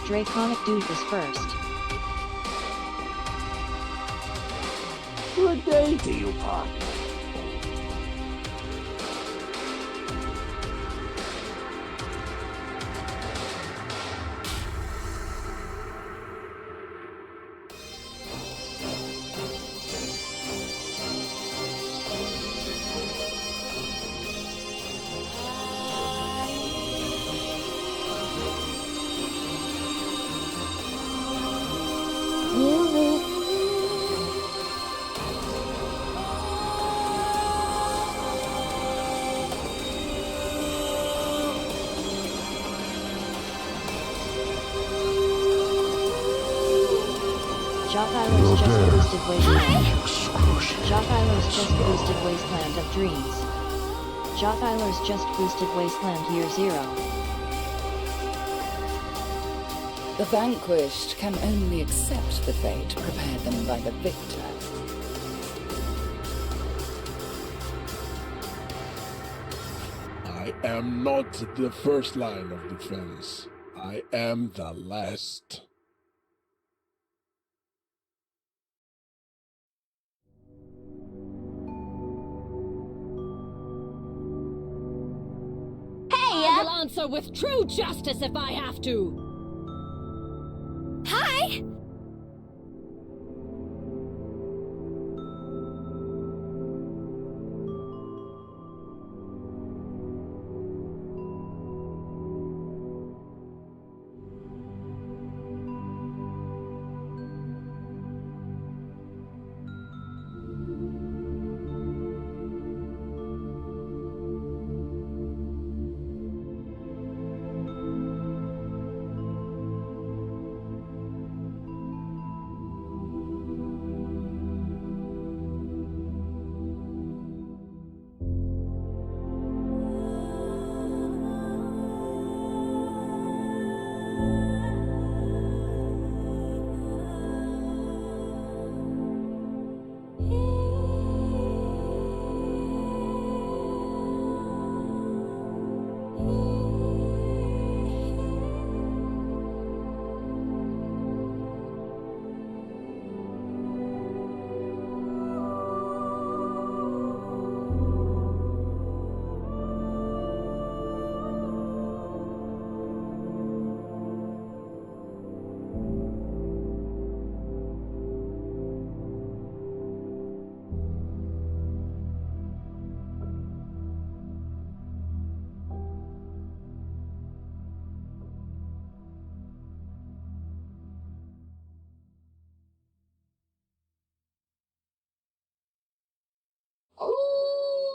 Draconic Dude is first. Good day to you, partner. Jockylo's just boosted Wasteland. Jockylo's just boosted Wasteland of Dreams. Jockylo's just boosted Wasteland Year Zero. The vanquished can only accept the fate prepared them by the victor. I am not the first line of defense. I am the last. I will answer with true justice if I have to. Hi!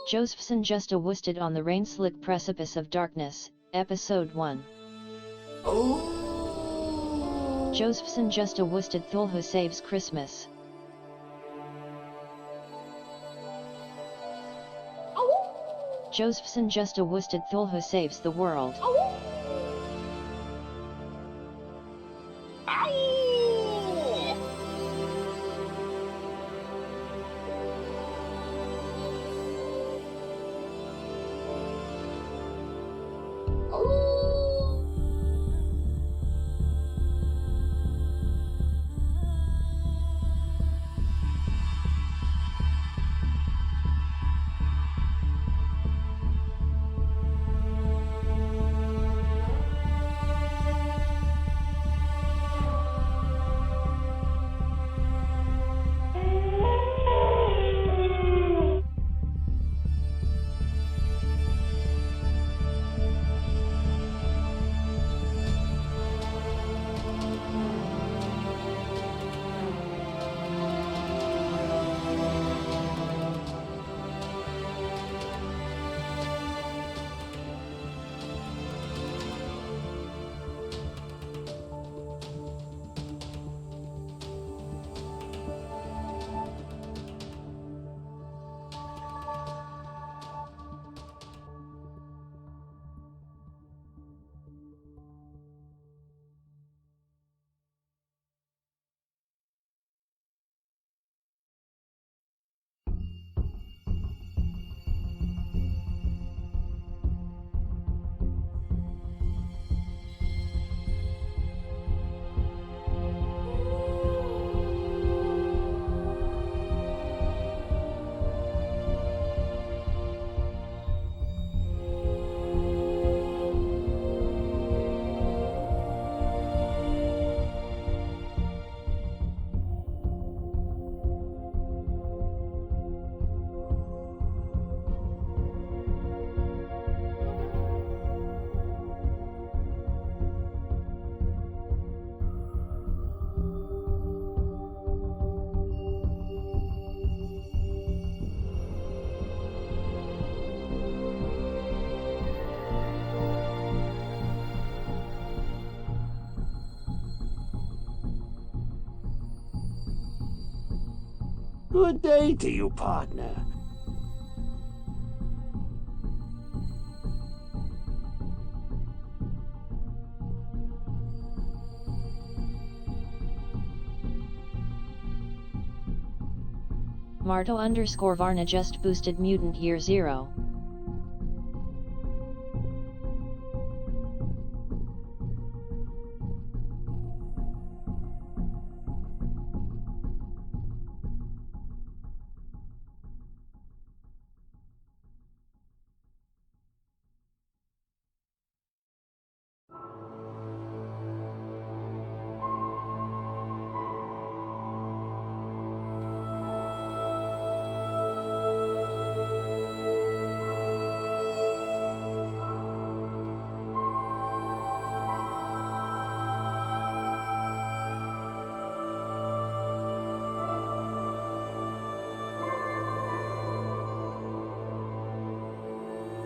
Josephson just a-woosted on the rain-slick precipice of darkness, Episode 1. Josephson just a-woosted Thulhu saves Christmas. Josephson just a-woosted Thulhu saves the world. Good day to you, partner. Marto_Varna just boosted Mutant Year 0.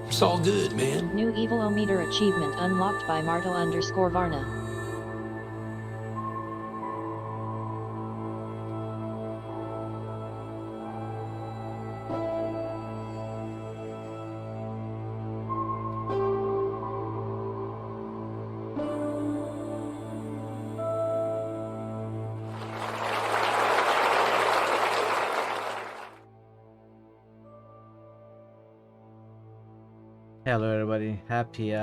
It's all good, man. New Evilometer achievement unlocked by Marto_Varna. Hello everybody, happy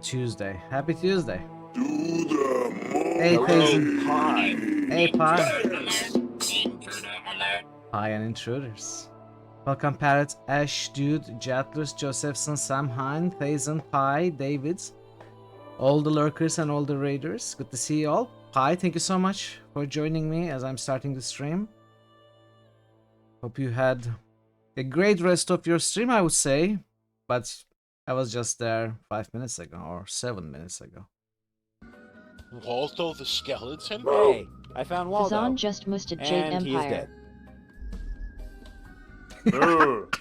Tuesday. Happy Tuesday. Hey Payson. Hey Pie. Pie and intruders. Welcome Parrot, Ash, Dude, Jatlus, Josephson, Sam Hine, Payson, Pie, David, all the lurkers and all the raiders. Good to see you all. Pie, thank you so much for joining me as I'm starting the stream. Hope you had a great rest of your stream, I would say, but I was just there 5 minutes ago or 7 minutes ago. Waldo the skeleton? Hey, I found Waldo. Zon just musted Jade and he is Empire. dead.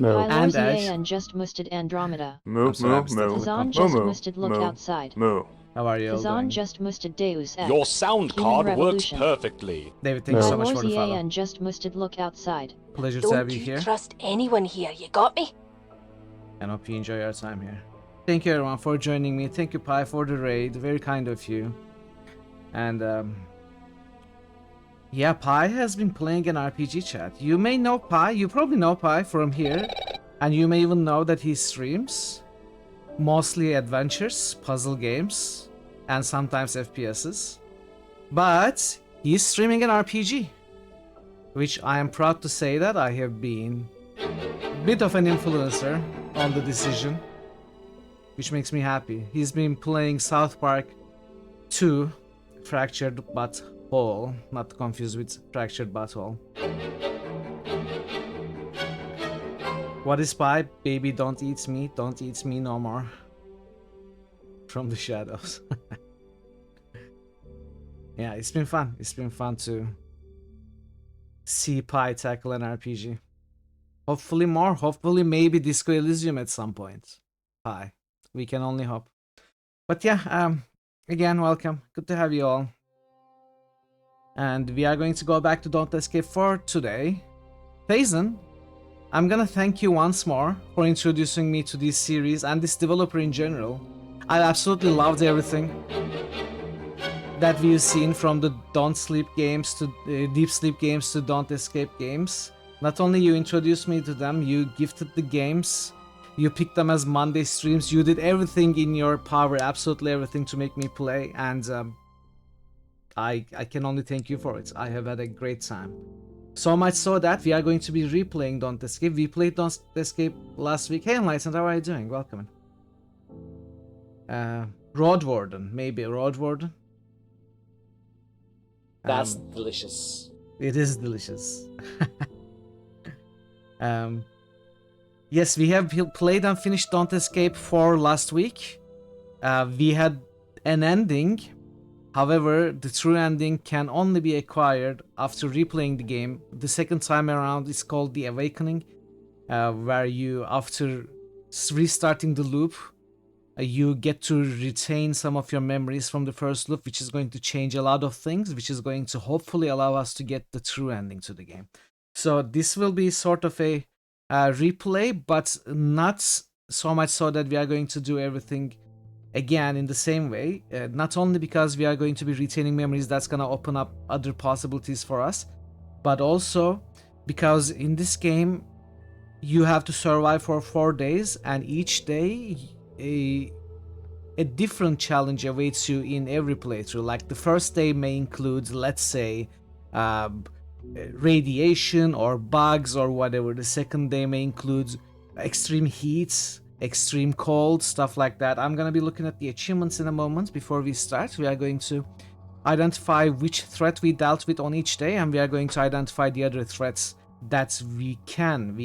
And Ash. and just musted Andromeda. Zon just musted Look Outside. How are you all Zon doing? just musted Deus Ex. Your sound Human card works Revolution. perfectly. David, thank you so much for the Warzier follow. and just musted Look Outside. Pleasure to Don't have you you here. trust anyone here, you got me? And hope you enjoy your time here. Thank you everyone for joining me. Thank you Pi for the raid. Very kind of you. And yeah, Pi has been playing an RPG chat. You may know Pi, you probably know Pi from here. And you may even know that he streams mostly adventures, puzzle games, and sometimes FPSs. But he's streaming an RPG, which I am proud to say that I have been a bit of an influencer on the decision, which makes me happy. He's been playing South Park 2, Fractured But Whole, not to confuse with Fractured Butthole. What is Pi? Baby, don't eat me no more. From the shadows. Yeah, it's been fun. It's been fun to see Pi tackle an RPG. Hopefully more. Hopefully maybe Disco Elysium at some point. Pi. We can only hope. But yeah, again, welcome. Good to have you all. And we are going to go back to Don't Escape for today. Payson, I'm gonna thank you once more for introducing me to this series and this developer in general. I absolutely loved everything that we've seen, from the Don't Sleep games to Deep Sleep games to Don't Escape games. Not only you introduced me to them, you gifted the games, you picked them as Monday streams, you did everything in your power, absolutely everything to make me play, and I can only thank you for it. I have had a great time. So much so that we are going to be replaying Don't Escape. We played Don't Escape last week. Hey Enlightened, how are you doing? Welcome. Road Warden, maybe Road Warden. That's delicious. It is delicious. Yes, we have played and finished Don't Escape 4 last week. We had an ending. However, the true ending can only be acquired after replaying the game. The second time around is called The Awakening, where you, after restarting the loop, you get to retain some of your memories from the first loop, which is going to change a lot of things, which is going to hopefully allow us to get the true ending to the game. So this will be sort of a replay, but not so much so that we are going to do everything again in the same way. Not only because we are going to be retaining memories, that's going to open up other possibilities for us, but also because in this game you have to survive for 4 days, and each day a different challenge awaits you in every playthrough. Like the first day may include, let's say, radiation or bugs or whatever. The second day may include extreme heat, extreme cold, stuff like that. I'm gonna be looking at the achievements in a moment. Before we start, we are going to identify which threat we dealt with on each day, and we are going to identify the other threats that we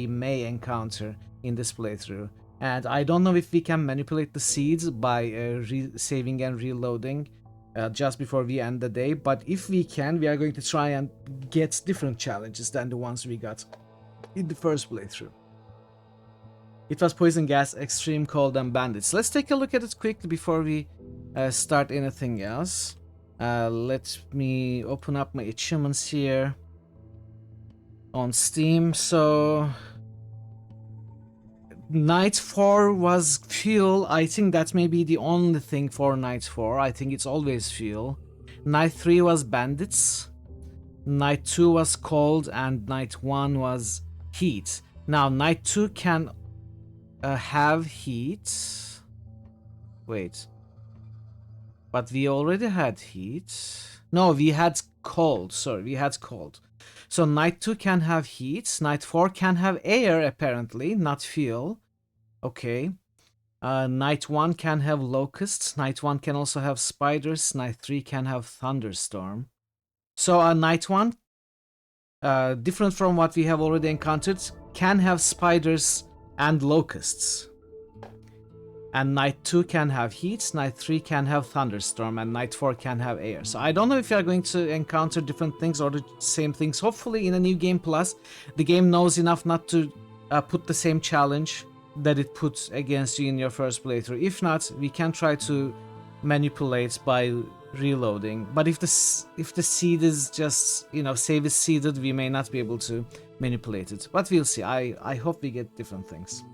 may encounter in this playthrough. And I don't know if we can manipulate the seeds by saving and reloading just before we end the day, but if we can, we are going to try and get different challenges than the ones we got in the first playthrough. It was poison gas, extreme cold, and bandits. Let's take a look at it quickly before we start anything else. Let me open up my achievements here on Steam. So Night 4 was fuel. I think that may be the only thing for Night 4. I think it's always fuel. Night 3 was bandits. Night 2 was cold, and Night 1 was heat. Now Night 2 can have heat. Wait. But we already had heat. No, we had cold. Sorry, we had cold. So Night 2 can have heat. Night 4 can have air, apparently, not fuel. Okay. Night 1 can have locusts. Night 1 can also have spiders. Night 3 can have thunderstorm. So Night 1, different from what we have already encountered, can have spiders and locusts. And Night 2 can have heat, Night 3 can have thunderstorm, and Night 4 can have air. So I don't know if you are going to encounter different things or the same things. Hopefully in a new game plus, the game knows enough not to put the same challenge that it puts against you in your first playthrough. If not, we can try to manipulate by reloading. But if the seed is just, save is seeded, we may not be able to manipulate it. But we'll see. I hope we get different things.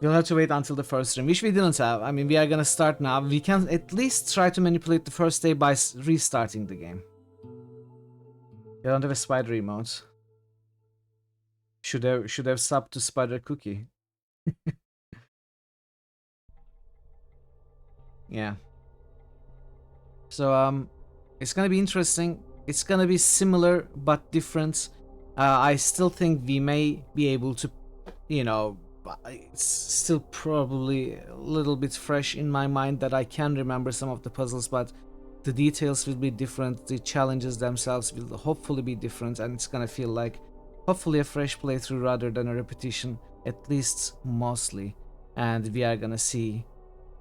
We'll have to wait until the first stream, which we didn't have. I mean, we are gonna start now. We can at least try to manipulate the first day by restarting the game. We don't have a spider emote. Should have subbed to Spider Cookie. Yeah. So it's gonna be interesting. It's gonna be similar but different. I still think we may be able to, it's still probably a little bit fresh in my mind that I can remember some of the puzzles, but the details will be different. The challenges themselves will hopefully be different, and it's gonna feel like hopefully a fresh playthrough rather than a repetition, at least mostly. And we are gonna see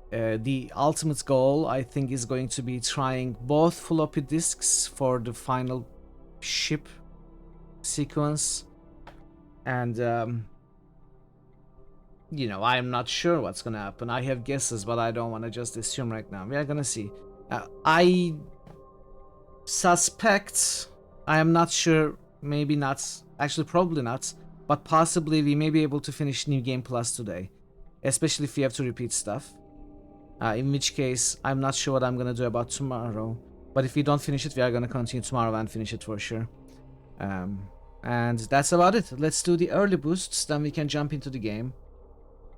the ultimate goal, I think, is going to be trying both floppy disks for the final ship sequence. And I'm not sure what's gonna happen. I have guesses, but I don't want to just assume right now. We are gonna see. I suspect, I am not sure, maybe not, actually probably not, but possibly we may be able to finish New Game Plus today, especially if we have to repeat stuff. In which case, I'm not sure what I'm gonna do about tomorrow, but if we don't finish it, we are gonna continue tomorrow and finish it for sure. And that's about it. Let's do the early boosts, then we can jump into the game.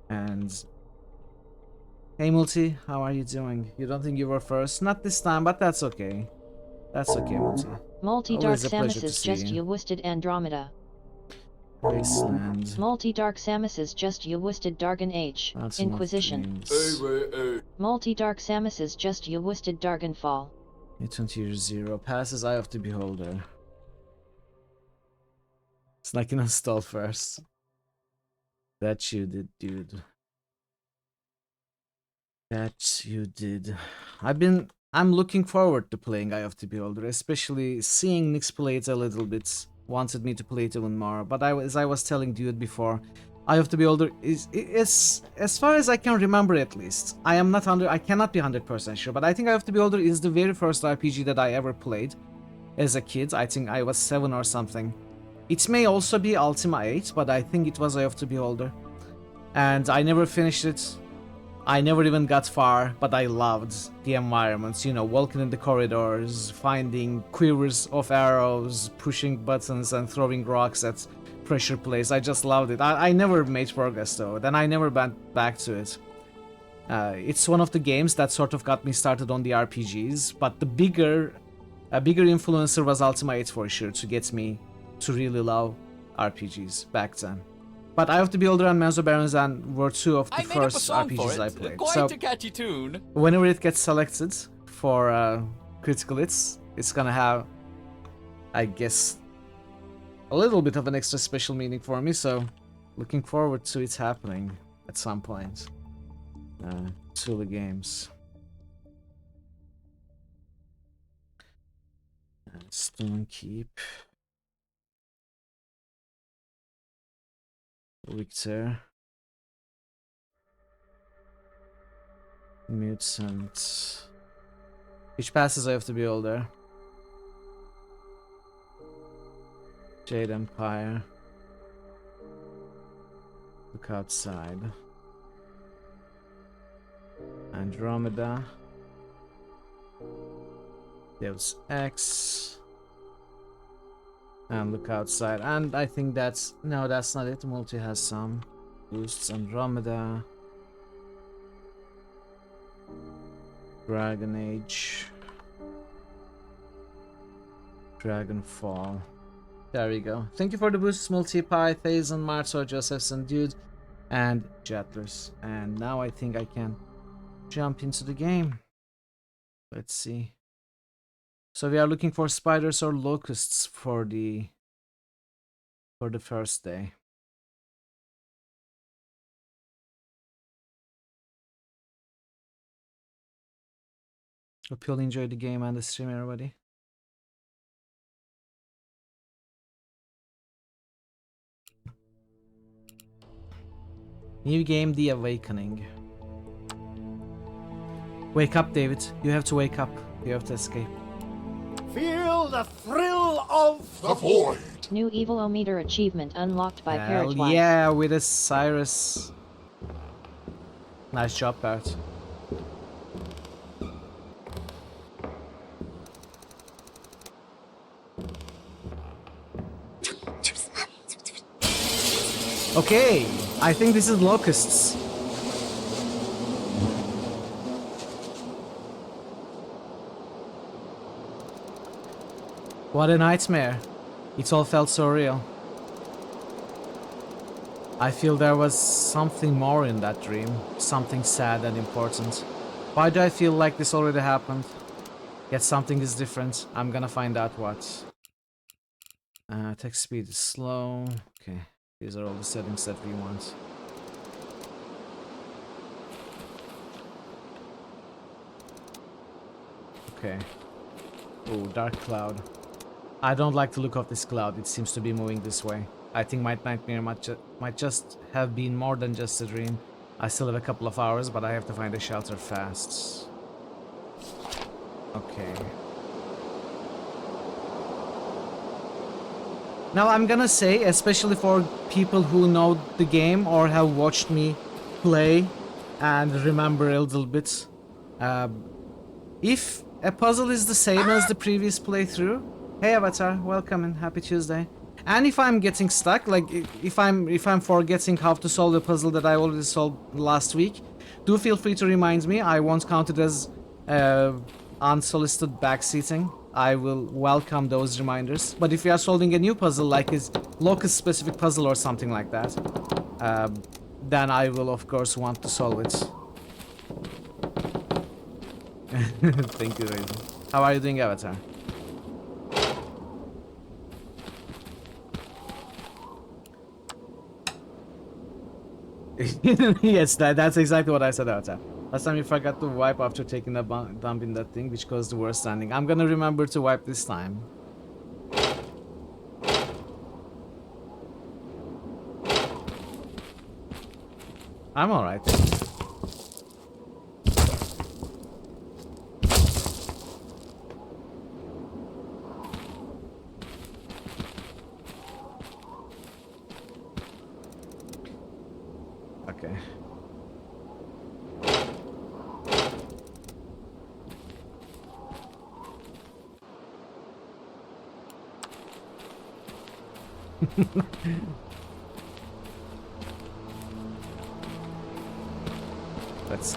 And hey Multi, how are you doing? You don't think you were first? Not this time, but that's okay. That's okay, Multi. Multi-Dark Samus is just you wisted Andromeda. Wasteland. Multi-Dark Samus is just you wisted Dargon H. Lots of Inquisition. things. Multi-Dark Samus is just you wisted Dargonfall. 20 years 0 passes Eye of the Beholder. It's like an install first. That you did, dude. That you did. I'm looking forward to playing Eye of the Beholder, especially seeing Nyx play it a little bit. Wanted me to play it even more, but as I was telling dude before, Eye of the Beholder is as far as I can remember, at least. I cannot be 100% sure, but I think Eye of the Beholder is the very first RPG that I ever played. as a kid. I think I was 7 or something. It may also be Ultima 8, but I think it was Eye of the Beholder. And I never finished it. I never even got far, but I loved the environments, you know, walking in the corridors, finding quivers of arrows, pushing buttons and throwing rocks at pressure plates. I just loved it. I never made progress though, then I never went back to it. It's one of the games that sort of got me started on the RPGs, but a bigger influencer was Ultima 8 for sure to get me to really love RPGs back then. But Eye of the Beholder and Mesobaranzan were two of the first RPGs I played. Quite a catchy tune. Whenever it gets selected for critical hits, it's gonna have, I guess, a little bit of an extra special meaning for me. So, looking forward to it happening at some point. Tula Games. Stone Keep. Victor. Mutant. Which passes I have to be older. Jade Empire. Look outside. Andromeda. Deus Ex. And look outside. And I think that's... No, that's not it. Multi has some boosts. Andromeda. Dragon Age. Dragonfall. There we go. Thank you for the boosts, Multi-Pie, Thazen, Marto, Josephson, Dude, and Jetlers. And now I think I can jump into the game. Let's see. So we are looking for spiders or locusts for the first day. Hope you'll enjoy the game and the stream, everybody. New game, The Awakening. Wake up, David. You have to wake up. You have to escape. Feel the thrill of the void. New Evil-O-Meter achievement unlocked by Hell Parrot. yeah, with a Cyrus. Nice job, Parrot. Okay, I think this is locusts. What a nightmare. It all felt so real. I feel there was something more in that dream. Something sad and important. Why do I feel like this already happened? Yet something is different. I'm gonna find out what. Text speed is slow. Okay, these are all the settings that we want. Okay. Oh, dark cloud. I don't like the look of this cloud. It seems to be moving this way. I think my nightmare might just have been more than just a dream. I still have a couple of hours, but I have to find a shelter fast. Okay. Now I'm gonna say, especially for people who know the game or have watched me play and remember a little bit, if a puzzle is the same as the previous playthrough, hey Avatar, welcome and happy Tuesday. And if I'm getting stuck, like if I'm forgetting how to solve the puzzle that I already solved last week, do feel free to remind me. I won't count it as unsolicited backseating. I will welcome those reminders. But if you are solving a new puzzle, like a locust specific puzzle or something like that, then I will of course want to solve it. Thank you, Raven. How are you doing, Avatar? Yes, that's exactly what I said, Avatar. Last time you forgot to wipe after taking a dump in that thing, which caused the worst landing. I'm gonna remember to wipe this time. I'm alright. Okay. Let's.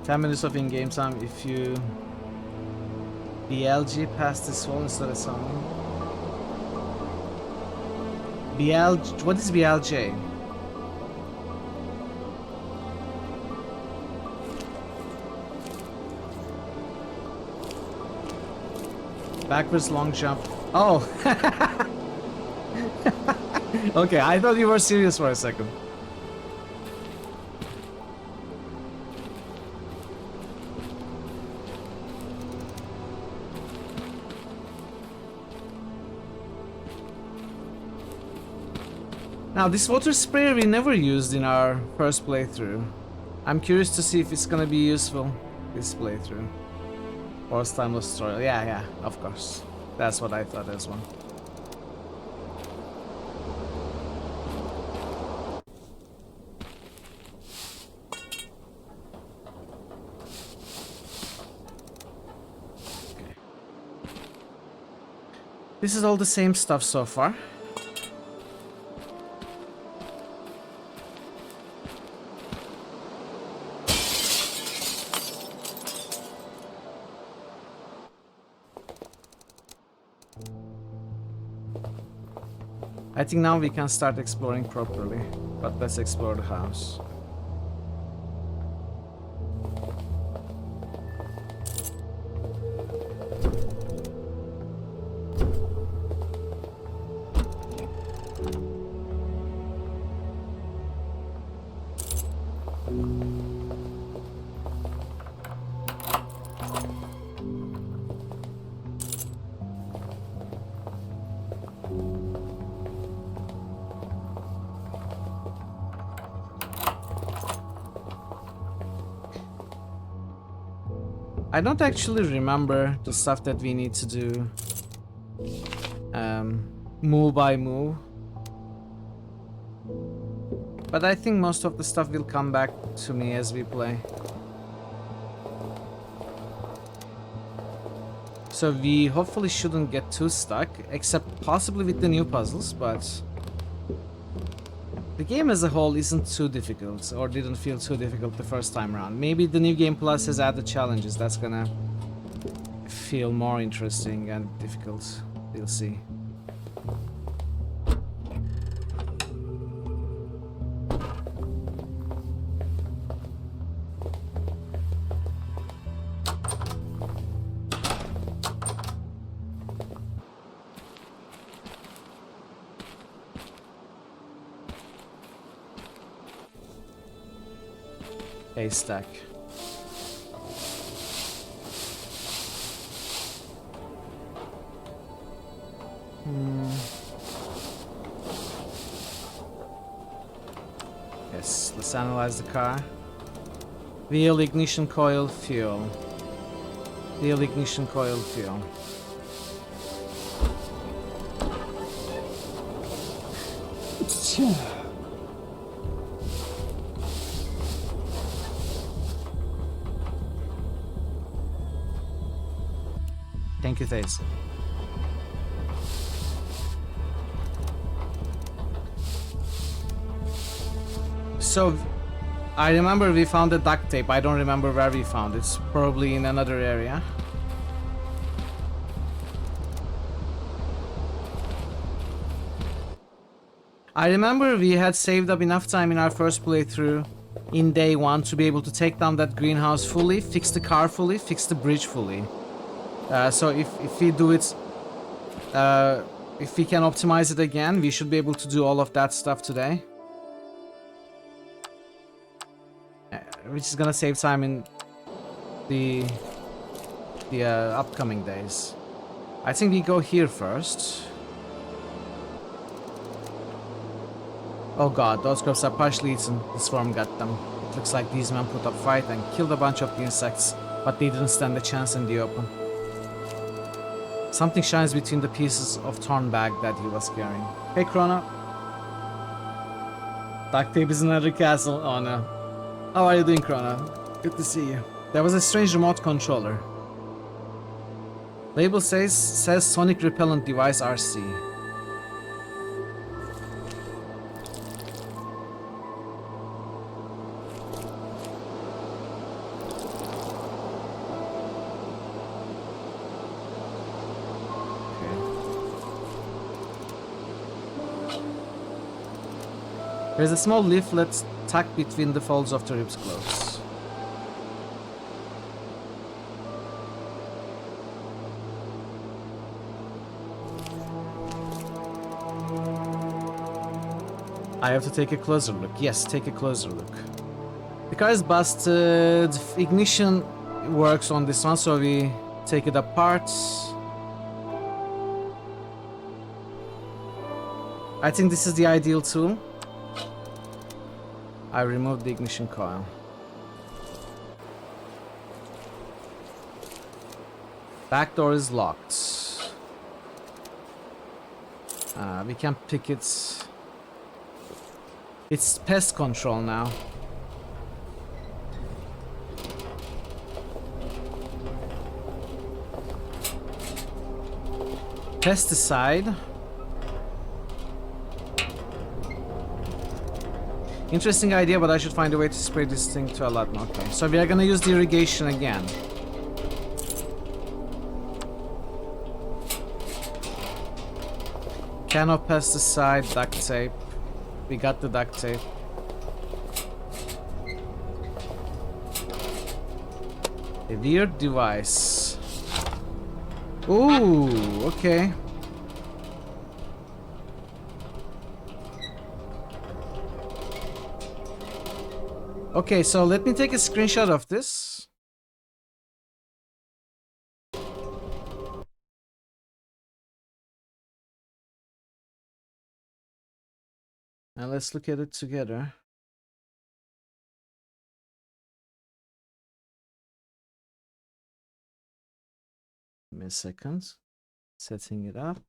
10 minutes of in-game time if you BLG past this wall instead of something. What is BLJ? Backwards long jump. Oh! Okay, I thought you were serious for a second. Now, this water sprayer we never used in our first playthrough. I'm curious to see if it's gonna be useful this playthrough. Forest Timeless Tutorial. Yeah, of course. That's what I thought as well. Okay. This is all the same stuff so far. I think now we can start exploring properly, but let's explore the house. I don't actually remember the stuff that we need to do move by move, but I think most of the stuff will come back to me as we play. So we hopefully shouldn't get too stuck, except possibly with the new puzzles, but the game as a whole isn't too difficult, or didn't feel too difficult the first time around. Maybe the New Game Plus has added challenges that's gonna feel more interesting and difficult. We'll see. Haystack. Yes, let's analyze the car. Wheel, ignition coil, fuel. Wheel, ignition coil, fuel. Thank you, Thays. So, I remember we found the duct tape. I don't remember where we found it. It's probably in another area. I remember we had saved up enough time in our first playthrough in day one to be able to take down that greenhouse fully, fix the car fully, fix the bridge fully. So if we do it, if we can optimize it again, we should be able to do all of that stuff today. Which is gonna save time in the upcoming days. I think we go here first. Oh god, those crops are partially eaten. The swarm got them. It looks like these men put up a fight and killed a bunch of the insects, but they didn't stand a chance in the open. Something shines between the pieces of torn bag that he was carrying. Hey, Chrono. Duct tape is another castle. Oh no. How are you doing, Chrono? Good to see you. There was a strange remote controller. Label says Sonic Repellent Device RC. There's a small leaflet tucked between the folds of the ribs clothes. I have to take a closer look. Yes, take a closer look. The car is busted. Ignition works on this one, so we take it apart. I think this is the ideal tool. I removed the ignition coil. Back door is locked. We can pick it. It's pest control now. Pesticide. Interesting idea, but I should find a way to spray this thing to a lot more. Okay, so we are gonna use the irrigation again. Can of pesticide, duct tape. We got the duct tape. A weird device. Ooh, okay. Okay, so let me take a screenshot of this. And let's look at it together. Give me a second. Setting it up.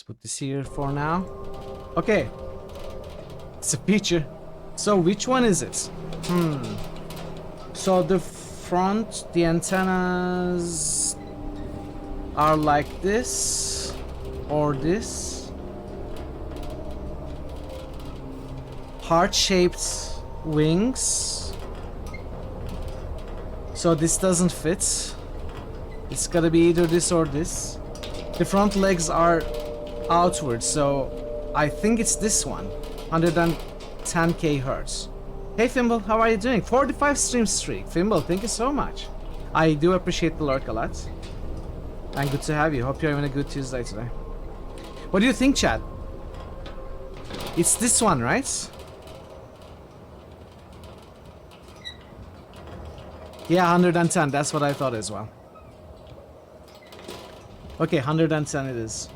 Put this here for now. Okay. It's a feature. So which one is it? So the front, the antennas are like this or this. Heart-shaped wings. So this doesn't fit. It's gotta be either this or this. The front legs are outward, so I think it's this one. 110k hertz. Hey Fimble, how are you doing? 45 stream streak. Fimble, thank you so much. I do appreciate the lurk a lot. And good to have you. Hope you're having a good Tuesday today. What do you think, chat? It's this one, right? Yeah, 110. That's what I thought as well. Okay, 110 it is.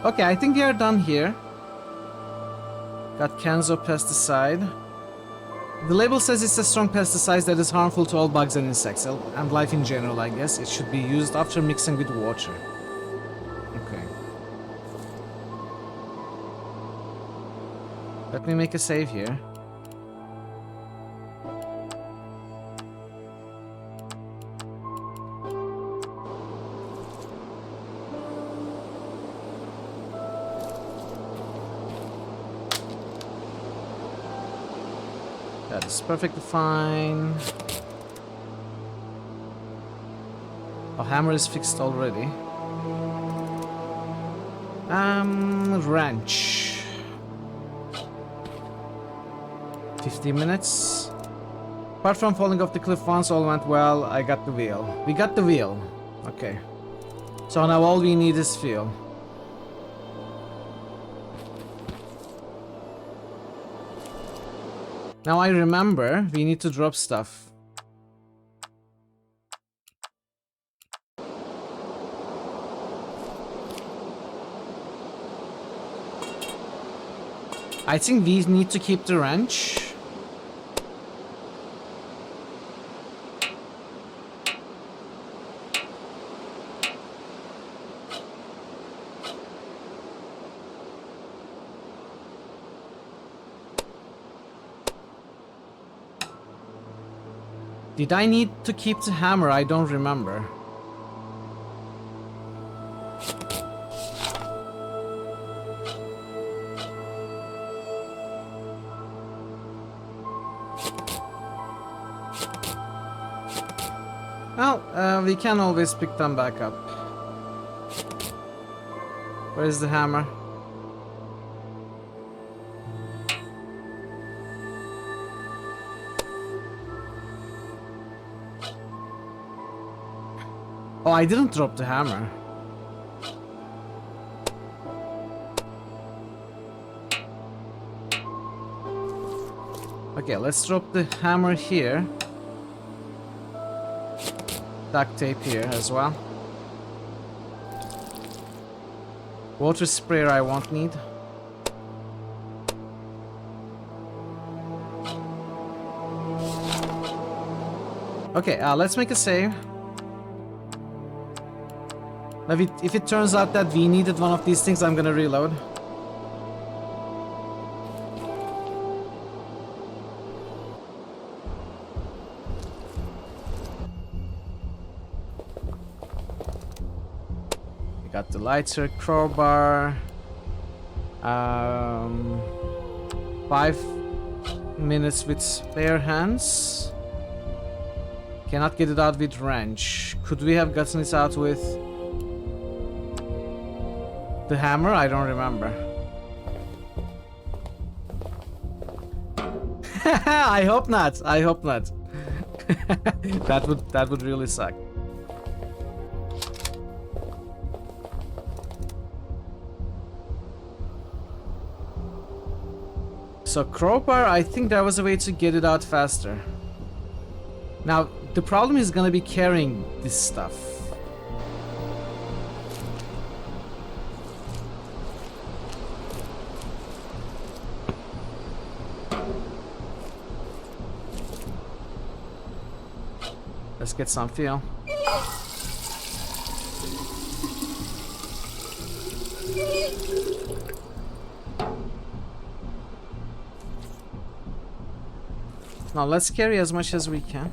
Okay, I think we are done here. Got cans of pesticide. The label says it's a strong pesticide that is harmful to all bugs and insects, and life in general, I guess. It should be used after mixing with water. Okay. Let me make a save here. That is perfectly fine. Oh, hammer is fixed already. Wrench. 50 minutes. Apart from falling off the cliff once, all went well. I got the wheel. We got the wheel. Okay. So now all we need is fuel. Now I remember we need to drop stuff. I think we need to keep the wrench. Did I need to keep the hammer? I don't remember. Well, we can always pick them back up. Where's the hammer? Oh, I didn't drop the hammer. Okay, let's drop the hammer here. Duct tape here as well. Water sprayer I won't need. Okay, let's make a save. Now, if it turns out that we needed one of these things, I'm gonna reload. We got the lighter, crowbar. 5 minutes with spare hands. Cannot get it out with wrench. Could we have gotten it out with the hammer? I don't remember. I hope not. I hope not. that would really suck. So crowbar, I think there was a way to get it out faster. Now the problem is gonna be carrying this stuff. Let's get some fuel. Now let's carry as much as we can.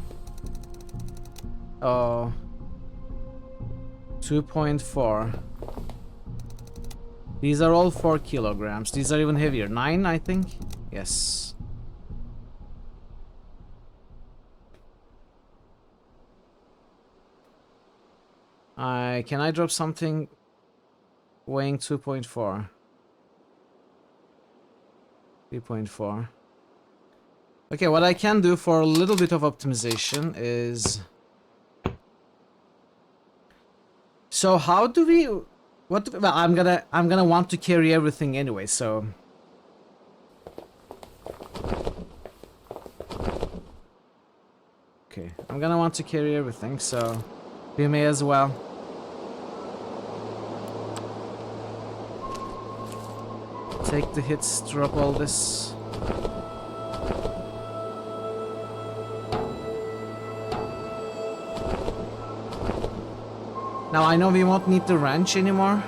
Oh, 2.4. These are all 4 kilograms. These are even heavier. 9, I think. Yes. Can I drop something weighing 2.4? 3.4. Okay, what I can do for a little bit of optimization is... So how do we... Well, I'm gonna want to carry everything anyway, so... Okay, I'm gonna want to carry everything, so... We may as well. Take the hits, drop all this. Now I know we won't need the wrench anymore.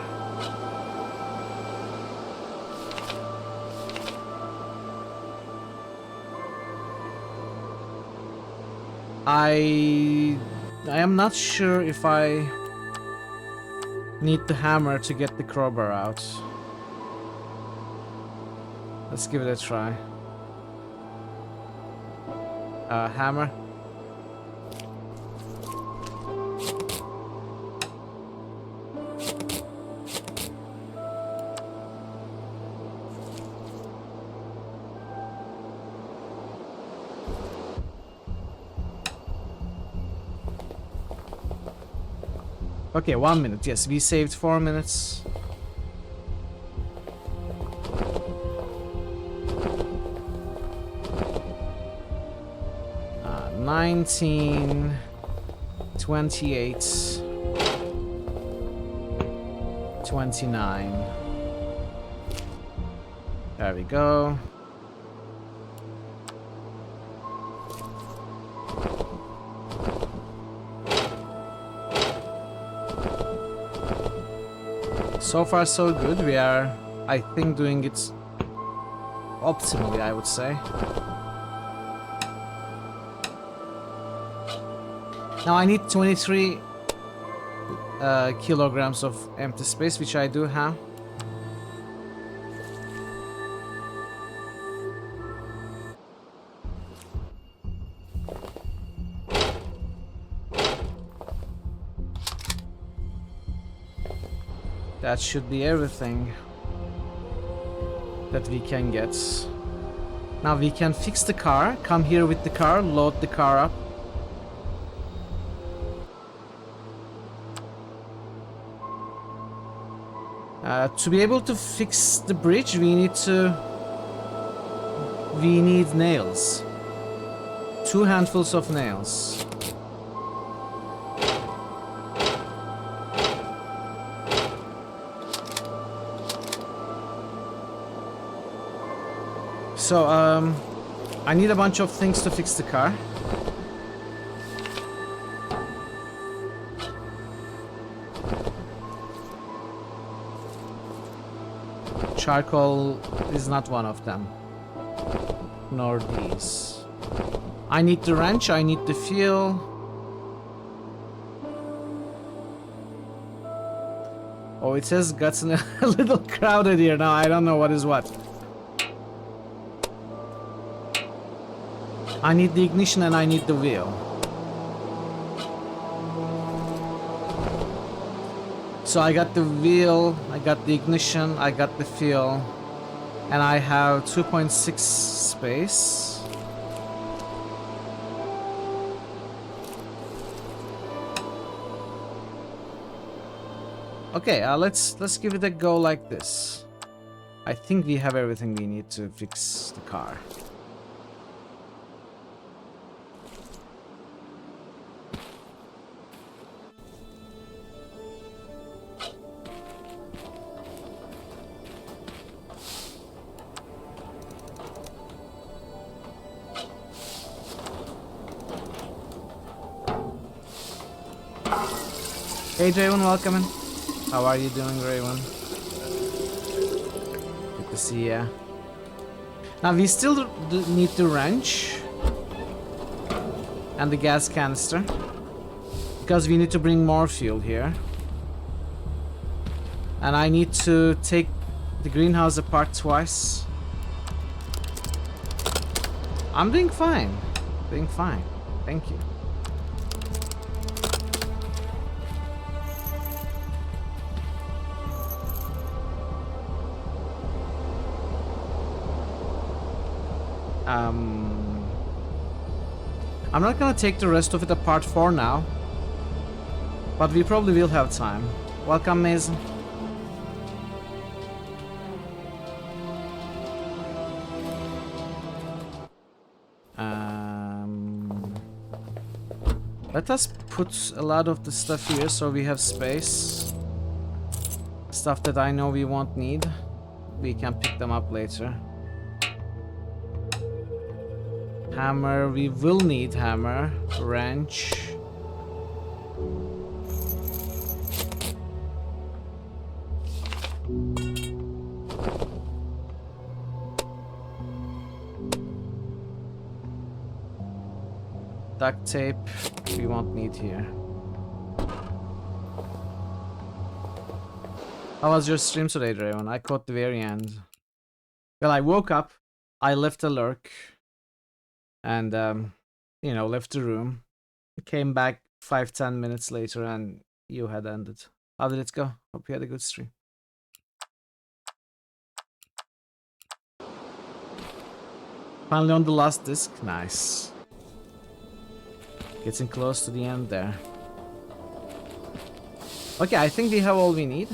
I am not sure if I need the hammer to get the crowbar out. Let's give it a try. Hammer. Okay, 1 minute. Yes, we saved 4 minutes. Uh, 19, 28, 29. There we go. So far so good. We are, I think, doing it optimally, I would say. Now I need 23 kilograms of empty space, which I do have. That should be everything that we can get. Now we can fix the car, come here with the car, load the car up. To be able to fix the bridge, we need nails. 2 handfuls of nails. So, I need a bunch of things to fix the car. Charcoal is not one of them. Nor these. I need the wrench, I need the fuel. Oh, it says gotten a little crowded here now. I don't know what is what. I need the ignition and I need the wheel. So I got the wheel, I got the ignition, I got the fuel, and I have 2.6 space. Okay, let's give it a go like this. I think we have everything we need to fix the car. Hey Draven, welcome in. How are you doing, Draven? Good to see ya. Now we still need the wrench and the gas canister because we need to bring more fuel here. And I need to take the greenhouse apart twice. I'm doing fine. Doing fine. Thank you. I'm not gonna take the rest of it apart for now, but we probably will have time. Welcome, Mason. Let us put a lot of the stuff here so we have space. Stuff that I know we won't need. We can pick them up later. Hammer, we will need hammer. Wrench. Duct tape, we won't need here. How was your stream today, Draven? I caught the very end. Well, I woke up, I left a lurk, and you know, left the room. Came back 5-10 minutes later and you had ended. How did it go? Hope you had a good stream. Finally on the last disc. Nice. Getting close to the end there. Okay, I think we have all we need.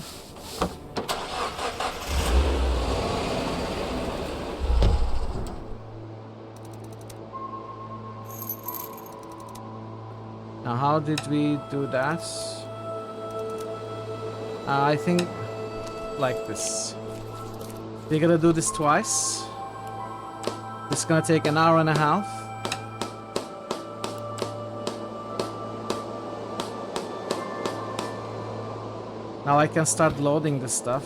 Now, how did we do that? I think like this. We're gonna do this twice. It's gonna take an hour and a half. Now I can start loading the stuff.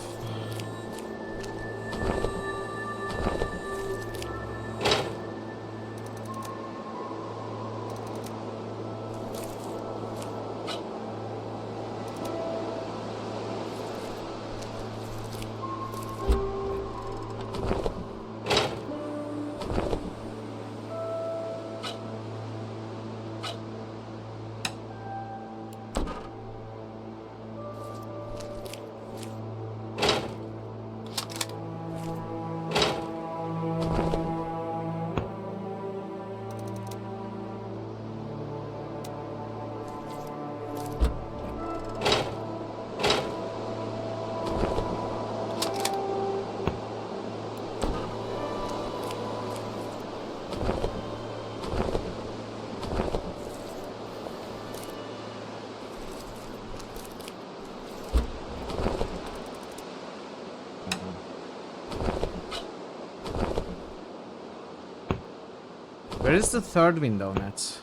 Where is the third window net?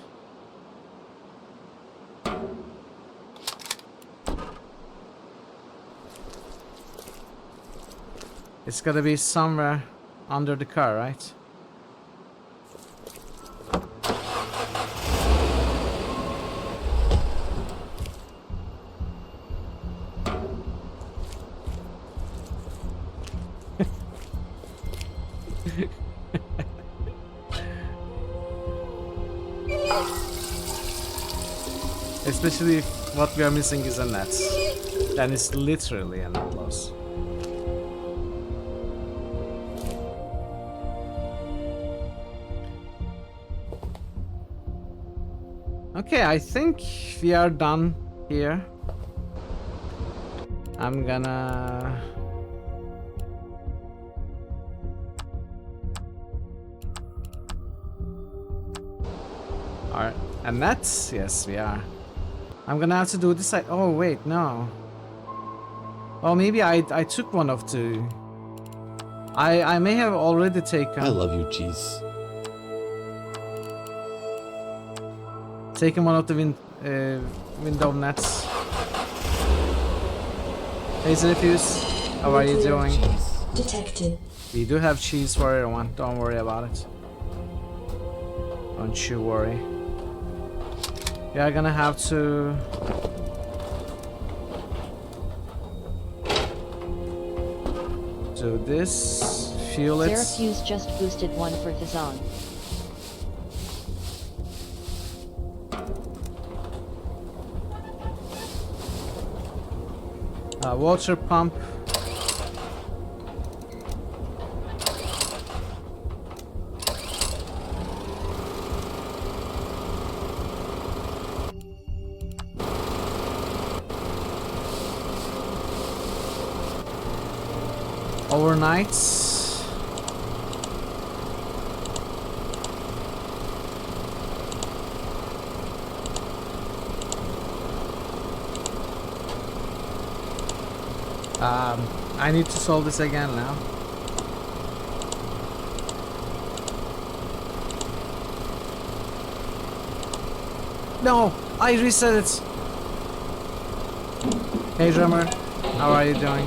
It's gotta be somewhere under the car, right? Especially if what we are missing is a net. Then it's literally a net loss. Okay, I think we are done here. I'm gonna... Alright, and that's... Yes, we are. I'm gonna have to do this. Oh, wait, no. Oh, maybe I took one of two. I may have already taken... I love you, cheese. Taken one of the window nets. Hey, Zephyrs, how are you doing? Detected. We do have cheese for everyone. Don't worry about it. Don't you worry. We are gonna have to... do this. Fuel it. Syracuse just boosted one for Fizan. Water pump. Overnights. I need to solve this again now. No, I reset it. Hey drummer, how are you doing?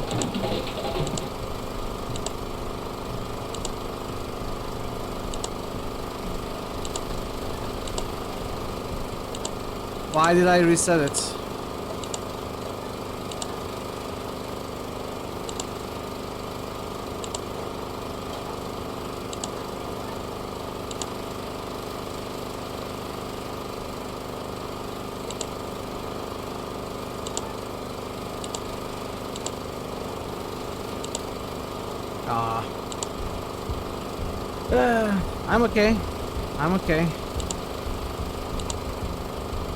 Why did I reset it? Ah. I'm okay. I'm okay.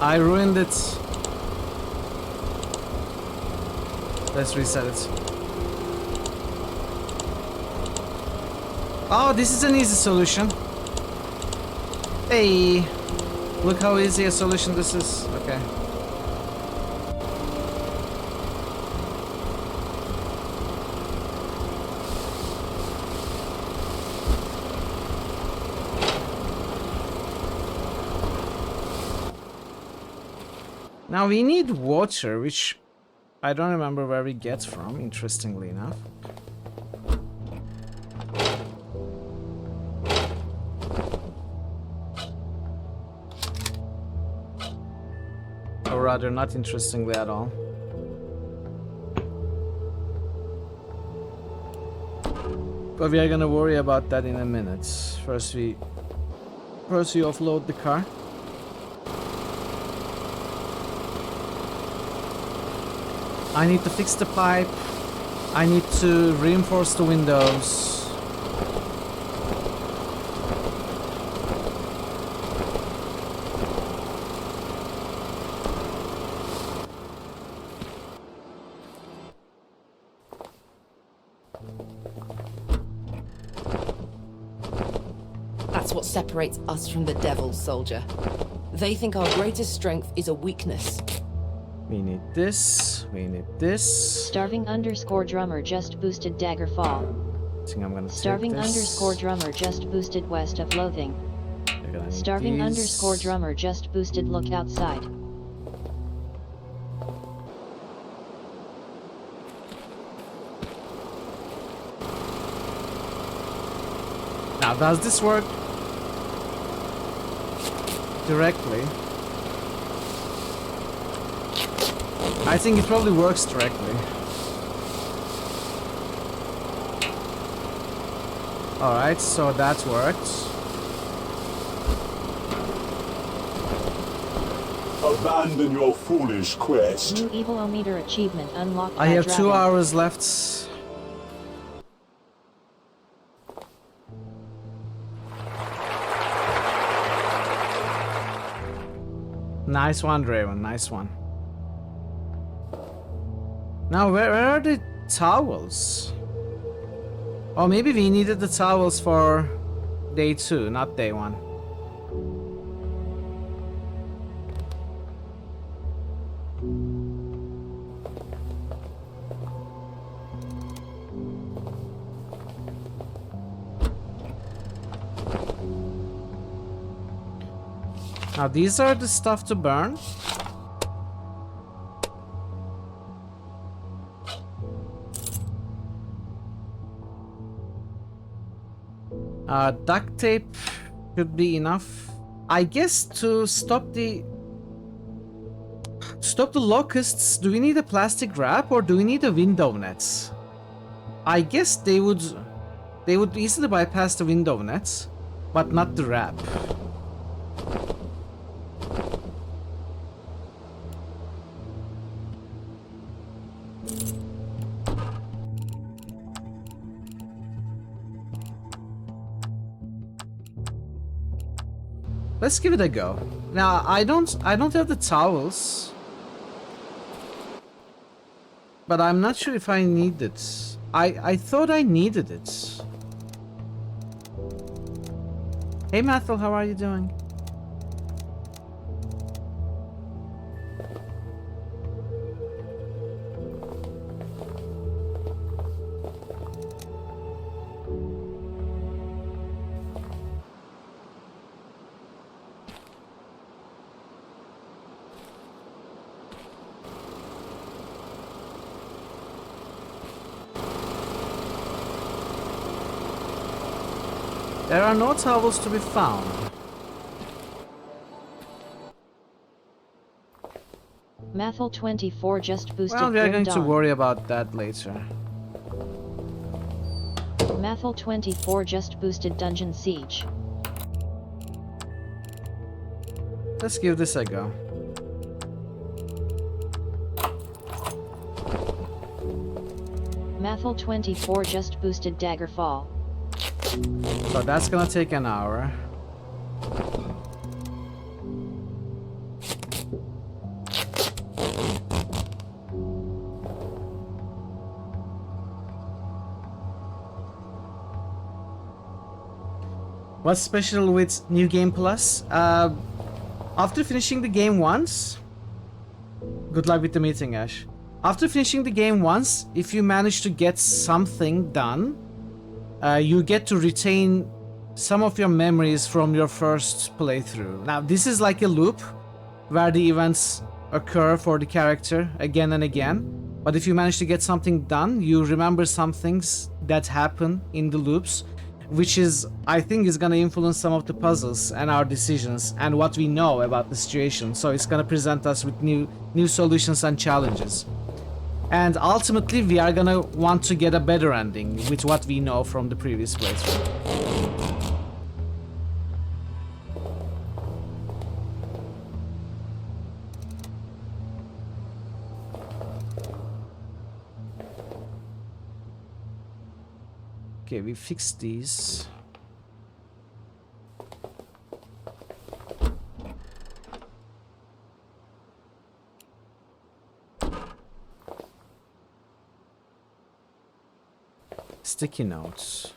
I ruined it. Let's reset it. Oh, this is an easy solution. Hey, look how easy a solution this is. Okay. Now we need water, which I don't remember where we get from, interestingly enough. Or rather, not interestingly at all. But we are gonna worry about that in a minute. First we offload the car. I need to fix the pipe. I need to reinforce the windows. That's what separates us from the devils, soldier. They think our greatest strength is a weakness. We need this. We need this. Starving_drummer just boosted Daggerfall. I think I'm gonna Starving_drummer just boosted West of Loathing. Starving_drummer just boosted Look Outside. Now, does this work directly? I think it probably works directly. Alright, so that worked. Abandon your foolish quest. New Evil-O-meter achievement unlocked. I by have Dragon. 2 hours left. Nice one, Draven. Nice one. Now, where are the towels? Oh, maybe we needed the towels for day 2, not day 1. Now, these are the stuff to burn. Duct tape should be enough. I guess to stop the locusts, do we need a plastic wrap or do we need a window nets? I guess they would easily bypass the window nets, but not the wrap. Let's give it a go. Now, I don't have the towels. But I'm not sure if I need it. I thought I needed it. Hey Mathel, how are you doing? There are no towels to be found. Mathel24 just boosted. Well, we are Grim going to Dawn. worry about that later. Mathel24 just boosted Dungeon Siege. Let's give this a go. Mathel24 just boosted Daggerfall. So that's gonna take an hour. What's special with New Game Plus? After finishing the game once, good luck with the meeting, Ash. After finishing the game once, if you manage to get something done, you get to retain some of your memories from your first playthrough. Now, this is like a loop where the events occur for the character again and again. But if you manage to get something done, you remember some things that happen in the loops, which is, I think, is gonna influence some of the puzzles and our decisions and what we know about the situation. So it's gonna present us with new solutions and challenges. And ultimately, we are gonna want to get a better ending with what we know from the previous playthrough. Okay, we fixed these. Sticky notes.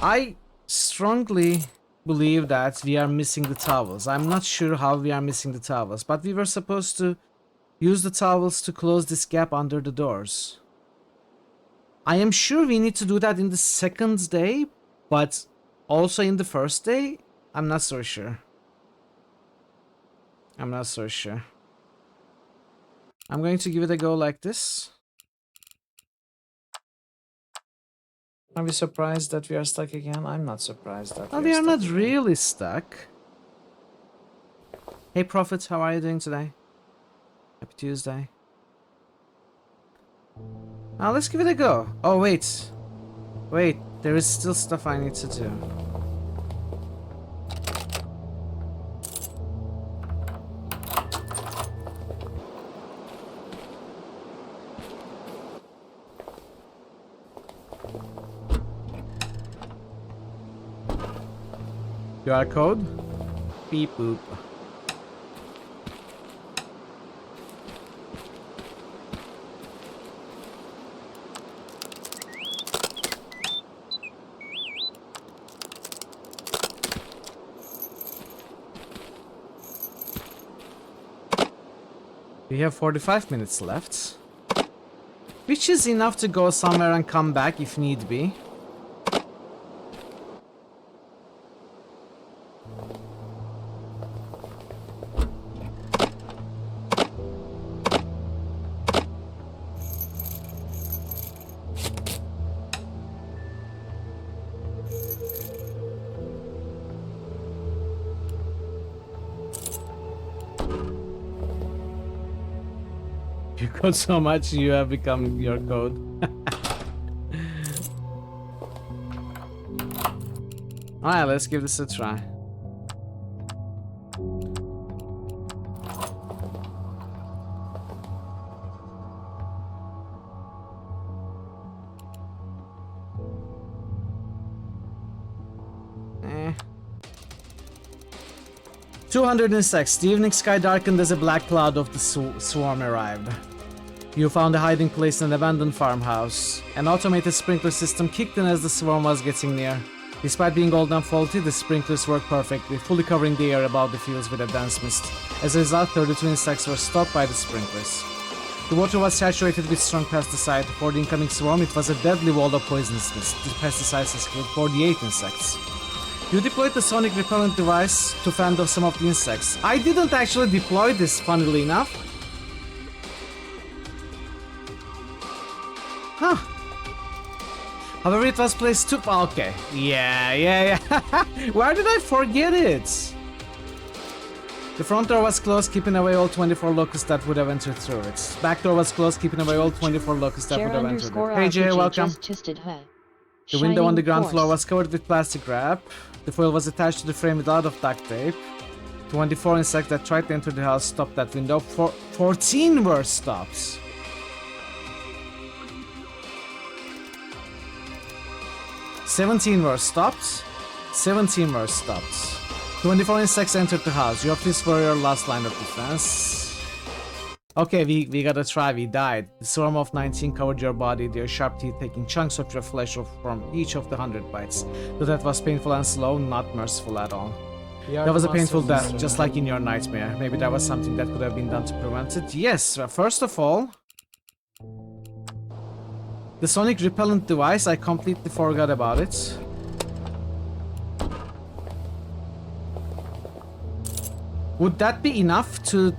I strongly believe that we are missing the towels. I'm not sure how we are missing the towels, but we were supposed to use the towels to close this gap under the doors. I am sure we need to do that in the second day, but also in the first day, I'm not so sure. I'm not so sure. I'm going to give it a go like this. Are we surprised that we are stuck again? I'm not surprised that we are not again. Really stuck. Hey Prophet, how are you doing today? Happy Tuesday. Now let's give it a go. Oh wait. Wait, there is still stuff I need to do. QR code? Beep boop. We have 45 minutes left, which is enough to go somewhere and come back if need be. You code so much, you have become your code. Alright, let's give this a try. Eh. 206. The evening sky darkened as a black cloud of the swarm arrived. You found a hiding place in an abandoned farmhouse. An automated sprinkler system kicked in as the swarm was getting near. Despite being old and faulty, the sprinklers worked perfectly, fully covering the air above the fields with a dense mist. As a result, 32 insects were stopped by the sprinklers. The water was saturated with strong pesticide. For the incoming swarm, it was a deadly wall of poisonous mist. The pesticides has killed 48 insects. You deployed the sonic repellent device to fend off some of the insects. I didn't actually deploy this, funnily enough. Huh. However, it was placed too... Okay. Yeah. Where did I forget it? The front door was closed, keeping away all 24 locusts that would have entered through it. Back door was closed, keeping away all 24 locusts that would have entered it. Hey Jay, welcome. The window on the ground floor was covered with plastic wrap. The foil was attached to the frame with a lot of duct tape. 24 insects that tried to enter the house stopped that window. 14 were stops. "17 were stopped. 17 were stopped. 24 insects entered the house. Your fists were your last line of defense." Okay, we gotta try. We died. The swarm of 19 covered your body, their sharp teeth taking chunks of your flesh off from each of the 100 bites. Though that was painful and slow, not merciful at all. That was a painful death, just like in your nightmare. Maybe that was something that could have been done to prevent it. Yes, first of all, the sonic repellent device, I completely forgot about it. Would that be enough to...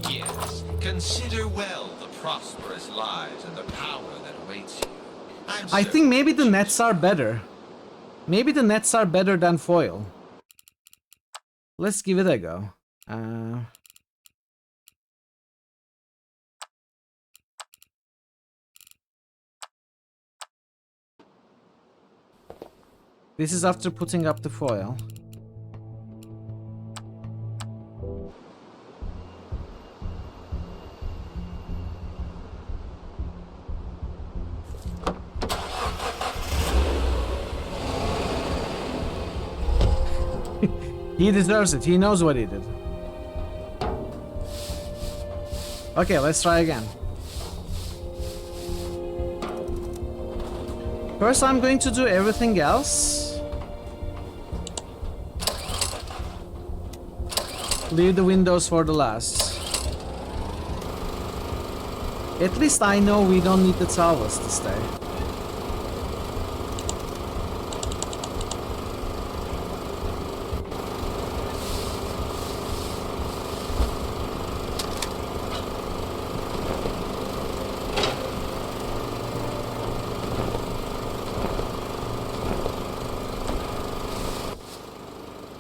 Yes, consider well the prosperous lives and the power that awaits you. I think maybe the nets are better. Maybe the nets are better than foil. Let's give it a go. This is after putting up the foil. He deserves it. He knows what he did. Okay, let's try again. First, I'm going to do everything else. Leave the windows for the last. At least I know we don't need the towers to stay.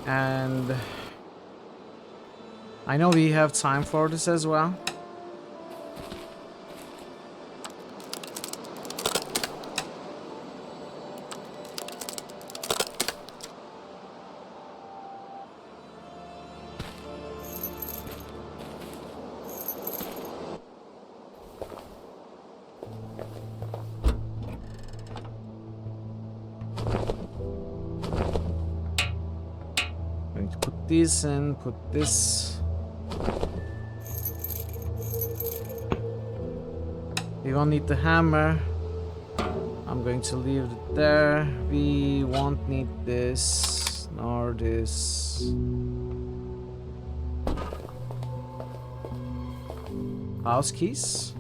And I know we have time for this as well. This and put this. We won't need the hammer. I'm going to leave it there. We won't need this nor this. House keys.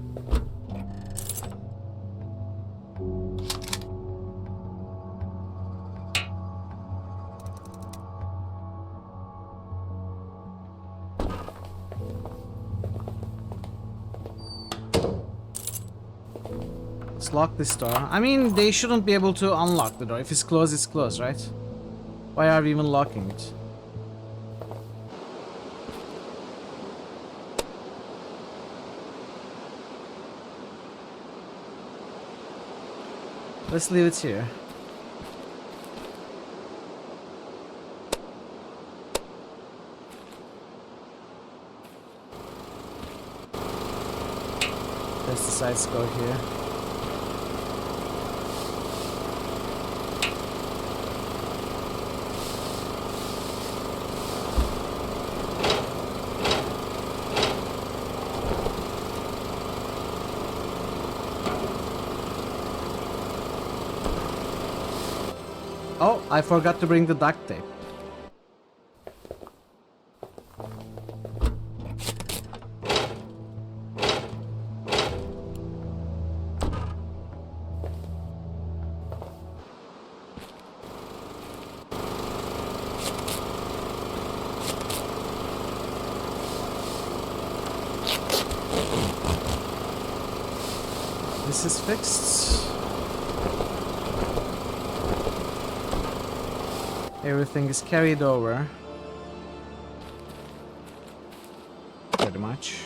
Let's lock this door. I mean, they shouldn't be able to unlock the door. If it's closed, right? Why are we even locking it? Let's leave it here. Pesticides go here. Oh, I forgot to bring the duct tape. This is fixed. Everything is carried over. Pretty much.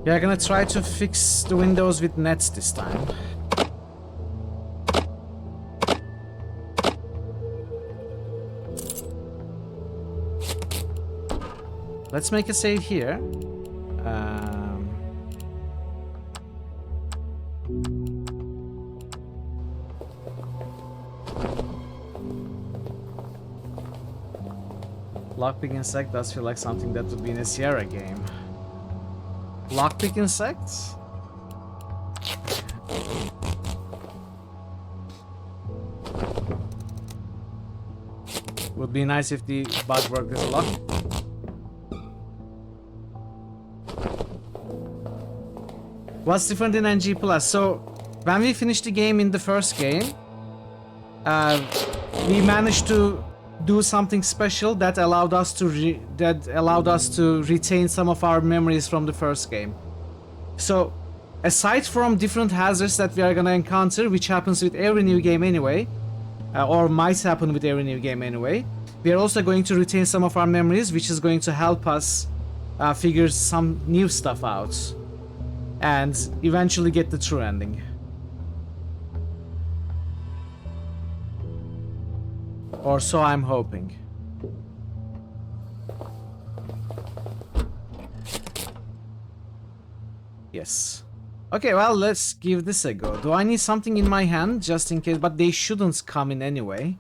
We are gonna try to fix the windows with nets this time. Let's make a save here. Lockpick insect does feel like something that would be in a Sierra game. Lockpick insects? Would be nice if the bug worked as a lock. What's different in NG Plus? So, when we finished the game in the first game, we managed to do something special that allowed us to retain some of our memories from the first game. So, aside from different hazards that we are gonna encounter, which happens with every new game anyway, or might happen with every new game anyway, we are also going to retain some of our memories, which is going to help us figure some new stuff out and eventually get the true ending. Or so I'm hoping. Yes. Okay, well, let's give this a go. Do I need something in my hand just in case? But they shouldn't come in anyway.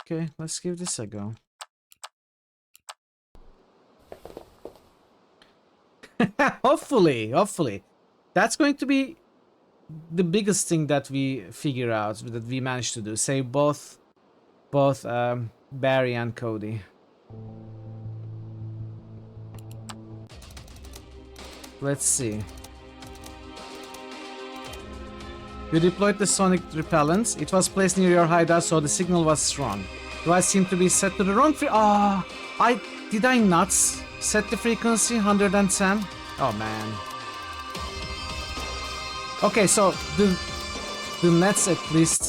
Okay, let's give this a go. Hopefully. That's going to be the biggest thing that we figure out, that we managed to do. Save both Barry and Cody. Let's see. You deployed the sonic repellent. It was placed near your hideout, so the signal was strong. Do I seem to be set to the wrong did I not set the frequency 110? Oh man. Okay, so the nets at least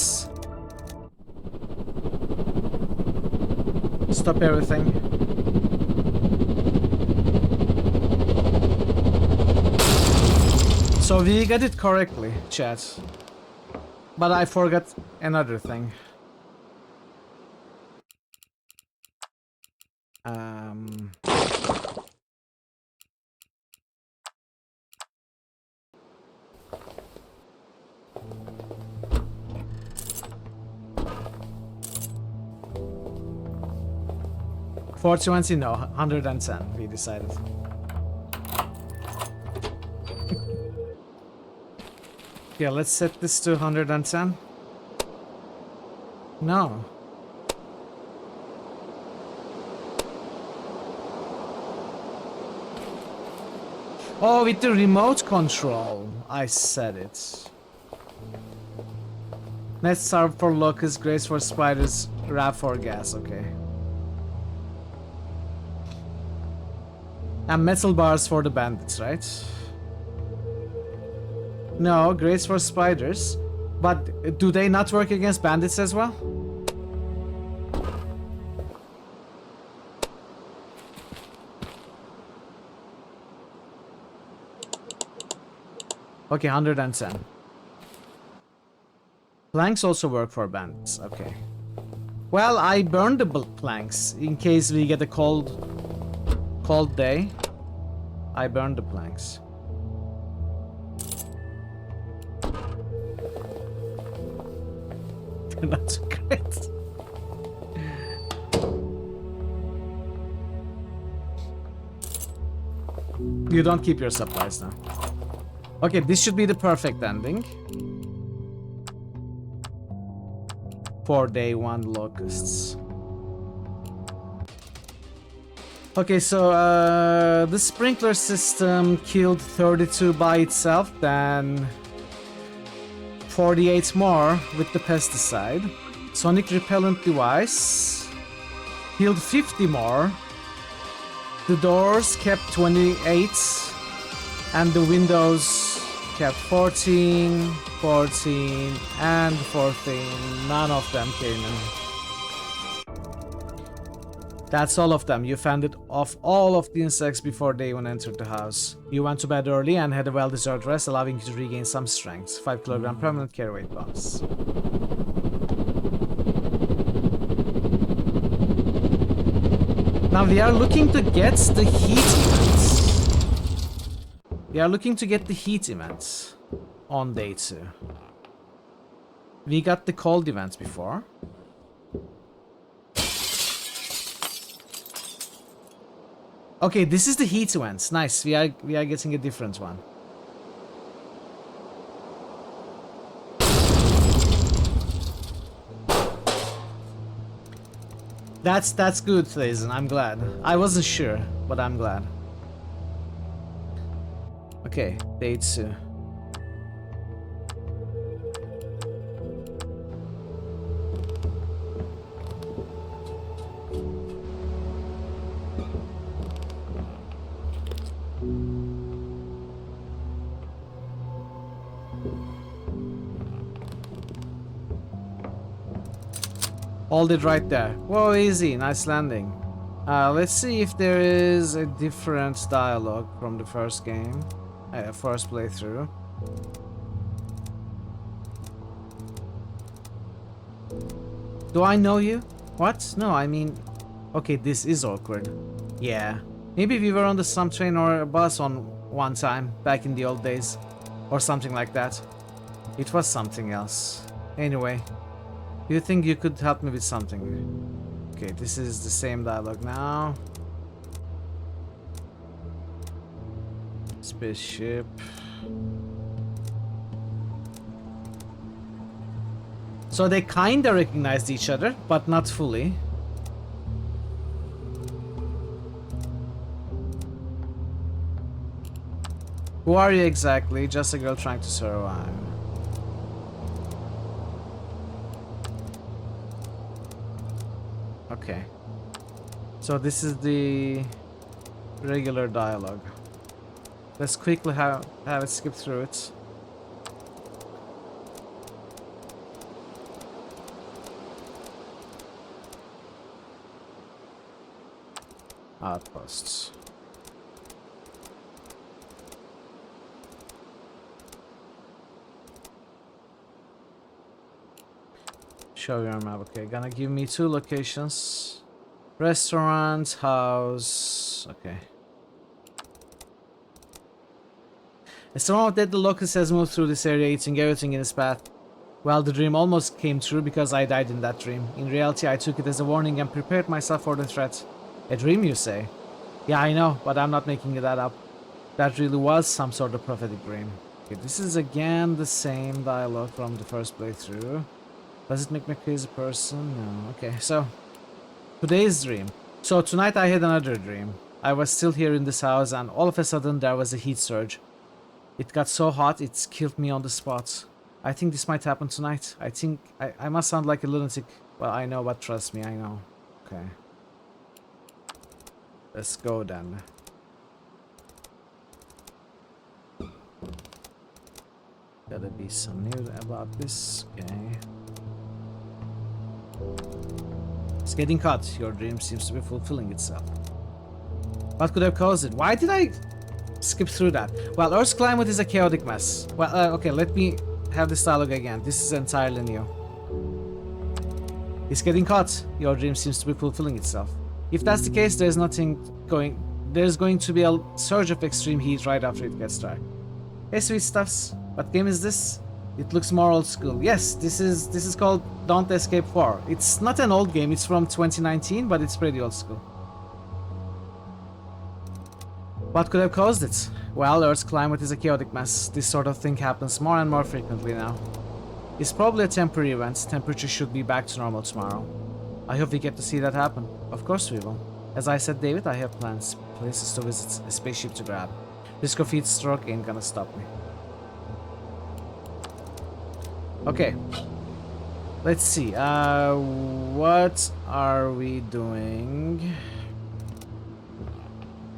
stop everything. So we got it correctly, chat. But I forgot another thing. 420, no, 110, we decided. Yeah, let's set this to 110. No. Oh, with the remote control, I set it. Net starve for locusts, grace for spiders, wrap for gas, okay. And metal bars for the bandits, right? No, grace for spiders. But do they not work against bandits as well? Okay, 110. Planks also work for bandits, okay. Well, I burned the planks in case we get a cold day. I burned the planks. They're not so great. You don't keep your supplies now. Okay, this should be the perfect ending. For day 1 locusts. Okay, so the sprinkler system killed 32 by itself, then 48 more with the pesticide. Sonic repellent device. healed 50 more. The doors kept 28, and the windows kept 14, 14, and 14. None of them came in. That's all of them. You fended off all of the insects before they even entered the house. You went to bed early and had a well-deserved rest, allowing you to regain some strength. 5 kg permanent carry weight bonus. Now we are looking to get the heat events. We are looking to get the heat events on day 2. We got the cold events before. Okay, this is the heat events. Nice. We are getting a different one. That's good, Thazen. I'm glad. I wasn't sure, but I'm glad. Okay, day 2. Hold it right there. Whoa, easy. Nice landing. Let's see if there is a different dialogue from the first game. First playthrough. Do I know you? What? No, I mean... Okay, this is awkward. Yeah. Maybe we were on the some train or a bus on one time, back in the old days. Or something like that. It was something else. Anyway. Do you think you could help me with something? Okay, this is the same dialogue now. Spaceship. So they kinda recognized each other, but not fully. Who are you exactly? Just a girl trying to survive. Okay. So this is the regular dialogue. Let's quickly have it skip through it. Outposts. Show your map. Okay, gonna give me 2 locations. Restaurant, house. Okay. A storm of dead the locust has moved through this area, eating everything in its path. Well, the dream almost came true because I died in that dream. In reality, I took it as a warning and prepared myself for the threat. A dream, you say? Yeah, I know, but I'm not making that up. That really was some sort of prophetic dream. Okay, this is again the same dialogue from the first playthrough. Does it make me a crazy person? No. Okay, so today's dream. So tonight I had another dream. I was still here in this house and all of a sudden there was a heat surge. It got so hot it killed me on the spot. I think this might happen tonight. I think I must sound like a lunatic. Well, I know, but trust me, I know. Okay. Let's go then. Gotta be some news about this. Okay. It's getting hot. Your dream seems to be fulfilling itself. What could have caused it? Why did I skip through that? Well, Earth's climate is a chaotic mess. Well, okay, let me have this dialogue again. This is entirely new. It's getting hot. Your dream seems to be fulfilling itself. If that's the case, there's going to be a surge of extreme heat right after it gets dark. Hey, sweet stuffs. What game is this? It looks more old school. Yes, this is called Don't Escape 4. It's not an old game, it's from 2019, but it's pretty old school. What could have caused it? Well, Earth's climate is a chaotic mess. This sort of thing happens more and more frequently now. It's probably a temporary event. Temperature should be back to normal tomorrow. I hope we get to see that happen. Of course we will. As I said, David, I have plans. Places to visit, a spaceship to grab. Risk of heat stroke ain't gonna stop me. Okay. Let's see. What are we doing?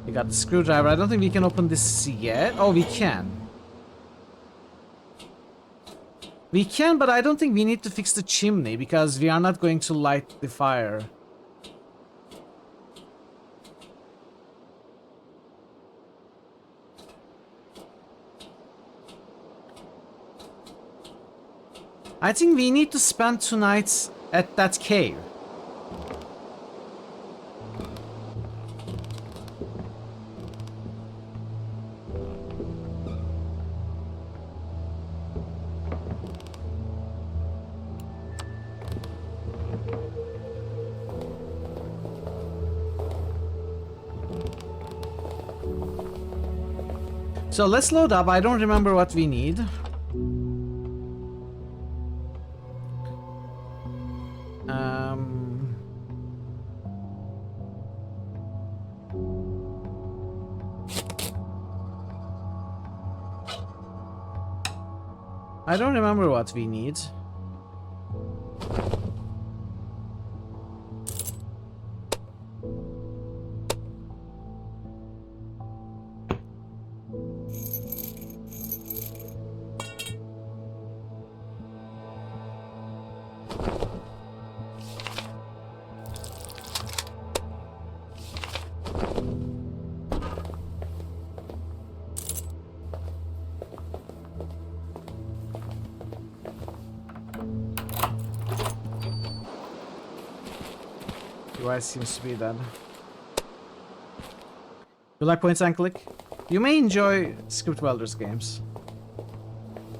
We got the screwdriver. I don't think we can open this yet. Oh, we can. We can, but I don't think we need to fix the chimney because we are not going to light the fire. I think we need to spend 2 nights at that cave. So let's load up. I don't remember what we need. I don't remember what we need. Device seems to be dead. You like point and click? You may enjoy Script Welders games.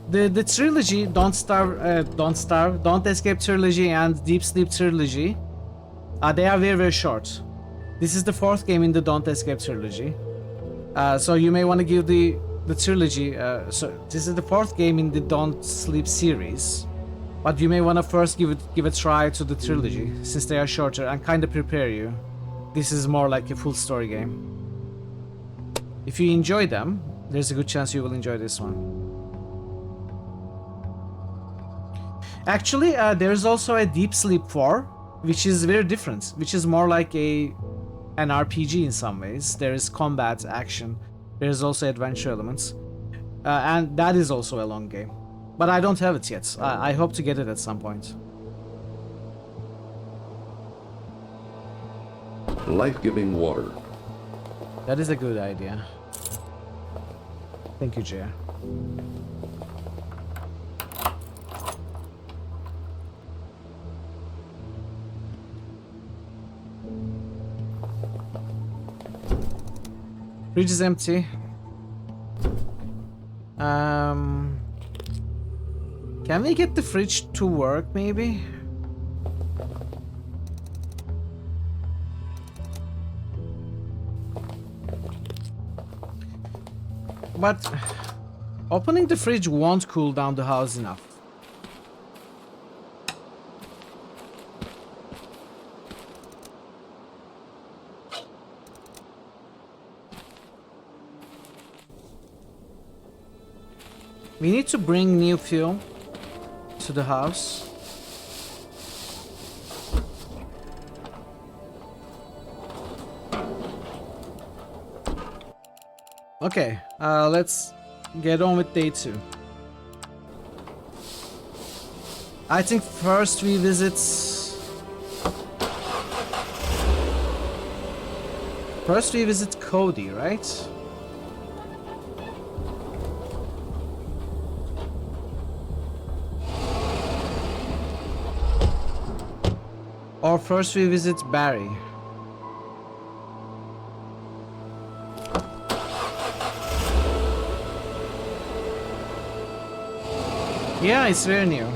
The trilogy, Don't Starve, Don't Escape trilogy, and Deep Sleep trilogy, they are very, very short. This is the 4th game in the Don't Escape trilogy. So you may want to give the trilogy. So this is the 4th game in the Don't Sleep series. But you may want to first give a try to the trilogy, since they are shorter, and kind of prepare you. This is more like a full story game. If you enjoy them, there's a good chance you will enjoy this one. Actually, there's also a Deep Sleep 4, which is very different, which is more like an RPG in some ways. There is combat, action, there's also adventure elements, and that is also a long game. But I don't have it yet. I hope to get it at some point. Life-giving water. That is a good idea. Thank you, JR. Fridge is empty. Can we get the fridge to work, maybe? But opening the fridge won't cool down the house enough. We need to bring new fuel to the house. Okay, let's get on with day 2. I think first we visit... First we visit Cody, right? Or first we visit Barry. Yeah, it's very new.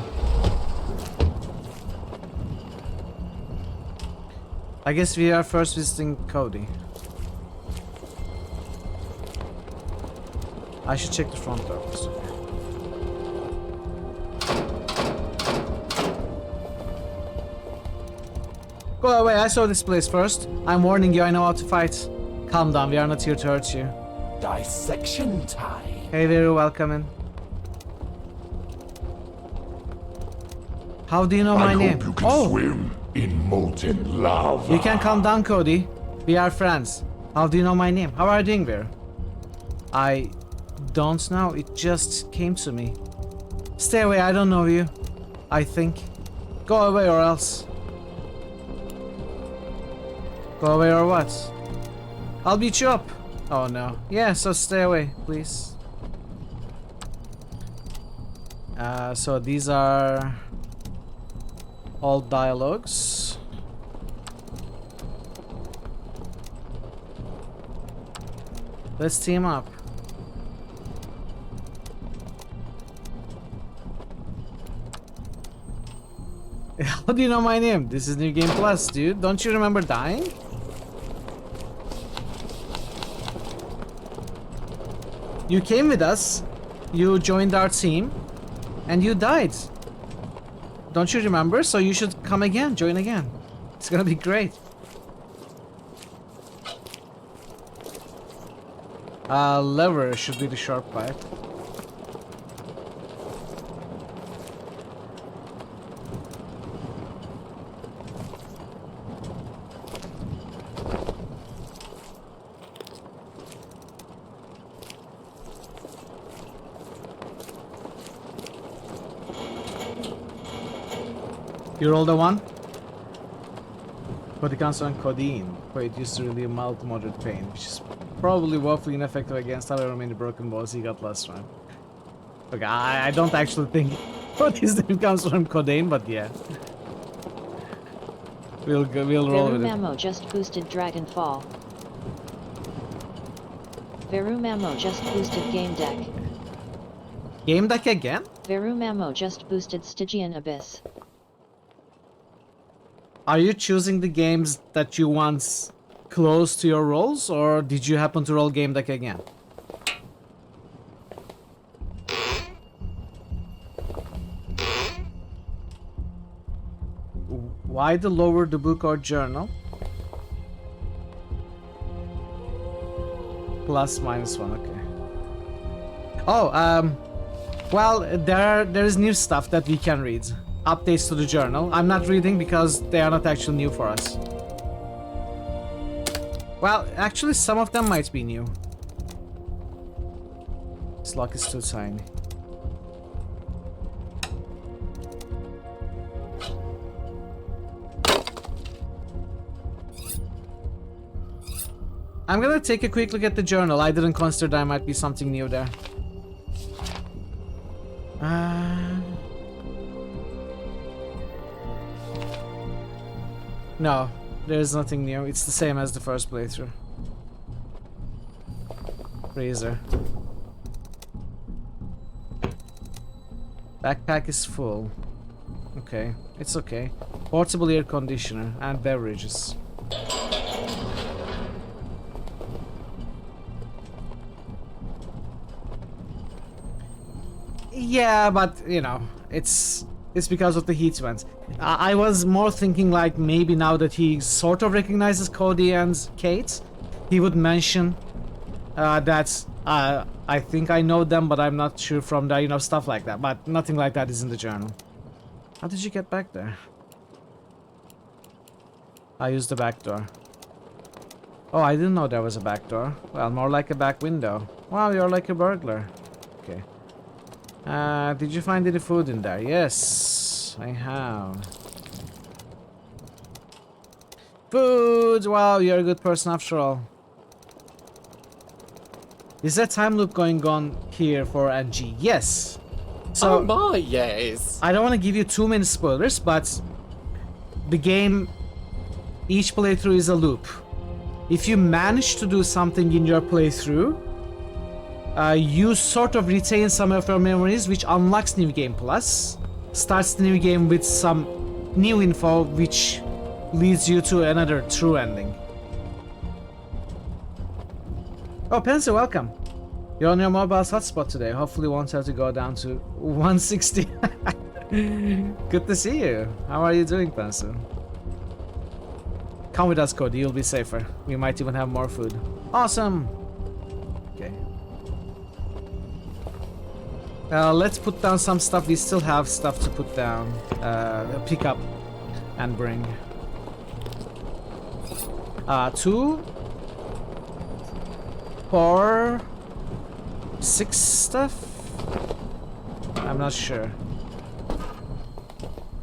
I guess we are first visiting Cody. I should check the front door first. Go away, I saw this place first. I'm warning you, I know how to fight. Calm down, we are not here to hurt you. Dissection time. Hey, very welcome in. How do you know my name? You can swim in molten lava. You can calm down, Cody. We are friends. How do you know my name? How are you doing there? I don't know. It just came to me. Stay away. I don't know you. I think. Go away or else. Go away or what? I'll beat you up. Oh no. Yeah, so stay away, please. So these are all dialogues. Let's team up. How do you know my name? This is New Game Plus, dude. Don't you remember dying? You came with us, you joined our team, and you died. Don't you remember? So you should come again, join again. It's gonna be great. Lever should be the sharp part. You roll the one? But it comes on codeine, where it used to relieve mild to moderate pain, which is probably woefully ineffective against however many broken bones he got last time. Okay, I don't actually think what his name comes from codeine, but yeah. We'll roll with it. Verumamo just boosted Dragonfall. Verumamo just boosted Game Deck. Game Deck again? Verumamo just boosted Stygian Abyss. Are you choosing the games that you want close to your rolls, or did you happen to roll Game Deck again? Why the lower the book or journal? Plus minus one, okay. Oh, well, there is new stuff that we can read. Updates to the journal. I'm not reading because they are not actually new for us. Well, actually some of them might be new. This lock is too tiny. I'm gonna take a quick look at the journal. I didn't consider there might be something new there. No, there's nothing new. It's the same as the first playthrough. Freezer. Backpack is full. Okay, it's okay. Portable air conditioner and beverages. Yeah, but you know, it's because of the heat vents. I was more thinking like maybe now that he sort of recognizes Cody and Kate, he would mention that I think I know them, but I'm not sure from there, you know, stuff like that. But nothing like that is in the journal. How did you get back there? I used the back door. Oh, I didn't know there was a back door. Well, more like a back window. Wow, you're like a burglar. Okay. Did you find any food in there? Yes, I have. Food! Wow, you're a good person after all. Is there time loop going on here for NG? Yes. So, oh my, yes. I don't want to give you too many spoilers, but the game, each playthrough is a loop. If you manage to do something in your playthrough, you sort of retain some of your memories, which unlocks New Game Plus, starts the new game with some new info, which leads you to another true ending. Oh, Pencil, welcome. You're on your mobile's hotspot today. Hopefully won't have to go down to 160. Good to see you. How are you doing, Pencil? Come with us, Cody. You'll be safer. We might even have more food. Awesome. Okay. Let's put down some stuff. We still have stuff to put down, pick up, and bring. 2, 4, 6 stuff. I'm not sure.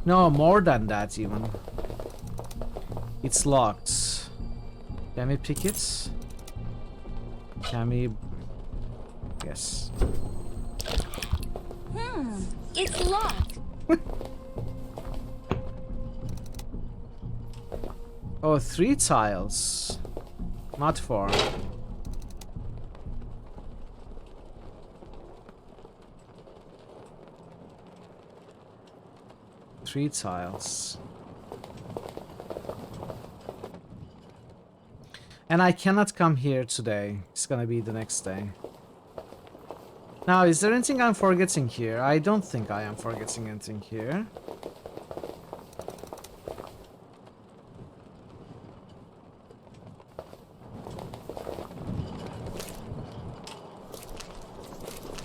No, more than that even. It's locked. Can we pick it? Can we? Yes. It's locked. Oh, 3 tiles. Not 4. Three tiles. And I cannot come here today. It's gonna be the next day. Now, is there anything I'm forgetting here? I don't think I am forgetting anything here.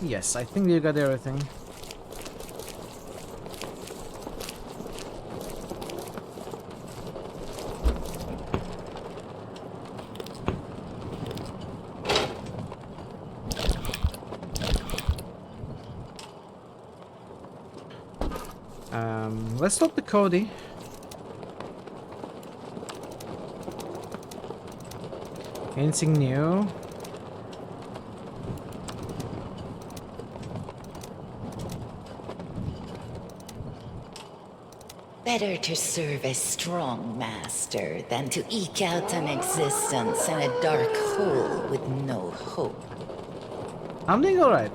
Yes, I think you got everything. Let's talk to Cody. Anything new? Better to serve a strong master than to eke out an existence in a dark hole with no hope. I'm doing alright.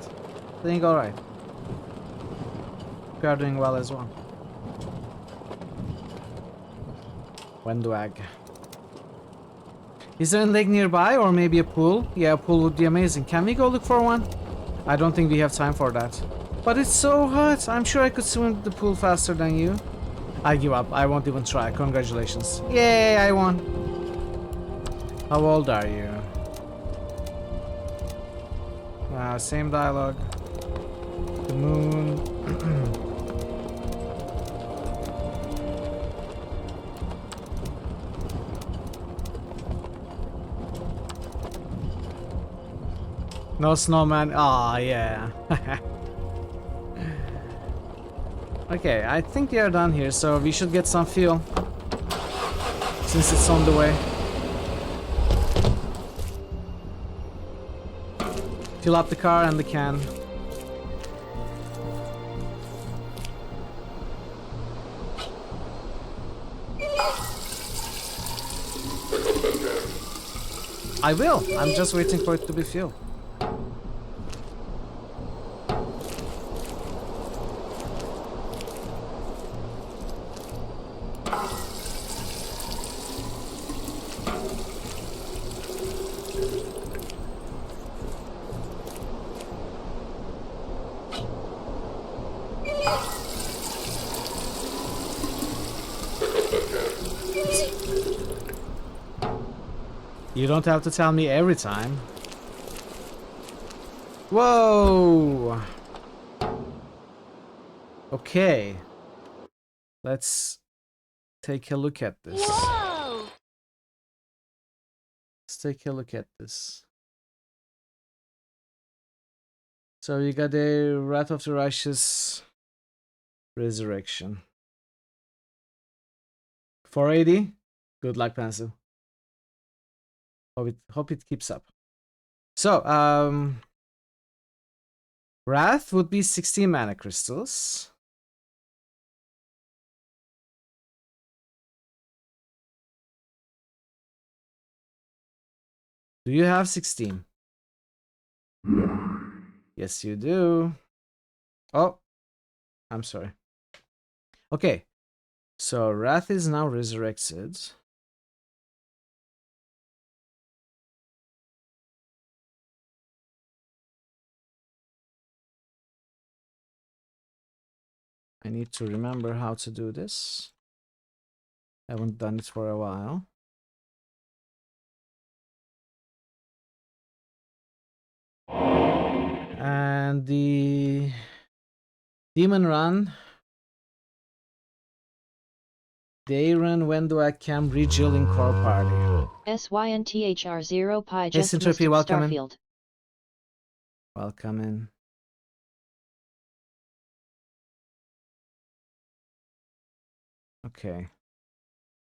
Doing alright. We are doing well as well. Wendwag. Is there a lake nearby or maybe a pool? Yeah, a pool would be amazing. Can we go look for one? I don't think we have time for that. But it's so hot. I'm sure I could swim in the pool faster than you. I give up. I won't even try. Congratulations. Yay, I won. How old are you? Same dialogue. The moon. No snowman. Ah, yeah. Okay, I think we are done here, so we should get some fuel. Since it's on the way. Fill up the car and the can. I will. I'm just waiting for it to be filled. You don't have to tell me every time. Whoa! Okay. Let's take a look at this. Whoa! Let's take a look at this. So you got a Wrath of the Righteous Resurrection. 480. Good luck, Pencil. Hope it keeps up. So, Wrath would be 16 mana crystals. Do you have 16? Yes, you do. Oh, I'm sorry. Okay, so Wrath is now resurrected. I need to remember how to do this. I haven't done it for a while. And the Demon Run. Day Run, when do I camp Regal in core party? SYNTHR0 Pi Hey, just Syntropy, listed welcome in. Starfield. Welcome in. Okay.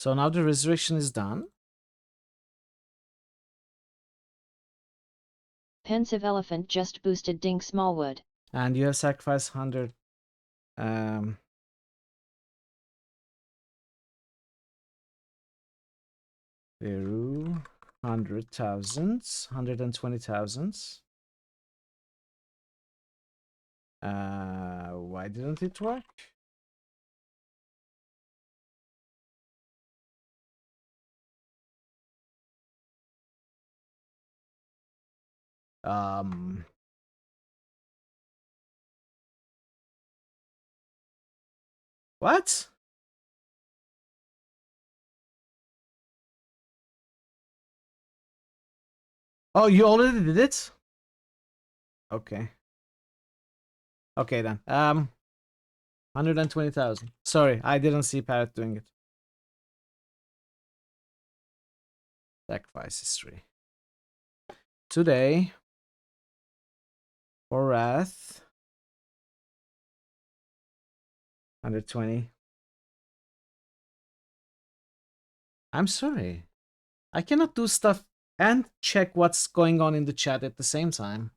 So now the resurrection is done. Pensive Elephant just boosted Dink Smallwood. And you have sacrificed 100. Peru, 100,000, 120,000. Why didn't it work? What? Oh, you already did it? Okay. Okay then. 120,000. Sorry, I didn't see Parrot doing it. Sacrifice history. Today, for Wrath, 120. I'm sorry. I cannot do stuff and check what's going on in the chat at the same time.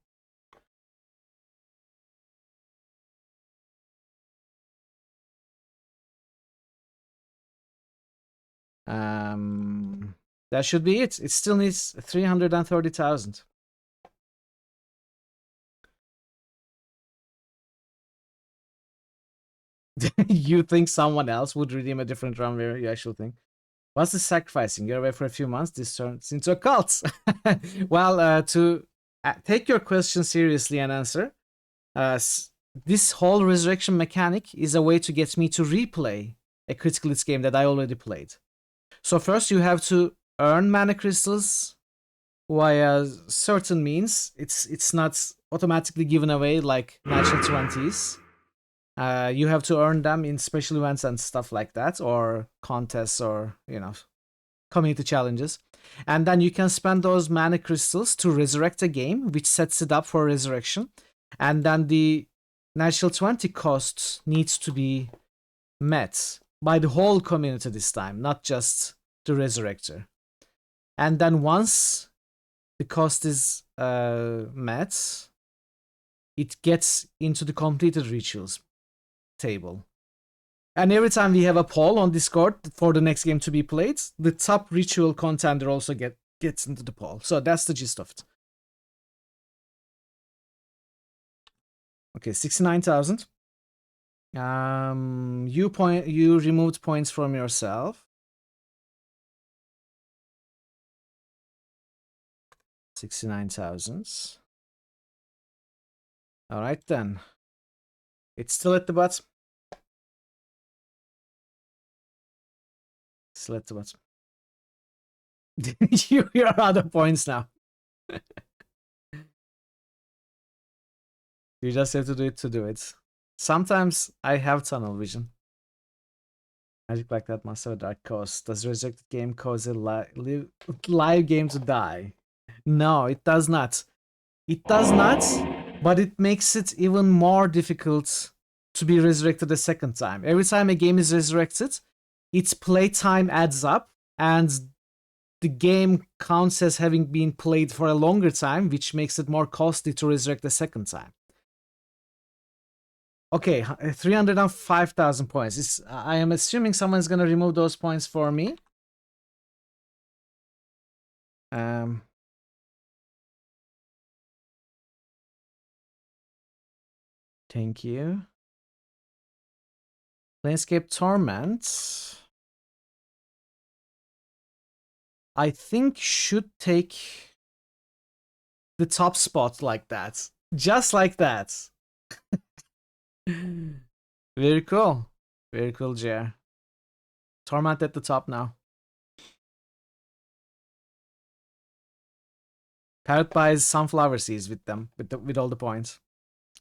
That should be it. It still needs 330,000. You think someone else would redeem a different runway? You actually think? What's the sacrificing? You're away for a few months. This turns into a cult. Well, to take your question seriously and answer, this whole resurrection mechanic is a way to get me to replay a critical hits game that I already played. So first you have to earn mana crystals via certain means. It's not automatically given away like natural 20s. You have to earn them in special events and stuff like that, or contests, or community challenges. And then you can spend those mana crystals to resurrect a game, which sets it up for resurrection. And then the natural 20 costs needs to be met by the whole community this time, not just the resurrector. And then once the cost is met, it gets into the completed rituals table. And every time we have a poll on Discord for the next game to be played, the top ritual contender also gets into the poll. So that's the gist of it. Okay, 69,000. You removed points from yourself. 69,000. All right then. It's still at the bottom. Still at the bottom. You're out of points now. You just have to do it to do it. Sometimes I have tunnel vision. Magic like that must have a dark cost. Does resurrected game cause a live game to die? No, it does not. It does not, but it makes it even more difficult to be resurrected a second time. Every time a game is resurrected, its playtime adds up, and the game counts as having been played for a longer time, which makes it more costly to resurrect a second time. Okay, 305,000 points. I am assuming someone's gonna remove those points for me. Thank you. Planescape Torment, I think, should take the top spot like that. Just like that. Very cool. Very cool, JR. Torment at the top now. Parrot buys sunflower seeds with them, with all the points.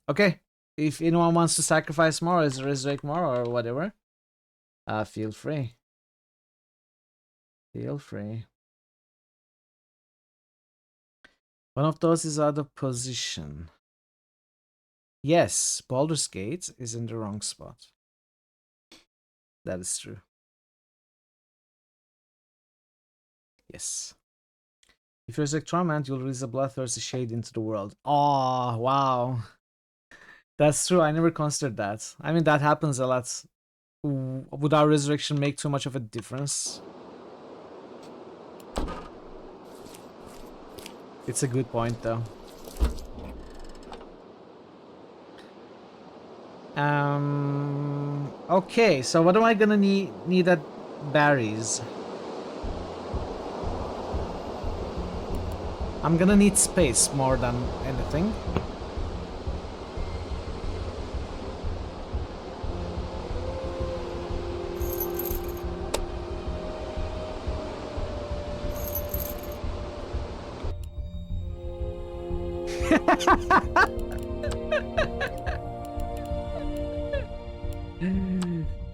Okay, if anyone wants to sacrifice more, or resurrect more, or whatever, feel free. Feel free. One of those is out of position. Yes, Baldur's Gate is in the wrong spot. That is true. Yes. If you're a torment, you'll release a bloodthirsty shade into the world. Oh, wow. That's true. I never considered that. I mean, that happens a lot. Would our resurrection make too much of a difference? It's a good point, though. Okay, so what am I gonna need at Barry's? I'm gonna need space more than anything.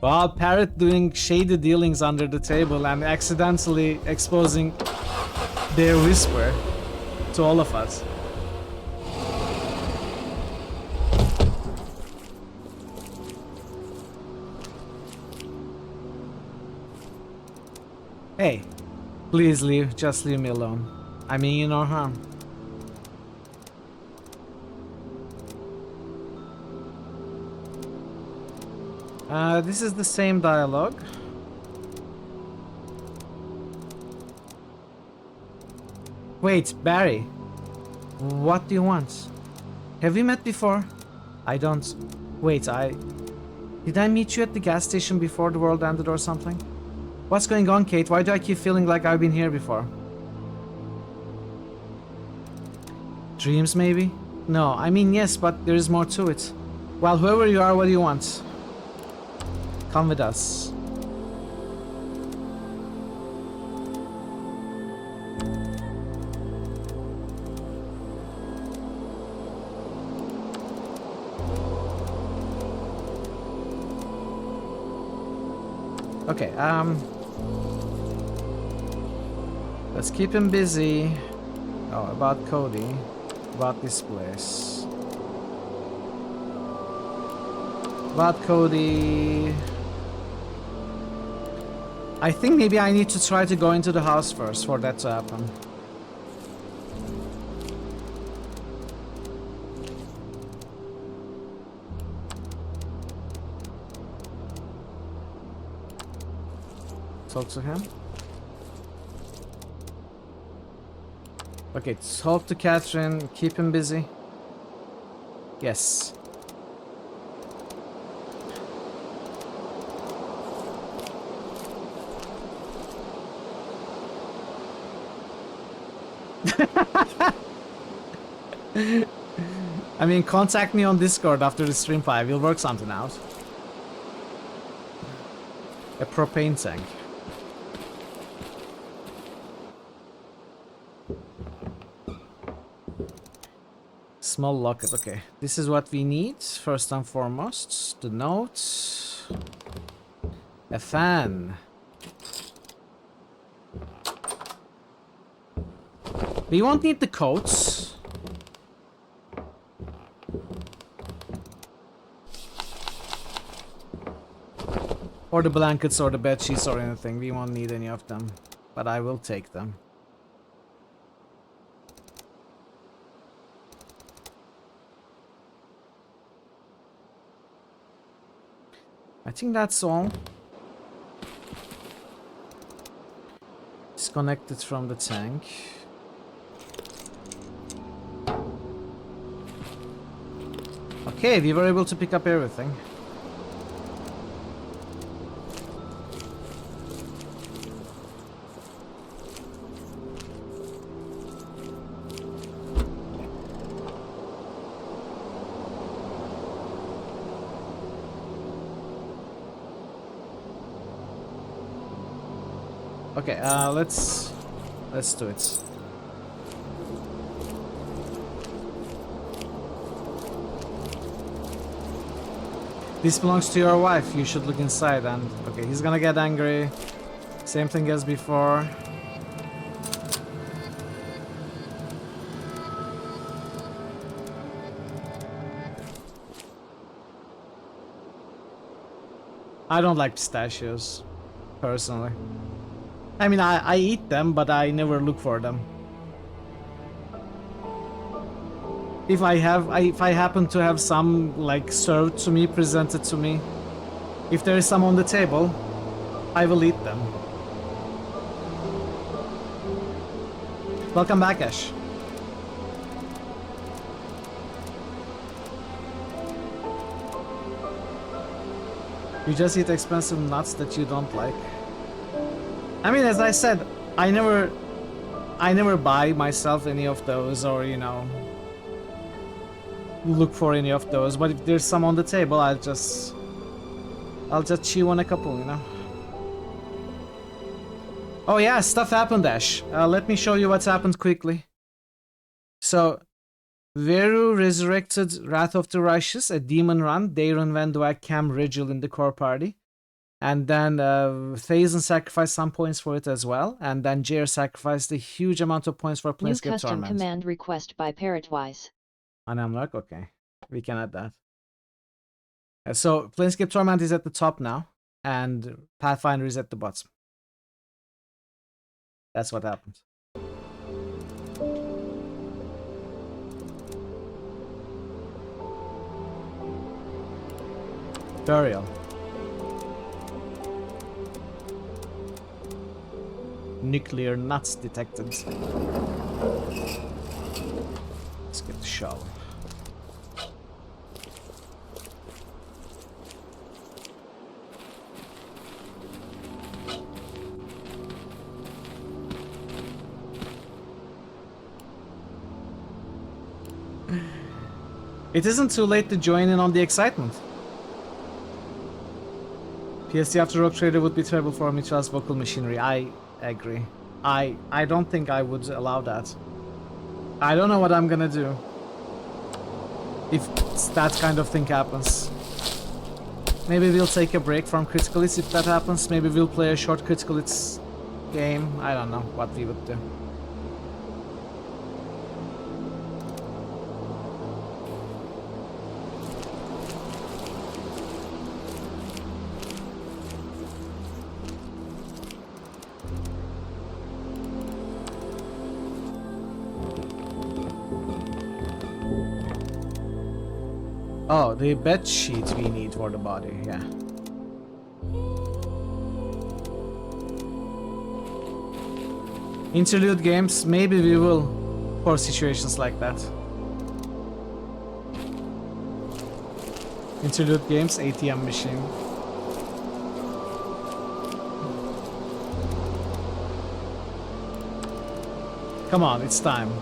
Wow, Parrot doing shady dealings under the table and accidentally exposing their whisper to all of us. Hey, please leave. Just leave me alone. I mean you no harm. This is the same dialogue. Wait, Barry. What do you want? Have we met before? I don't... Wait, Did I meet you at the gas station before the world ended or something? What's going on, Kate? Why do I keep feeling like I've been here before? Dreams, maybe? No, I mean yes, but there is more to it. Well, whoever you are, what do you want? Come with us. Okay, let's keep him busy. Oh, about Cody. About this place. About Cody. I think maybe I need to try to go into the house first for that to happen. Talk to him. Okay, talk to Catherine. Keep him busy. Yes. I mean, contact me on Discord after the stream 5. We'll work something out. A propane tank. Small locket. Okay, this is what we need first and foremost. The note. A fan. We won't need the coats. Or the blankets or the bed sheets or anything. We won't need any of them. But I will take them. I think that's all. Disconnected from the tank. Okay, we were able to pick up everything. Okay, let's do it. This belongs to your wife. You should look inside. And okay, he's gonna get angry. Same thing as before. I don't like pistachios, personally. I mean, I eat them, but I never look for them. If I happen to have some like served to me, presented to me, if there is some on the table, I will eat them. Welcome back, Ash. You just eat expensive nuts that you don't like. I mean, as I said, I never buy myself any of those, or you know, look for any of those. But if there's some on the table, I'll just chew on a couple, you know. Oh yeah, stuff happened, Ash. Let me show you what's happened quickly. So, Veru resurrected Wrath of the Righteous, a demon run. Darren Van Dwyck, Cam Rigel in the core party. And then Thazen sacrificed some points for it as well. And then Jair sacrificed a huge amount of points for New Planescape custom Torment. command request by Parrotwise. And I'm like, okay, we can add that. So Planescape Torment is at the top now. And Pathfinder is at the bottom. That's what happened. Burial. Nuclear nuts detected. Let's get the shovel. It isn't too late to join in on the excitement. PST after Rogue Trader would be terrible for Mitra's vocal machinery. I agree. I don't think I would allow that. I don't know what I'm gonna do if that kind of thing happens. Maybe we'll take a break from Critical Hits if that happens. Maybe we'll play a short Critical Hits game. I don't know what we would do. Oh, the bed sheet we need for the body, yeah. Interlude games, maybe we will for situations like that. Interlude games, ATM machine. Come on, it's time.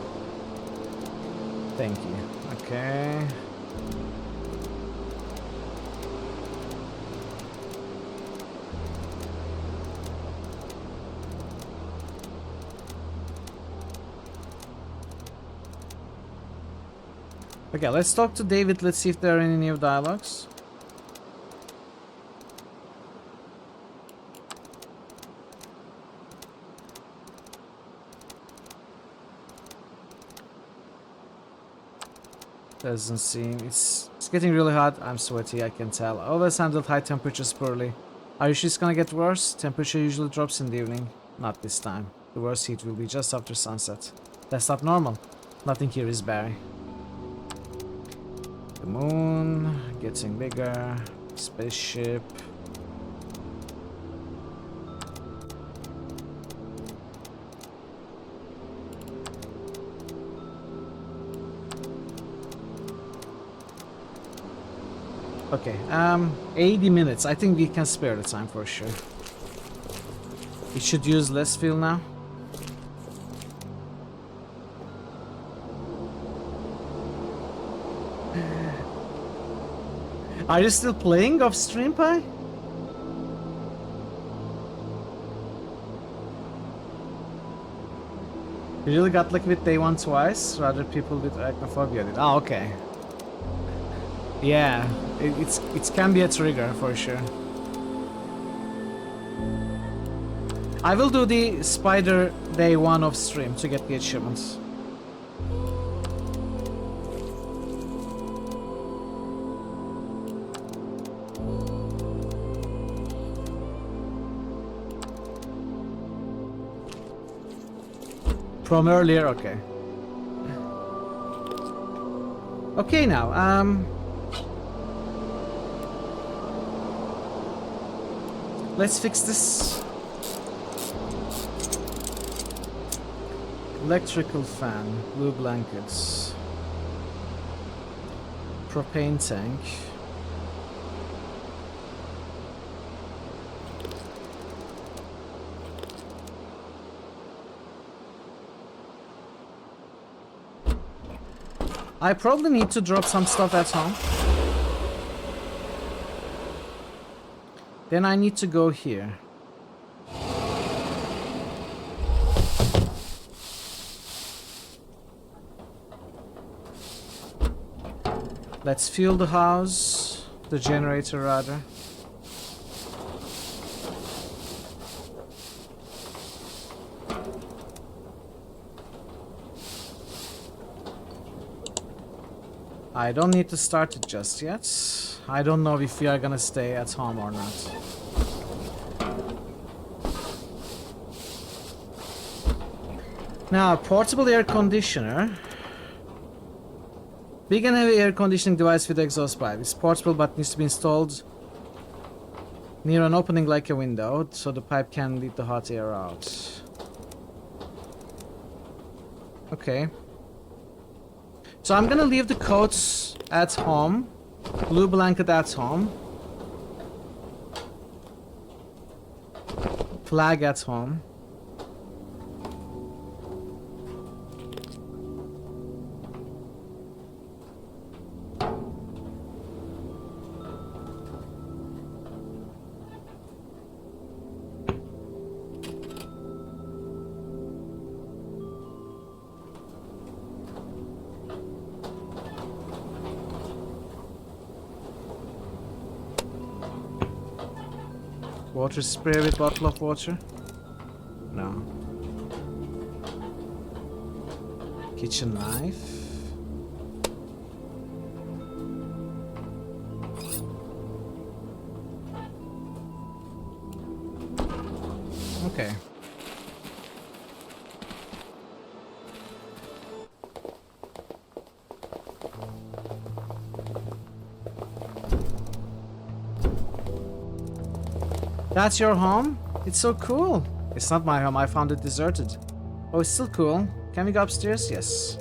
Thank you. Okay. Okay, let's talk to David. Let's see if there are any new dialogues. Doesn't seem... It's getting really hot. I'm sweaty, I can tell. Always handled high temperatures poorly. Are you sure it's gonna get worse? Temperature usually drops in the evening. Not this time. The worst heat will be just after sunset. That's not normal. Nothing here is Barry. The moon getting bigger. Spaceship. Okay, 80 minutes. I think we can spare the time for sure. It should use less fuel now. Are you still playing off stream, Pie? You really got lucky with day one twice, rather people with arachnophobia did. Oh, okay. Yeah. it can be a trigger for sure. I will do the spider day 1 of stream to get the achievements. From earlier, okay. Okay now, let's fix this. Electrical fan, blue blankets, propane tank. I probably need to drop some stuff at home. Then I need to go here. Let's fuel the house, the generator rather. I don't need to start it just yet. I don't know if we are gonna stay at home or not. Now, portable air conditioner. Big and heavy air conditioning device with exhaust pipe. It's portable but needs to be installed near an opening like a window so the pipe can lead the hot air out. Okay. So I'm gonna leave the coats at home, blue blanket at home, flag at home. Water spray with bottle of water? No. Kitchen knife. Okay. That's your home? It's so cool. It's not my home, I found it deserted. Oh, it's still cool. Can we go upstairs? Yes.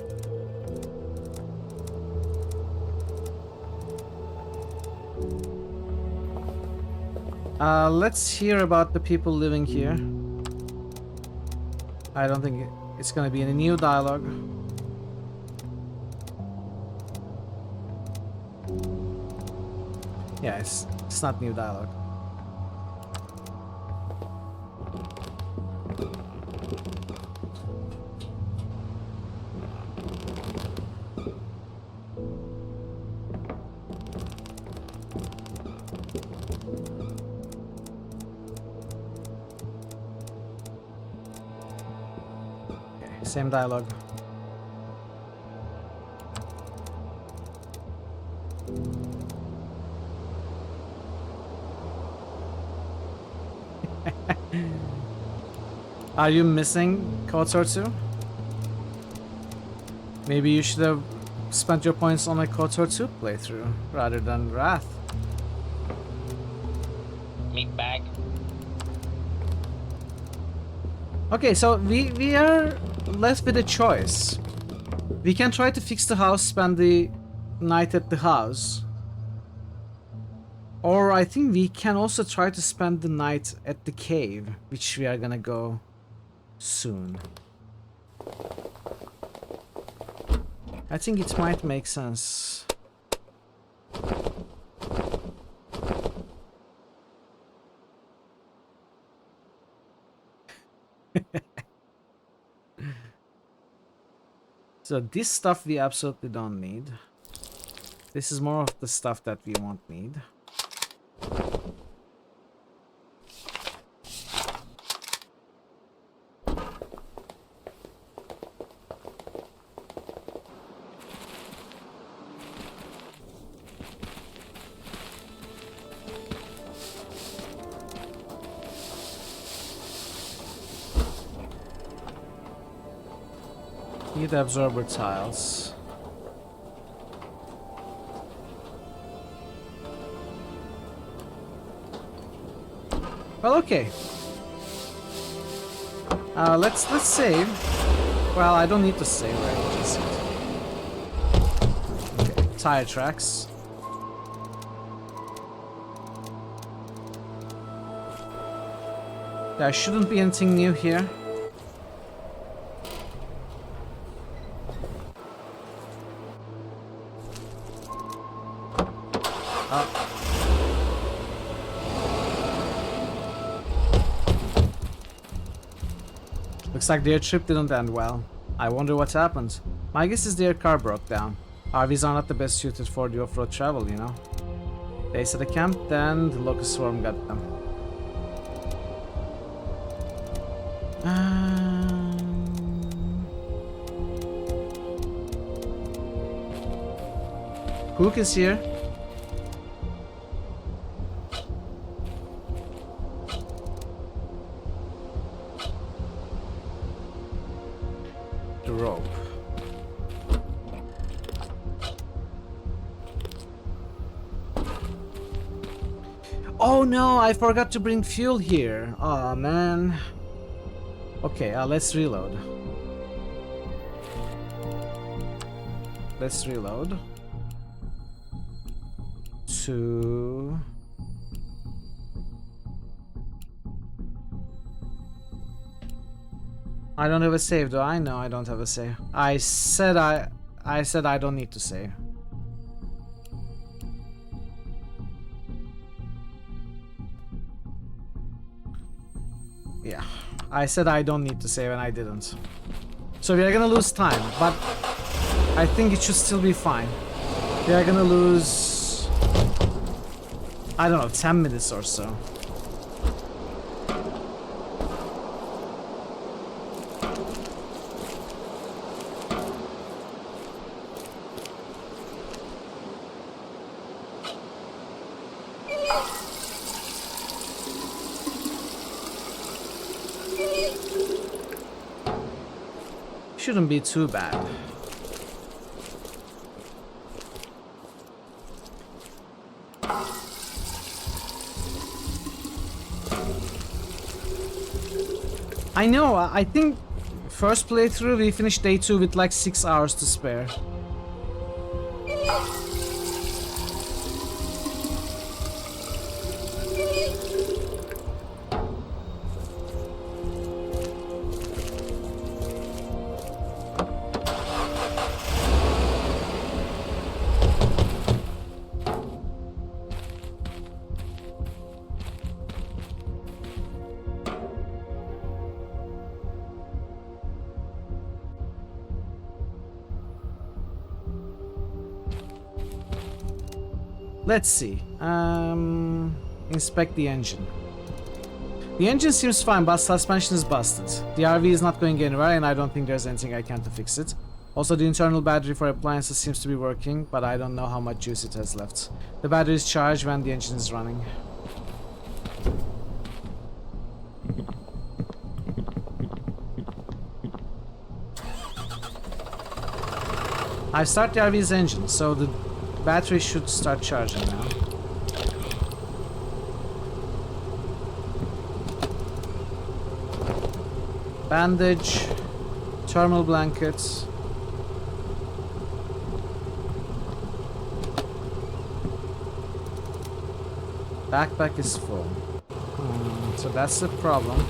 Let's hear about the people living here. I don't think it's gonna be any new dialogue. Yeah, it's not new dialogue. Same dialogue. Are you missing KOTOR 2? Maybe you should have spent your points on a KOTOR 2 playthrough rather than Wrath. Meat bag. Okay, so we are left with a choice. We can try to fix the house, spend the night at the house. Or I think we can also try to spend the night at the cave, which we are gonna go soon. I think it might make sense. So this stuff we absolutely don't need. This is more of the stuff that we won't need. Heat absorber tiles. Well, okay. Let's save. Well, I don't need to save, right? Just okay. Tire tracks. There shouldn't be anything new here. Looks like their trip didn't end well. I wonder what happened. My guess is their car broke down. RVs are not the best suited for the off-road travel, you know. They set a camp, then the locust swarm got them. Cook is here. The rope. Oh no, I forgot to bring fuel here. Oh man. Okay, let's reload. Let's reload. To... I don't have a save, do I? No, I don't have a save. I said I don't need to save. Yeah, I said I don't need to save and I didn't. So we are gonna lose time, but I think it should still be fine. We are gonna lose, I don't know, 10 minutes or so. Shouldn't be too bad. I know, I think first playthrough we finished day 2 with like 6 hours to spare. Let's see. Inspect the engine. The engine seems fine, but suspension is busted. The RV is not going anywhere, and I don't think there's anything I can to fix it. Also, the internal battery for appliances seems to be working, but I don't know how much juice it has left. The battery is charged when the engine is running. I start the RV's engine, so the battery should start charging now. Bandage, thermal blankets. Backpack is full. So that's the problem.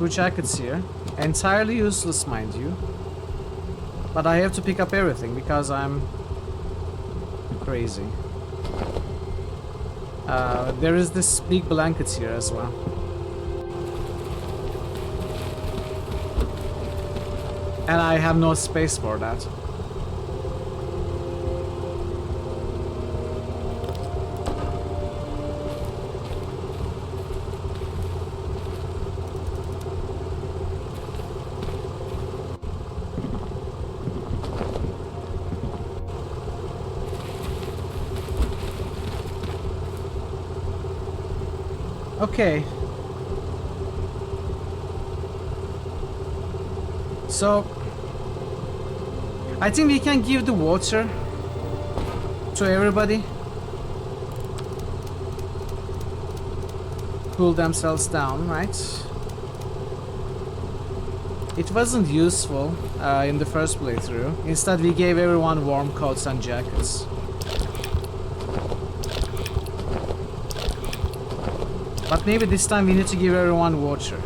Screw jackets here. Entirely useless, mind you. But I have to pick up everything because I'm crazy. There is this big blanket here as well. And I have no space for that. Okay. So, I think we can give the water to everybody. Cool themselves down, right? It wasn't useful in the first playthrough. Instead, we gave everyone warm coats and jackets. But maybe this time we need to give everyone water.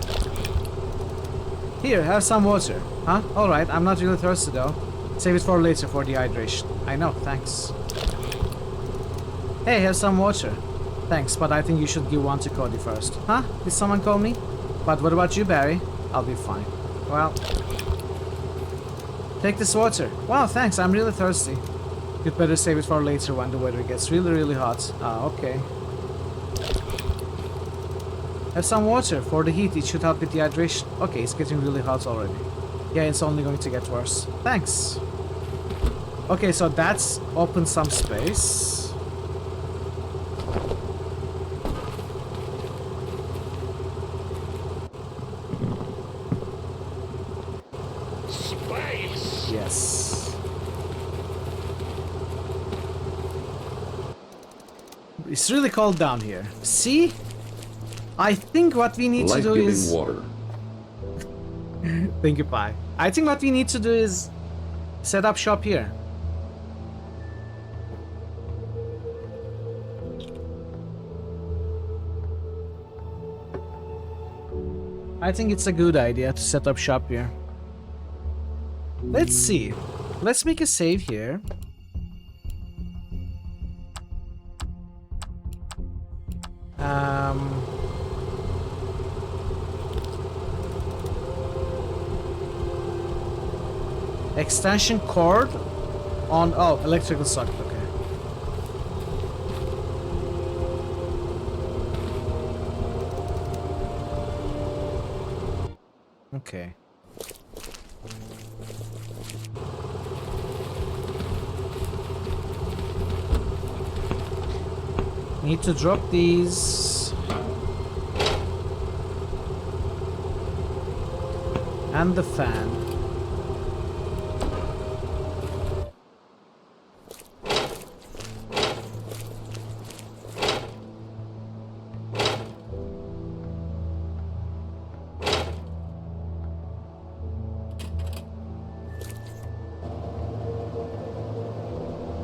Here, have some water. Huh? Alright, I'm not really thirsty though. Save it for later for dehydration. I know, thanks. Hey, have some water. Thanks, but I think you should give one to Cody first. Huh? Did someone call me? But what about you, Barry? I'll be fine. Well... Take this water. Wow, thanks, I'm really thirsty. You'd better save it for later when the weather gets really hot. Ah, okay. Have some water. For the heat, it should help with dehydration. Okay, it's getting really hot already. Yeah, it's only going to get worse. Thanks. Okay, so that's opened some space. Space! Yes. It's really cold down here. See? I think what we need to do is... water. Thank you, Pi. I think what we need to do is set up shop here. I think it's a good idea to set up shop here. Let's see. Let's make a save here. Extension cord on... Oh, electrical socket, okay. Okay. Need to drop these. And the fan.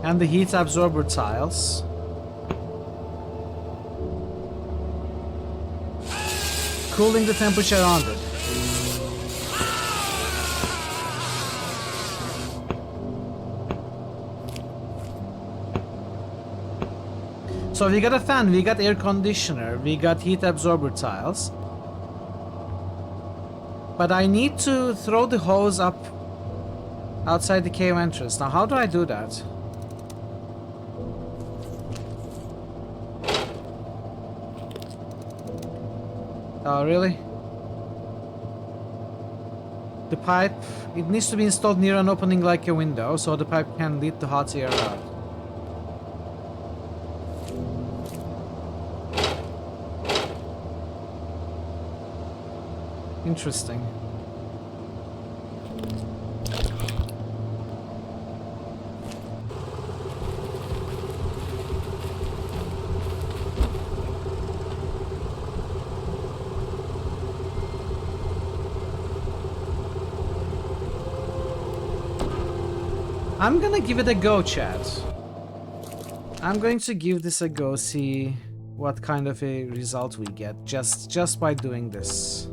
And the heat absorber tiles. Cooling the temperature around it. So we got a fan, we got air conditioner, we got heat absorber tiles. But I need to throw the hose up outside the cave entrance. Now how do I do that? Oh, really? The pipe, it needs to be installed near an opening like a window, so the pipe can lead the hot air out. Interesting. I'm gonna give it a go, chat. I'm going to give this a go, see what kind of a result we get just by doing this.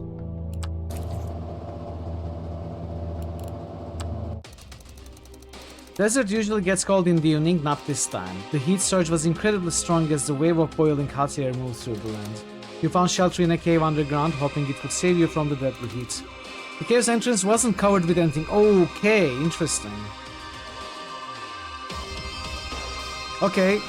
Desert usually gets cold in the evening, not this time. The heat surge was incredibly strong as the wave of boiling hot air moved through the land. You found shelter in a cave underground, hoping it would save you from the deadly heat. The cave's entrance wasn't covered with anything. Okay, interesting. Okay,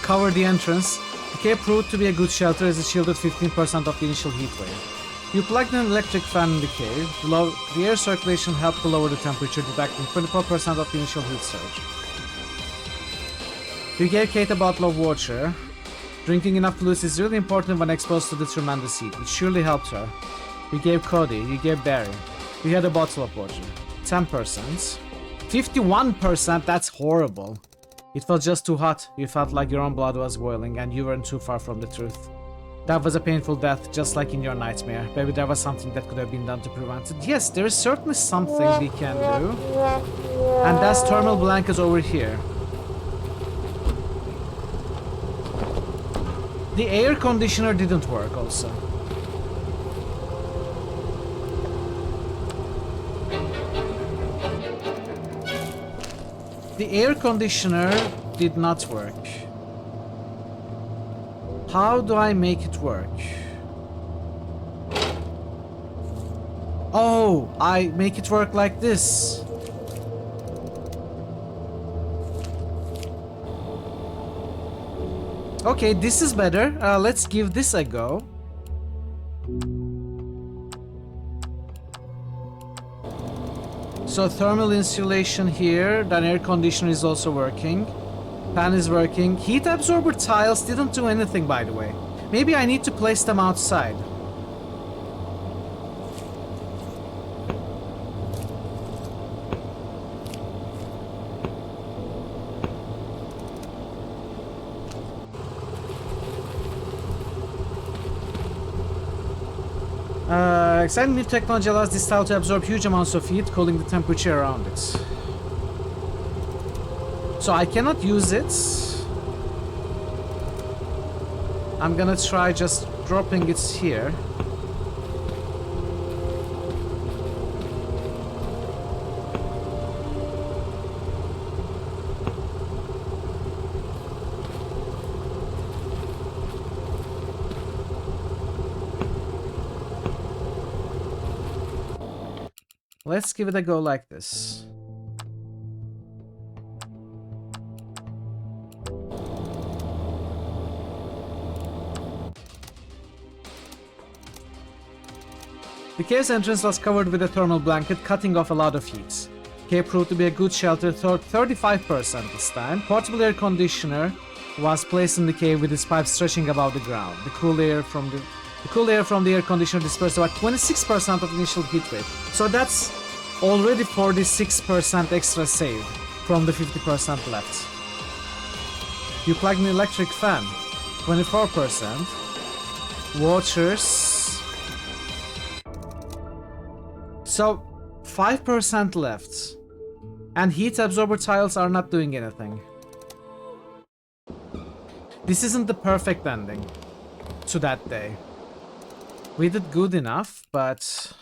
cover the entrance. The cave proved to be a good shelter as it shielded 15% of the initial heat wave. You plugged an electric fan in the cave. The air circulation helped to lower the temperature, deducting 24% of the initial heat surge. You gave Kate a bottle of water. Drinking enough fluids is really important when exposed to the tremendous heat. It surely helped her. You gave Cody, you gave Barry. You had a bottle of water. 10%. 51%, that's horrible. It felt just too hot. You felt like your own blood was boiling and you weren't too far from the truth. That was a painful death, just like in your nightmare. Maybe there was something that could have been done to prevent it. Yes, there is certainly something we can do. And that's thermal blankets over here. The air conditioner didn't work also. The air conditioner did not work. How do I make it work? Oh, I make it work like this. Okay, this is better. Let's give this a go. So thermal insulation here, then air conditioner is also working. Fan is working. Heat absorber tiles didn't do anything, by the way. Maybe I need to place them outside. Exciting new technology allows this tile to absorb huge amounts of heat, cooling the temperature around it. So I cannot use it. I'm gonna try just dropping it here. Let's give it a go like this. The cave's entrance was covered with a thermal blanket, cutting off a lot of heat. Cave proved to be a good shelter, 35% this time. Portable air conditioner was placed in the cave with its pipes stretching above the ground. The cool air from the air conditioner dispersed about 26% of initial heat wave. So that's already 46% extra save from the 50% left. You plug in an electric fan, 24%. Waters. So 5% left. And heat absorber tiles are not doing anything. This isn't the perfect ending to that day. We did good enough, but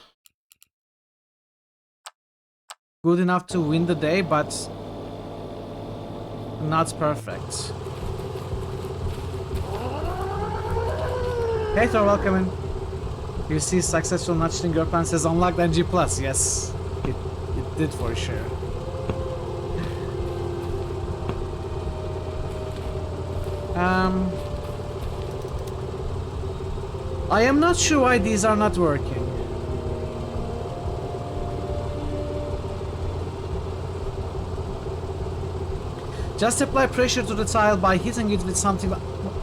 good enough to win the day, but not perfect. Hey Thor, welcome in. You see successful notching your plan says unlocked NG+. Yes, it did for sure. I am not sure why these are not working. Just apply pressure to the tile by hitting it with something.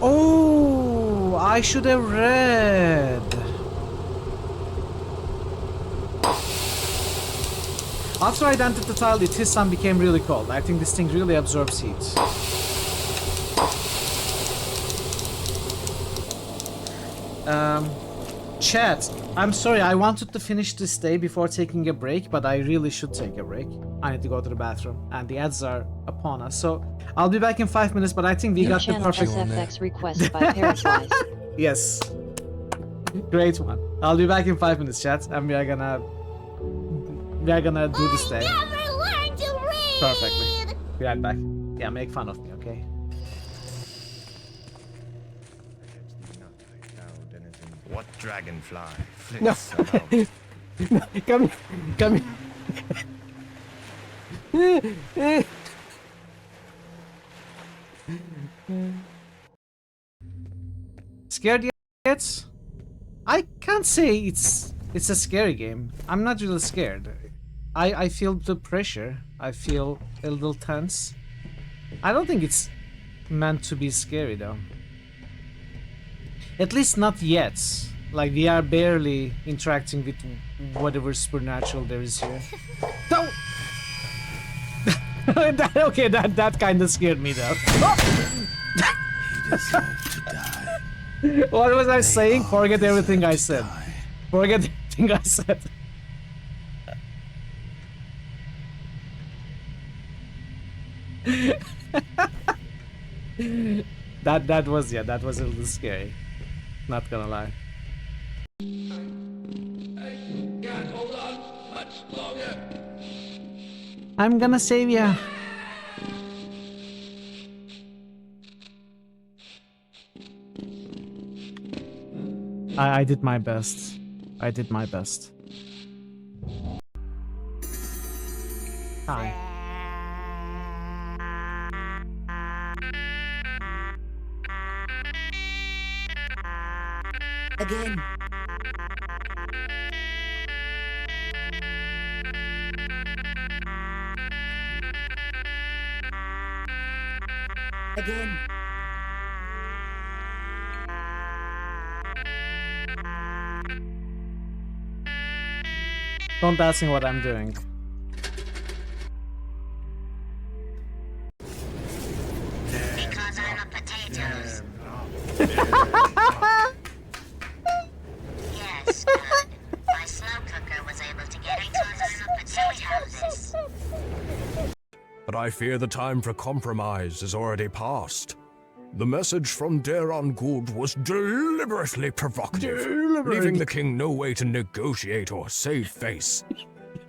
Oh, I should have read. After I dented the tile, it hissed and became really cold. I think this thing really absorbs heat. Chat, I'm sorry, I wanted to finish this day before taking a break, but I really should take a break. I need to go to the bathroom, and the ads are upon us, so I'll be back in 5 minutes, but I think we got the perfect... SFX request by Parasite. Yes. Great one. I'll be back in 5 minutes, chat, and we are gonna do this day. Never learned to read. Perfectly. Be right back. Yeah, make fun of me, okay? What dragonfly No. flits about? No, come here. Scared yet? I can't say it's a scary game. I'm not really scared. I feel the pressure. I feel a little tense. I don't think it's meant to be scary though. At least not yet. Like we are barely interacting with whatever supernatural there is here. Don't. Okay, that kind of scared me though. What was I saying? Forget everything I said. Forget everything I said. that was a little scary. Not gonna lie. I can't hold on much longer. I'm gonna save ya. I did my best. I did my best. Hi. Again. Again. Don't ask me what I'm doing. Because I'm a potatoes. Yes, good. My slow cooker was able to get because I'm a potatoes. But I fear the time for compromise is already past. The message from Daron Gould was deliberately provocative, leaving the king no way to negotiate or save face.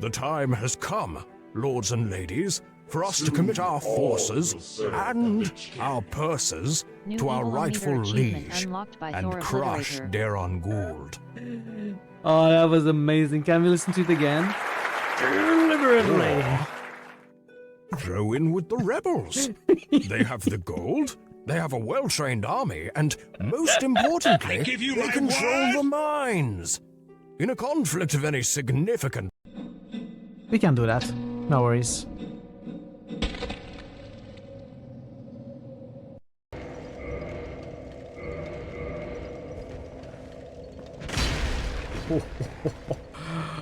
The time has come, lords and ladies, for us to commit our forces and our purses New to our evil rightful meter achievement liege unlocked by and Thor crush Obliterator. Daron Gould. Oh, that was amazing. Can we listen to it again? Deliberately. Throw in with the rebels. They have the gold, they have a well-trained army, and most importantly, they control the mines. In a conflict of any significance, We can do that. No worries.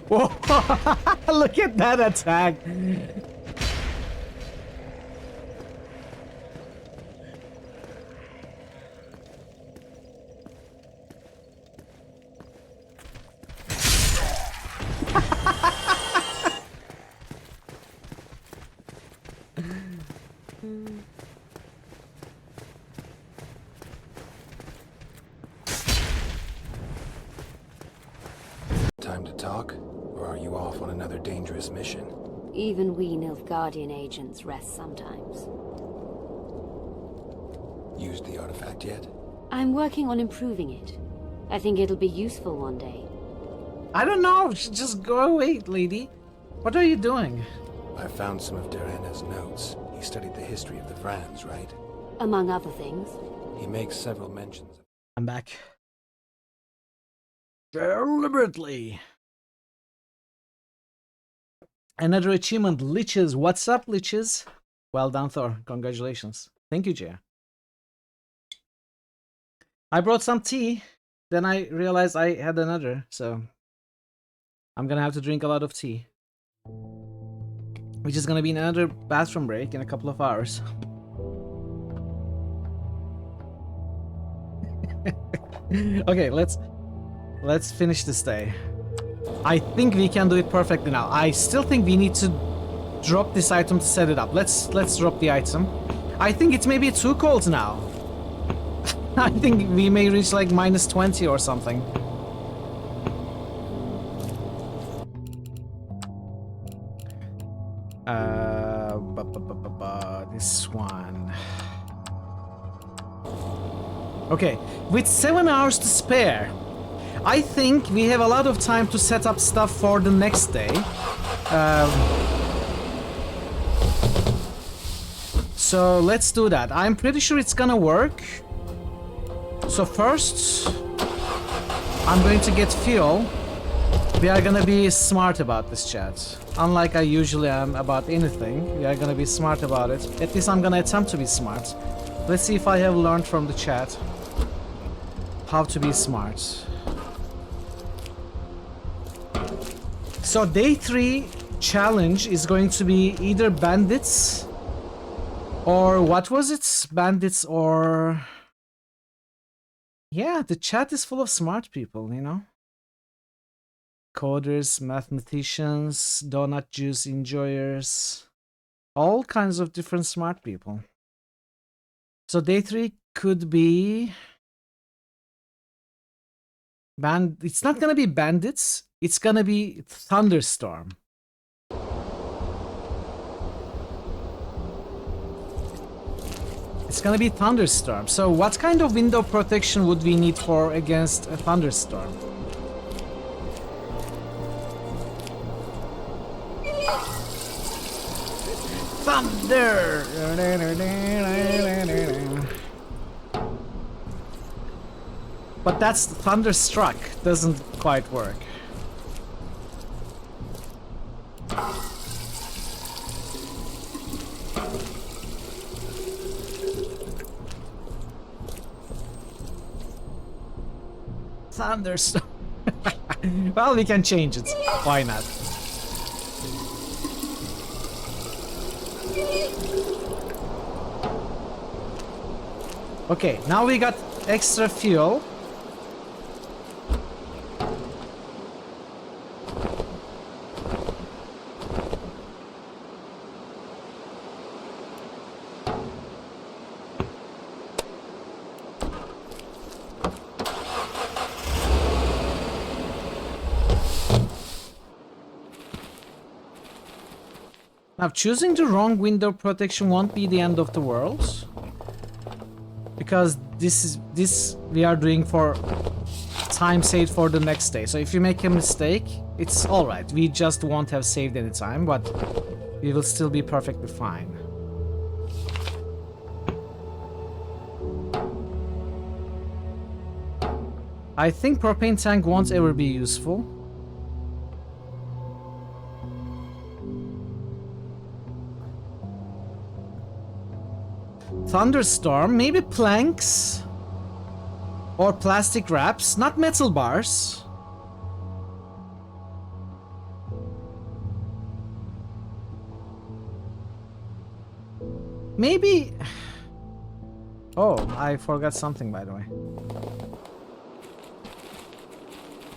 Whoa. Look at that attack. Time to talk? Or are you off on another dangerous mission? Even we Nilfgaardian agents rest sometimes. Used the artifact yet? I'm working on improving it. I think it'll be useful one day. I don't know. Just go away, lady. What are you doing? I found some of Darana's notes. He studied the history of the Vrans, right? Among other things. He makes several mentions. I'm back. Deliberately. Another achievement, Liches. What's up, Liches? Well done, Thor. Congratulations. Thank you, Jay. I brought some tea. Then I realized I had another, so I'm gonna have to drink a lot of tea. Which is gonna be another bathroom break in a couple of hours. Okay, let's finish this day. I think we can do it perfectly now. I still think we need to drop this item to set it up. Let's drop the item. I think it's maybe too cold now. I think we may reach like -20 or something. this one. Okay, with 7 hours to spare, I think we have a lot of time to set up stuff for the next day. So let's do that. I'm pretty sure it's gonna work. So first, I'm going to get fuel. We are gonna be smart about this, chat. Unlike I usually am about anything, we are gonna be smart about it. At least I'm gonna attempt to be smart. Let's see if I have learned from the chat how to be smart. So day 3 challenge is going to be either bandits or what was it? Bandits or... Yeah, the chat is full of smart people, you know? Coders, mathematicians, donut juice enjoyers, all kinds of different smart people. So day 3 could be... It's not gonna be bandits, it's gonna be thunderstorm. It's gonna be thunderstorm. So what kind of window protection would we need for against a thunderstorm? Thunder! But that's thunderstruck. Doesn't quite work. Thunderstorm. Well, we can change it. Why not? Okay, now we got extra fuel. Now, choosing the wrong window protection won't be the end of the world, because this we are doing for time saved for the next day. So if you make a mistake, it's all right. We just won't have saved any time, but we will still be perfectly fine. I think propane tank won't ever be useful. Thunderstorm, maybe planks or plastic wraps, not metal bars. Maybe... Oh, I forgot something, by the way.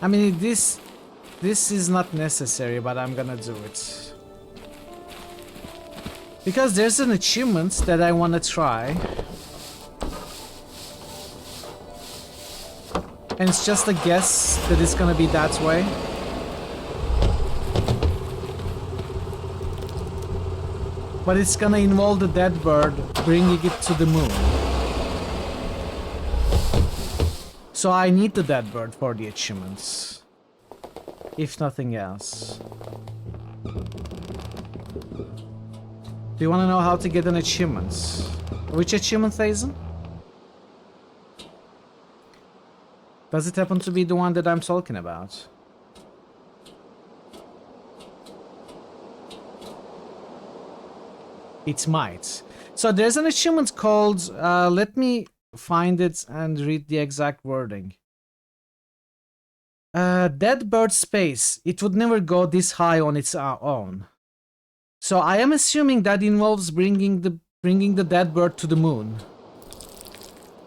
I mean, this is not necessary, but I'm gonna do it. Because there's an achievement that I want to try. And it's just a guess that it's gonna be that way. But it's gonna involve the dead bird bringing it to the moon. So I need the dead bird for the achievements. If nothing else. Do you want to know how to get an achievement? Which achievement, Thazen? Does it happen to be the one that I'm talking about? It might. So there's an achievement called, let me find it and read the exact wording. Dead bird space. It would never go this high on its own. So I am assuming that involves bringing the dead bird to the moon.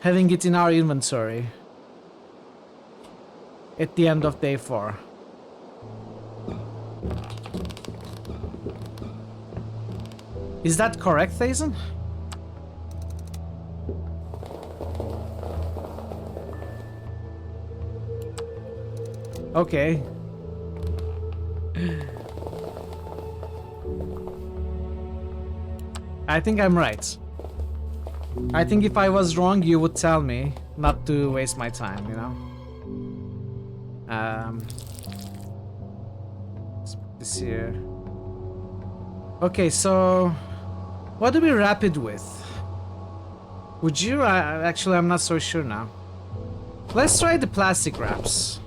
Having it in our inventory. At the end of day 4. Is that correct, Thazen? Okay. I think I'm right. I think if I was wrong, you would tell me not to waste my time, you know? Let's put this here. Okay, so what do we wrap it with? Would you? Actually, I'm not so sure now. Let's try the plastic wraps.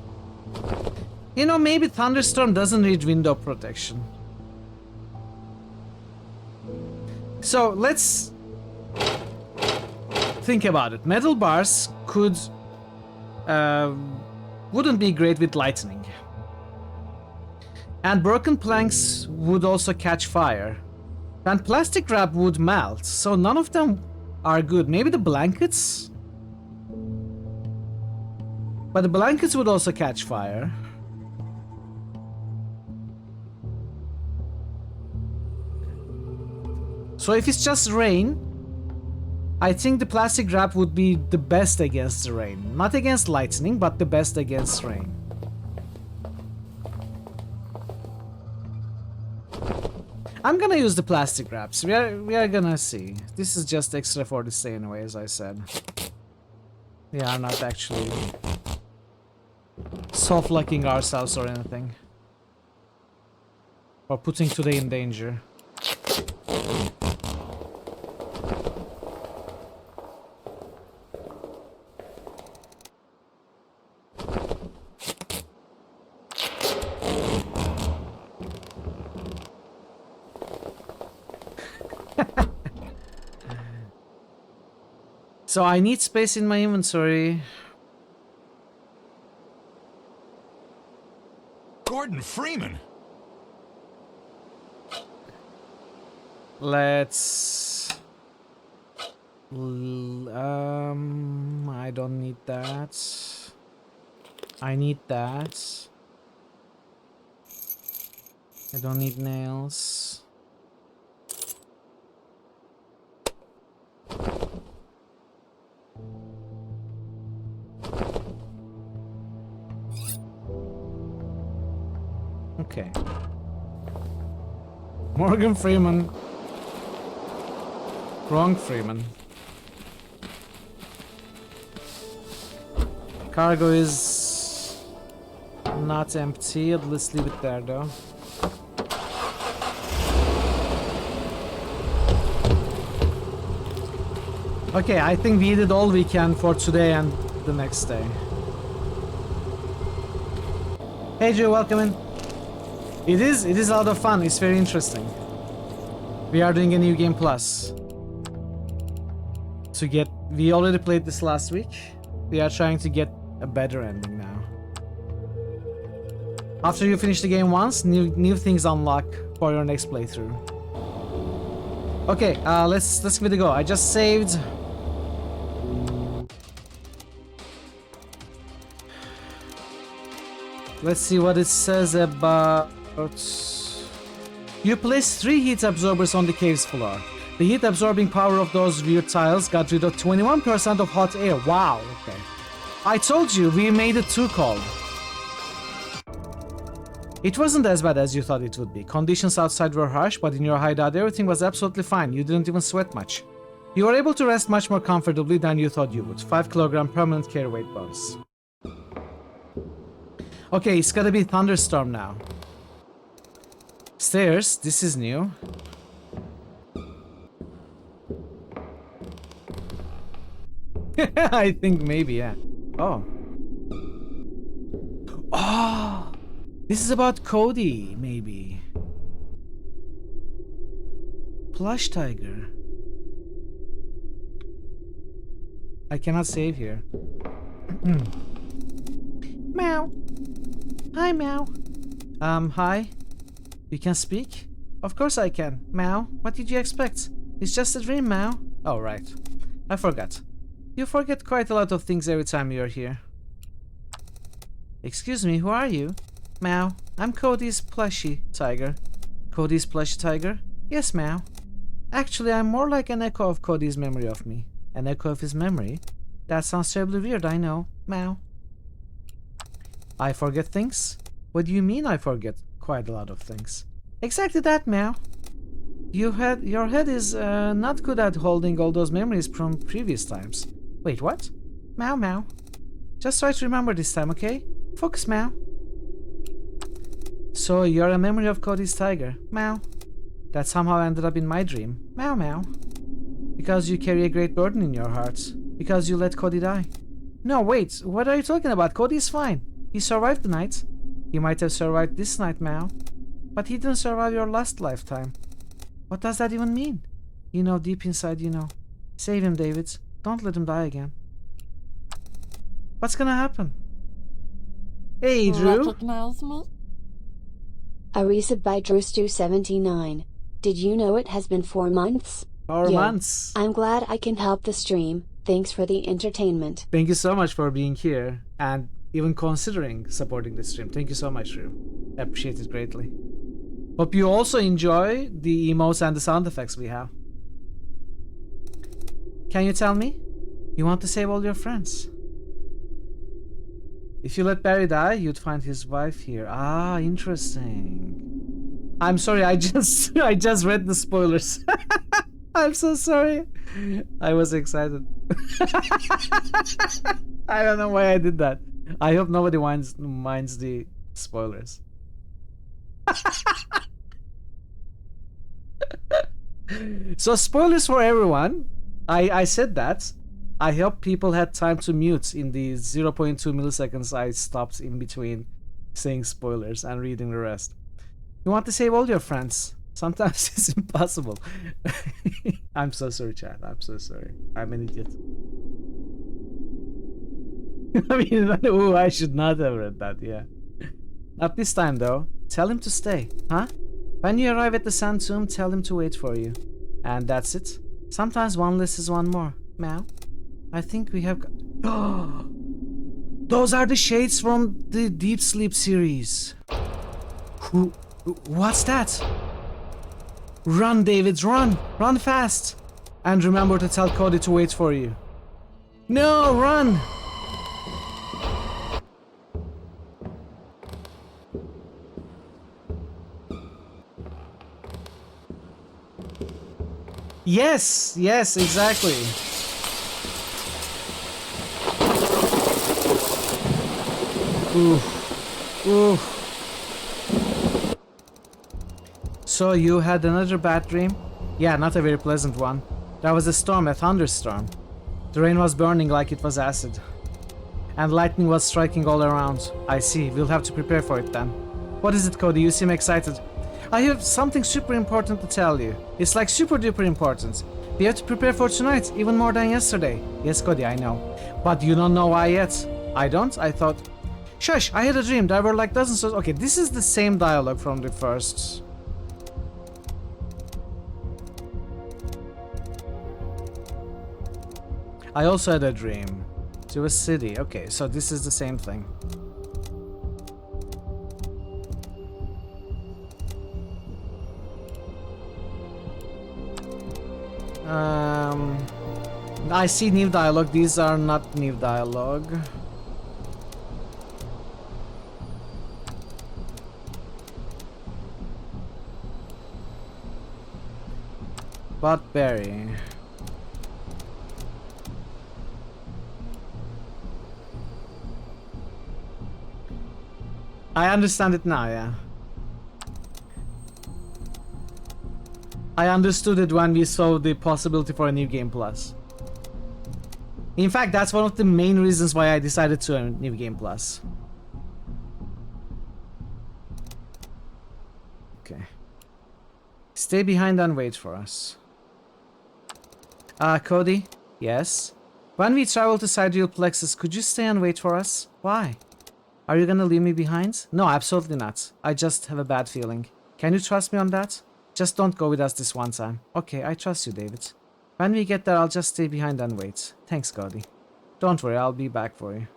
You know, maybe Thunderstorm doesn't need window protection. So let's think about it. Metal bars could wouldn't be great with lightning. And broken planks would also catch fire. And plastic wrap would melt, so none of them are good. Maybe the blankets? But the blankets would also catch fire. So if it's just rain, I think the plastic wrap would be the best against the rain. Not against lightning, but the best against rain. I'm gonna use the plastic wraps. We are gonna see. This is just extra for the stay anyway, as I said. We are not actually soft locking ourselves or anything. Or putting today in danger. So I need space in my inventory. Gordon Freeman. Let's... I don't need that. I need that. I don't need nails. Okay. Morgan Freeman. Wrong Freeman. Cargo is not empty. Let's leave it there though. Okay, I think we did all we can for today and the next day. Hey Joe, welcome in. It is a lot of fun. It's very interesting. We are doing a new game plus. We already played this last week. We are trying to get a better ending now. After you finish the game once, new things unlock for your next playthrough. Okay, let's give it a go. I just saved. Let's see what it says about. You placed 3 heat absorbers on the cave's floor. The heat absorbing power of those weird tiles got rid of 21% of hot air. Wow, okay. I told you, we made it too cold. It wasn't as bad as you thought it would be. Conditions outside were harsh, but in your hideout everything was absolutely fine. You didn't even sweat much. You were able to rest much more comfortably than you thought you would. 5 kilogram permanent carry weight bonus. Okay, it's gotta be Thunderstorm now. Stairs, this is new. I think maybe, yeah. Oh. Oh! This is about Cody, maybe. Plush tiger. I cannot save here. Meow. Hi, Meow. Hi. You can speak? Of course I can. Meow. What did you expect? It's just a dream, Meow. Oh, right. I forgot. You forget quite a lot of things every time you're here. Excuse me, who are you? Meow. I'm Cody's plushy tiger. Cody's plushy tiger? Yes, Meow. Actually, I'm more like an echo of Cody's memory of me. An echo of his memory? That sounds terribly weird, I know. Meow. I forget things? What do you mean I forget quite a lot of things? Exactly that, Meow. your head is not good at holding all those memories from previous times. Wait, what? Meow meow. Just try to remember this time, okay? Focus, meow. So you're a memory of Cody's tiger. Meow. That somehow ended up in my dream. Meow meow. Because you carry a great burden in your heart. Because you let Cody die. No, wait. What are you talking about? Cody is fine. He survived the night. He might have survived this night, meow. But he didn't survive your last lifetime. What does that even mean? You know, deep inside you know. Save him, David. Don't let him die again. What's gonna happen? Hey, Drew. Recognize me? A reset by Drewstu79. Did you know it has been 4 months? 4 months. I'm glad I can help the stream. Thanks for the entertainment. Thank you so much for being here and even considering supporting the stream. Thank you so much, Drew. I appreciate it greatly. Hope you also enjoy the emotes and the sound effects we have. Can you tell me? You want to save all your friends. If you let Barry die, you'd find his wife here. Ah, interesting. I'm sorry, I just read the spoilers. I'm so sorry. I was excited. I don't know why I did that. I hope nobody minds the spoilers. So spoilers for everyone. I said that. I hope people had time to mute in the 0.2 milliseconds I stopped in between saying spoilers and reading the rest. You want to save all your friends. Sometimes it's impossible. I'm so sorry, chat. I'm so sorry. I'm an idiot. I mean, ooh, I should not have read that, yeah. Not this time, though. Tell him to stay, huh? When you arrive at the Sand Tomb, tell him to wait for you. And that's it. Sometimes one less is one more. Meow. I think we have... Oh, those are the shades from the Deep Sleep series. What's that? Run, David, run! Run fast! And remember to tell Cody to wait for you. No, run! Yes, yes, exactly. Oof. Oof. So you had another bad dream? Yeah, not a very pleasant one. There was a storm, a thunderstorm. The rain was burning like it was acid. And lightning was striking all around. I see, we'll have to prepare for it then. What is it, Cody? You seem excited. I have something super important to tell you. It's like super duper important. We have to prepare for tonight, even more than yesterday. Yes, Cody, I know. But you don't know why yet. I don't? I thought... Shush, I had a dream. There were like dozens of... Okay, this is the same dialogue from the first... I also had a dream. To a city. Okay, so this is the same thing. I see new dialogue. These are not new dialogue. But Barry. I understand it now, yeah. I understood it when we saw the possibility for a New Game Plus. In fact, that's one of the main reasons why I decided to a New Game Plus. Okay. Stay behind and wait for us. Cody? Yes? When we travel to Sidereal Plexus, could you stay and wait for us? Why? Are you gonna leave me behind? No, absolutely not. I just have a bad feeling. Can you trust me on that? Just don't go with us this one time. Okay, I trust you, David. When we get there, I'll just stay behind and wait. Thanks, Cody. Don't worry, I'll be back for you.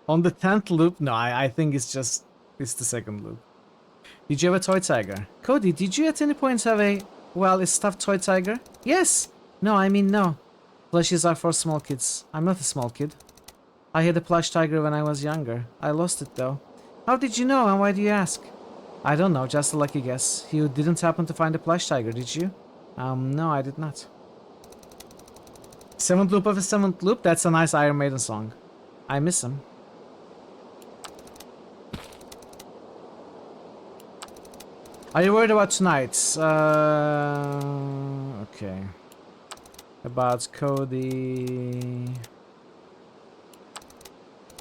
On the 10th loop? No, I think it's the second loop. Did you have a toy tiger? Cody, did you at any point have a stuffed toy tiger? Yes! No, I mean no. Plushies are for small kids. I'm not a small kid. I had a plush tiger when I was younger. I lost it though. How did you know and why do you ask? I don't know, just a lucky guess. You didn't happen to find a plush tiger, did you? No, I did not. Seventh loop of a seventh loop? That's a nice Iron Maiden song. I miss him. Are you worried about tonight? Okay. About Cody.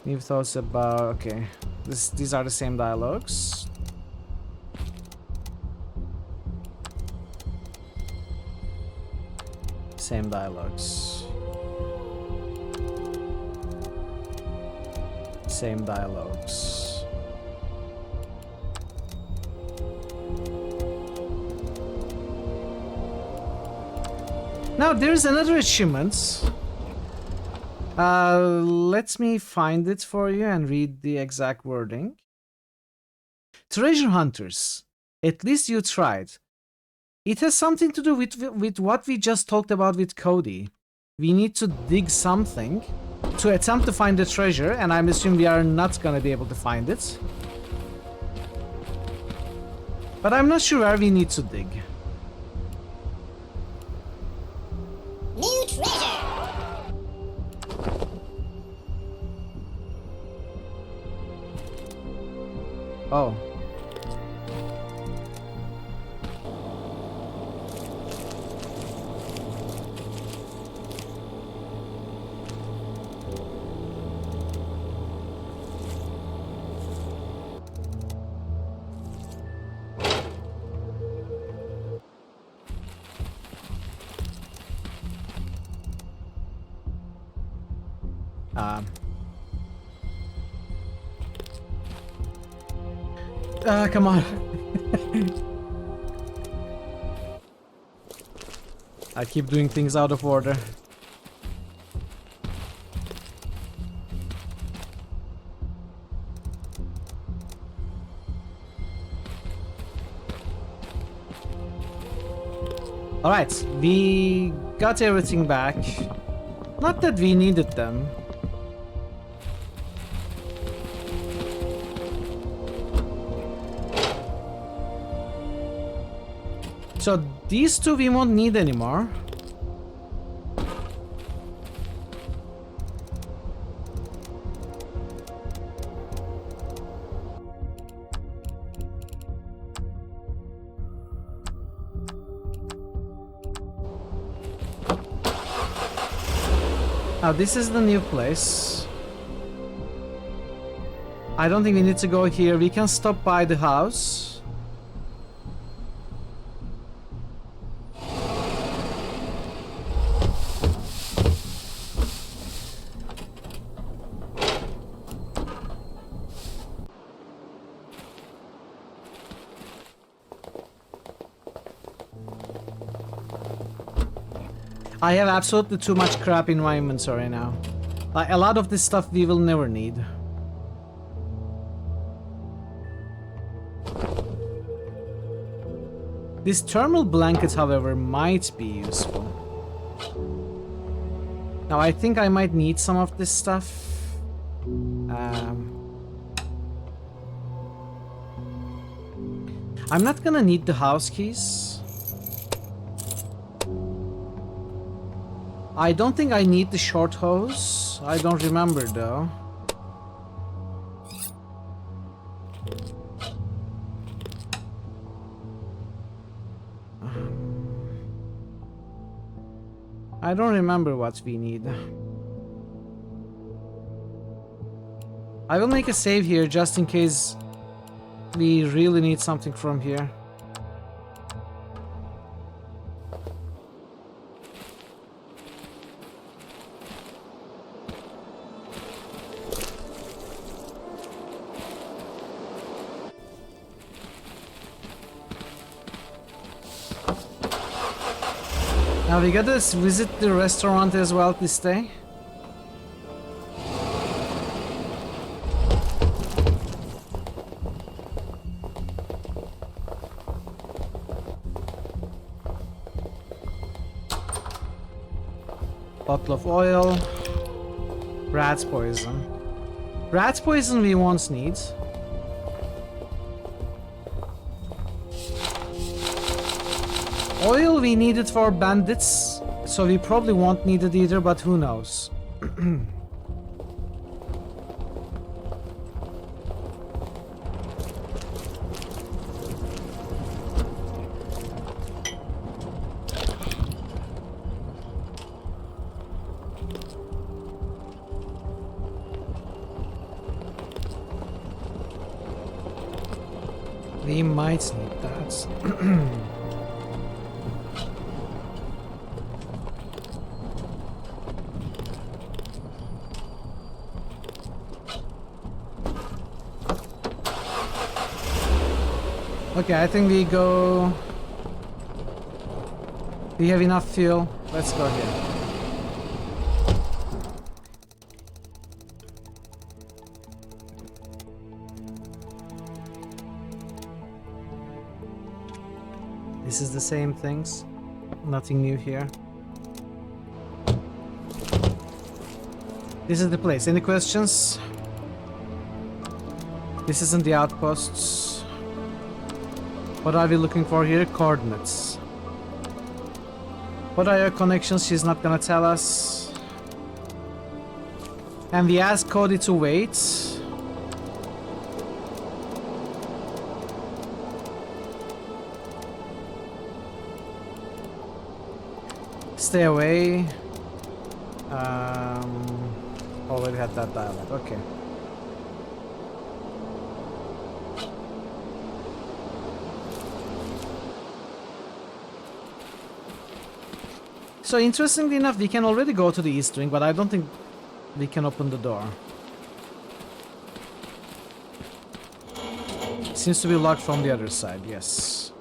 New thoughts about... Okay. These are the same dialogues. Same dialogues. Same dialogues. Now there's another achievement. Let me find it for you and read the exact wording. Treasure hunters. At least you tried. It has something to do with what we just talked about with Cody. We need to dig something to attempt to find the treasure, and I'm assuming we are not gonna be able to find it. But I'm not sure where we need to dig. New treasure! Oh. Come on. I keep doing things out of order. Alright, we got everything back. Not that we needed them. So these two we won't need anymore. Now this is the new place. I don't think we need to go here. We can stop by the house. I have absolutely too much crap in my inventory now. Like, a lot of this stuff we will never need. This thermal blanket, however, might be useful. Now, I think I might need some of this stuff. I'm not gonna need the house keys. I don't think I need the short hose. I don't remember though. I don't remember what we need. I will make a save here just in case we really need something from here. Now we gotta visit the restaurant as well this day. Bottle of oil. Rat's poison. Rat's poison we won't need. Oil we need it for bandits, so we probably won't need it either, but who knows. We might need that. Okay, I think we go... We have enough fuel. Let's go here. This is the same things. Nothing new here. This is the place. Any questions? This isn't the outposts. What are we looking for here? Coordinates. What are your connections? She's not gonna tell us. And we asked Cody to wait. Stay away. Already had that dialogue. Okay. So interestingly enough, we can already go to the east wing, but I don't think we can open the door. Seems to be locked from the other side, yes.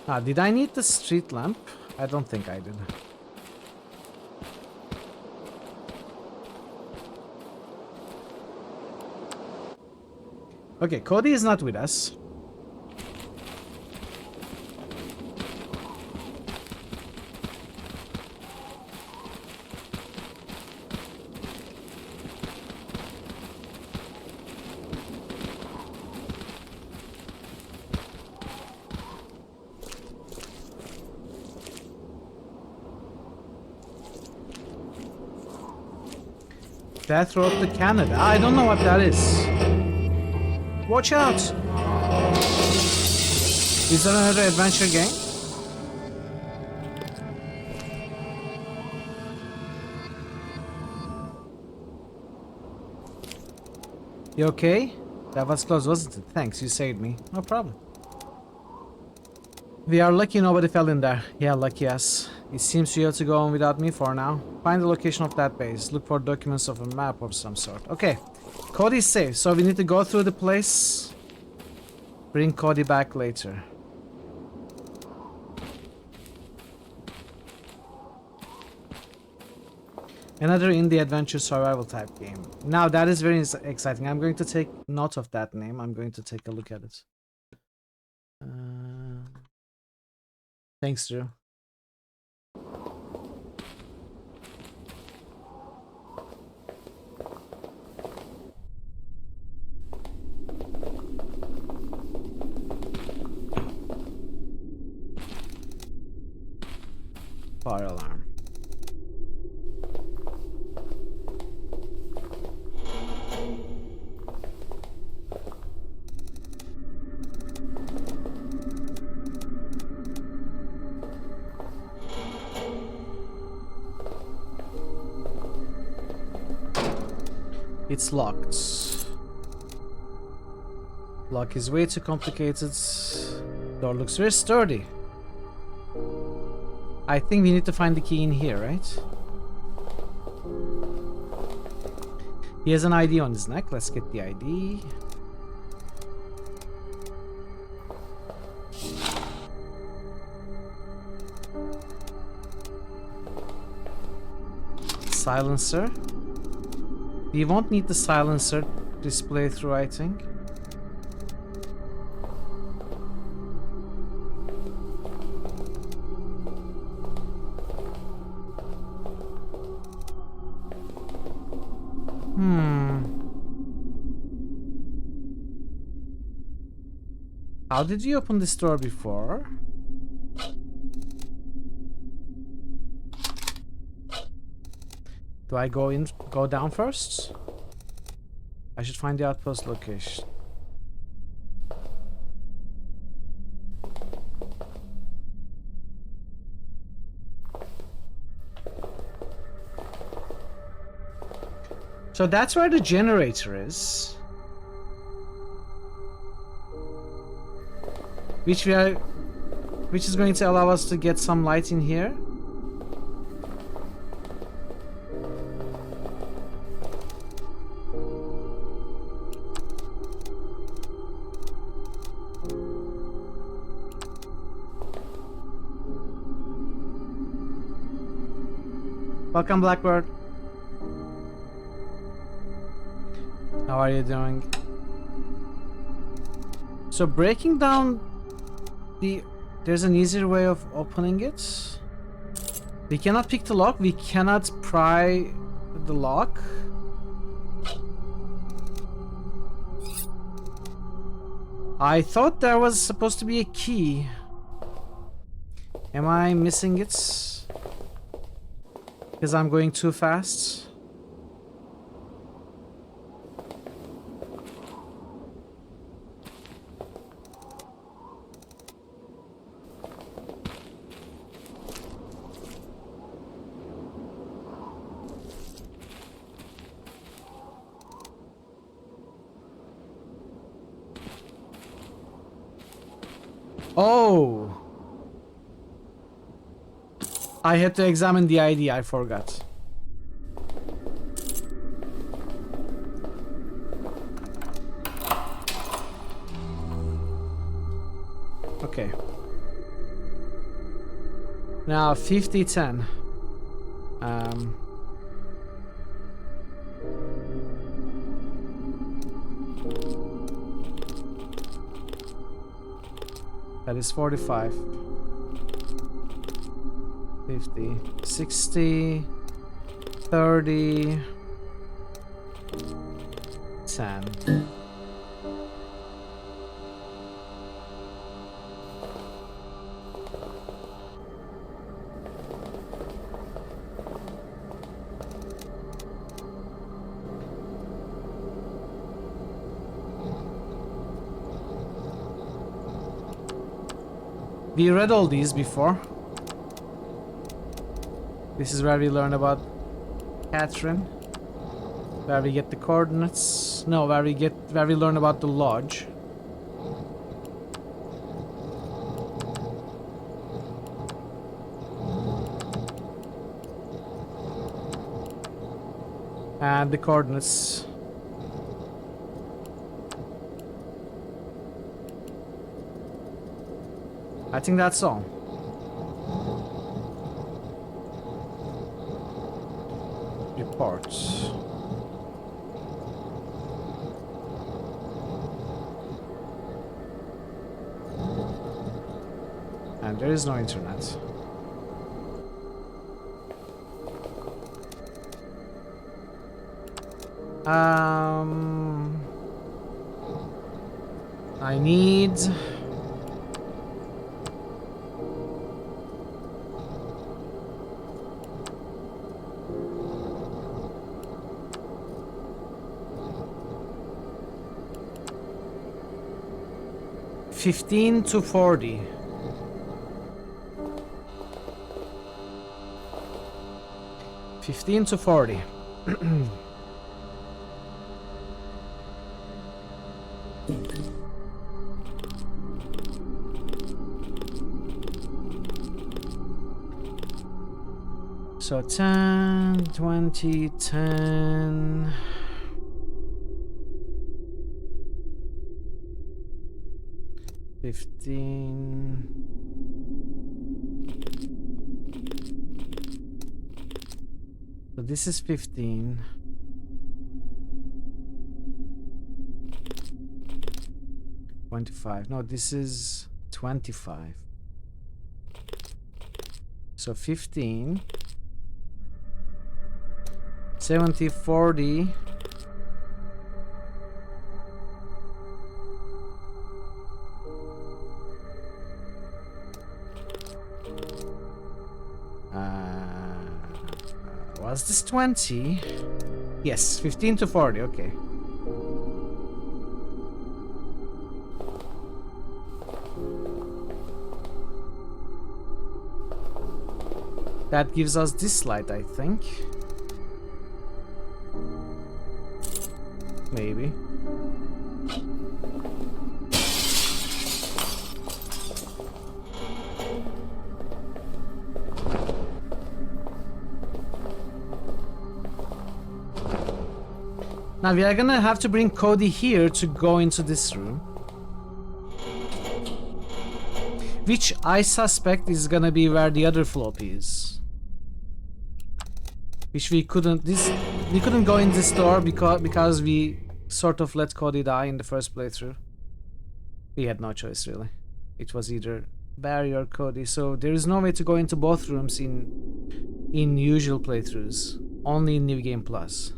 Ah, did I need the street lamp? I don't think I did. Okay, Cody is not with us. Death Road to Canada. I don't know what that is. Watch out! Is there another adventure game? You okay? That was close, wasn't it? Thanks, you saved me. No problem. We are lucky nobody fell in there. Yeah, lucky us. It seems you have to go on without me for now. Find the location of that base. Look for documents of a map of some sort. Okay. Cody is safe, so we need to go through the place. Bring Cody back later. Another indie adventure survival type game. Now that is very exciting. I'm going to take note of that name. I'm going to take a look at it. Thanks, Drew. Fire alarm. It's locked. Lock is way too complicated. Door looks very sturdy. I think we need to find the key in here, right? He has an ID on his neck. Let's get the ID. Silencer. We won't need the silencer display through, I think. How did you open this door before? Do I go down first? I should find the outpost location. So that's where the generator is. Which is going to allow us to get some light in here. Welcome, Blackbird. How are you doing? So breaking down there's an easier way of opening it. We cannot pick the lock. We cannot pry the lock. I thought there was supposed to be a key. Am I missing it? Because I'm going too fast. Oh! I had to examine the ID, I forgot. Okay. Now 50-10. That is 45. 50, 60, 30, 10. We read all these before. This is where we learn about Catherine. Where we get the coordinates. No, where we learn about the lodge. And the coordinates. I think that's all. Reports. And there is no internet. I need... $15 to $40. $15 to $40. So 10, 20, 10. 15. So this is 15. $25. No, this is 25. So 15. 70, 40. Was this 20? Yes, 15 to 40, okay. That gives us this light, I think. Maybe. Now we are gonna have to bring Cody here to go into this room. Which I suspect is gonna be where the other floppy is. Which we couldn't go in this door because we sort of let Cody die in the first playthrough. We had no choice really. It was either Barry or Cody, so there is no way to go into both rooms in usual playthroughs. Only in New Game Plus.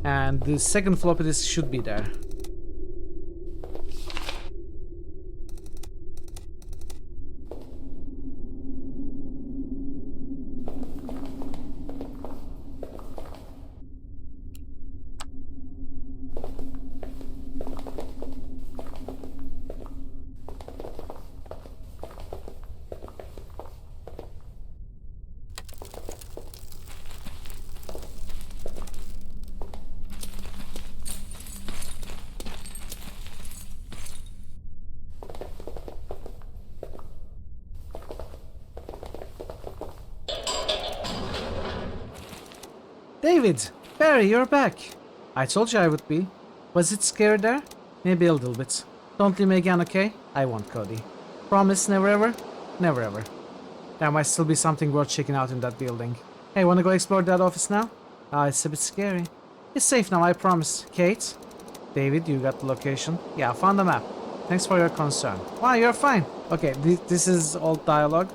And the second floppy disk should be there. David! Barry, you're back! I told you I would be. Was it scared there? Maybe a little bit. Don't leave me again, okay? I want Cody. Promise, never ever? Never ever. There might still be something worth checking out in that building. Hey, wanna go explore that office now? It's a bit scary. It's safe now, I promise. Kate? David, you got the location? Yeah, I found the map. Thanks for your concern. Wow, you're fine. Okay, this is all dialogue.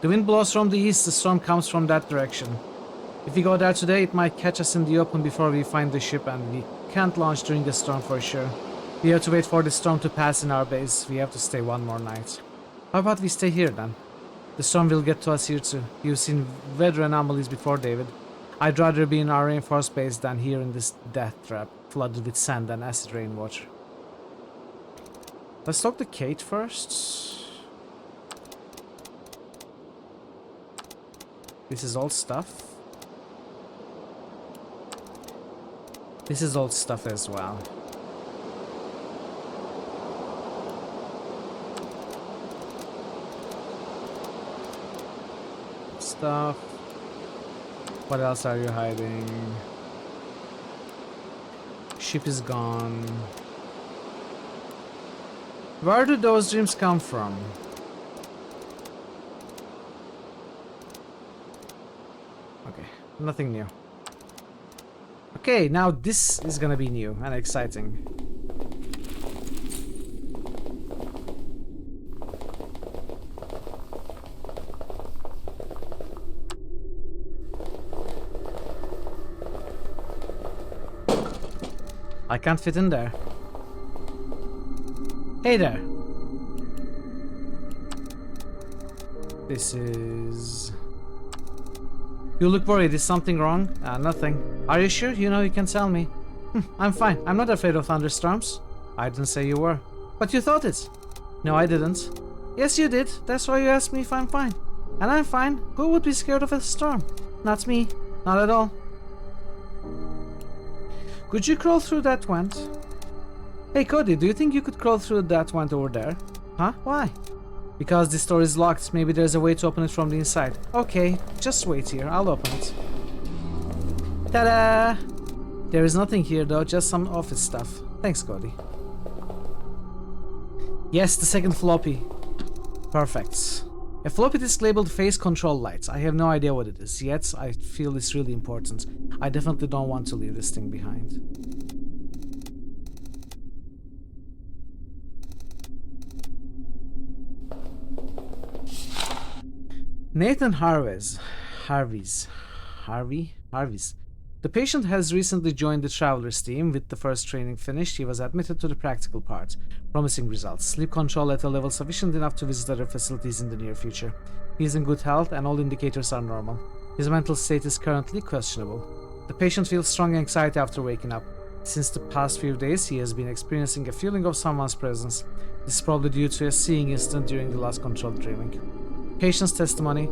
The wind blows from the east, the storm comes from that direction. If we go there today, it might catch us in the open before we find the ship, and we can't launch during the storm for sure. We have to wait for the storm to pass in our base. We have to stay one more night. How about we stay here then? The storm will get to us here too. You've seen weather anomalies before, David. I'd rather be in our reinforced base than here in this death trap, flooded with sand and acid rainwater. Let's talk to Kate first. This is old stuff. This is old stuff as well. Stuff. What else are you hiding? Ship is gone. Where do those dreams come from? Okay, nothing new. Okay, now this is gonna be new and exciting. I can't fit in there. Hey there. This is... You look worried. Is something wrong? Nothing. Are you sure? You know you can tell me. I'm fine. I'm not afraid of thunderstorms. I didn't say you were. But you thought it. No, I didn't. Yes, you did. That's why you asked me if I'm fine. And I'm fine. Who would be scared of a storm? Not me. Not at all. Could you crawl through that vent? Hey Cody, do you think you could crawl through that vent over there? Huh? Why? Because this door is locked. Maybe there's a way to open it from the inside. Okay, just wait here. I'll open it. Ta-da! There is nothing here though, just some office stuff. Thanks, Cody. Yes, the second floppy. Perfect. A floppy disk labeled face control lights. I have no idea what it is, yet I feel it's really important. I definitely don't want to leave this thing behind. Nathan Harvey's. The The patient has recently joined the traveler's team. With the first training finished, he was admitted to the practical part. Promising results. Sleep control at a level sufficient enough to visit other facilities in the near future. He is in good health and all indicators are normal. His mental state is currently questionable. The patient feels strong anxiety after waking up. Since the past few days, he has been experiencing a feeling of someone's presence. This is probably due to a seeing incident during the last controlled dreaming. Patient's testimony.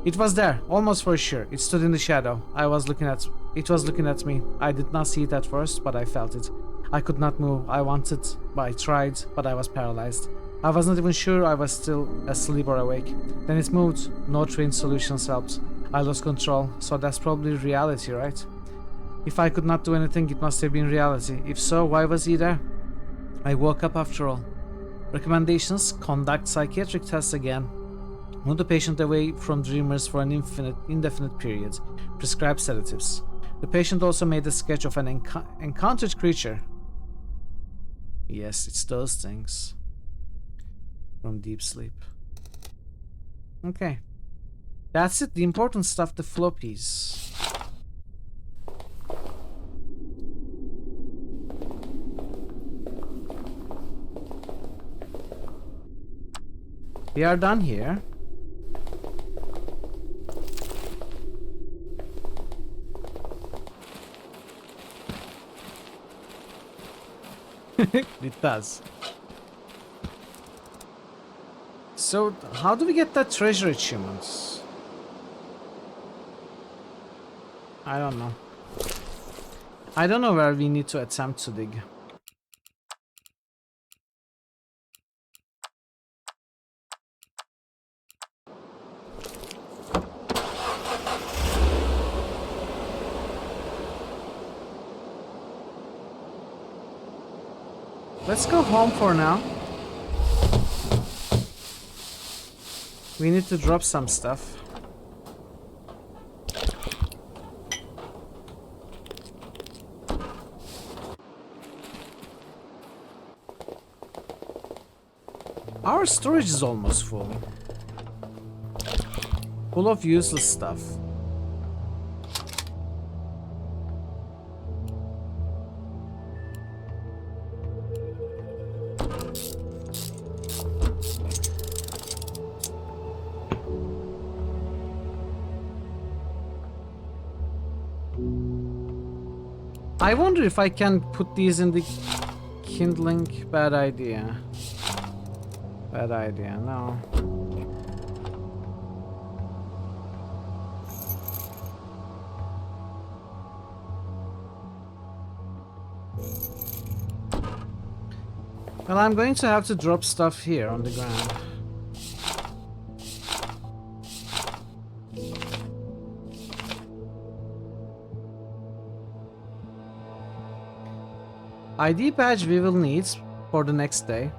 It was there, almost for sure. It stood in the shadow. It was looking at me. I did not see it at first, but I felt it. I could not move. I wanted, but I tried, but I was paralyzed. I was not even sure I was still asleep or awake. Then it moved. No trained solutions helped. I lost control, so that's probably reality, right? If I could not do anything, it must have been reality. If so, why was he there? I woke up after all. Recommendations: conduct psychiatric tests again. Move the patient away from dreamers for an indefinite period. Prescribe sedatives. The patient also made a sketch of an encountered creature. Yes, it's those things. From deep sleep. Okay. That's it. The important stuff, the floppies. We are done here. It does. So, how do we get that treasure achievements? I don't know. I don't know where we need to attempt to dig. Let's go home for now. We need to drop some stuff. Our storage is almost full. Full of useless stuff. I wonder if I can put these in the kindling. Bad idea. Bad idea, no. Well, I'm going to have to drop stuff here on the ground. ID badge we will need for the next day.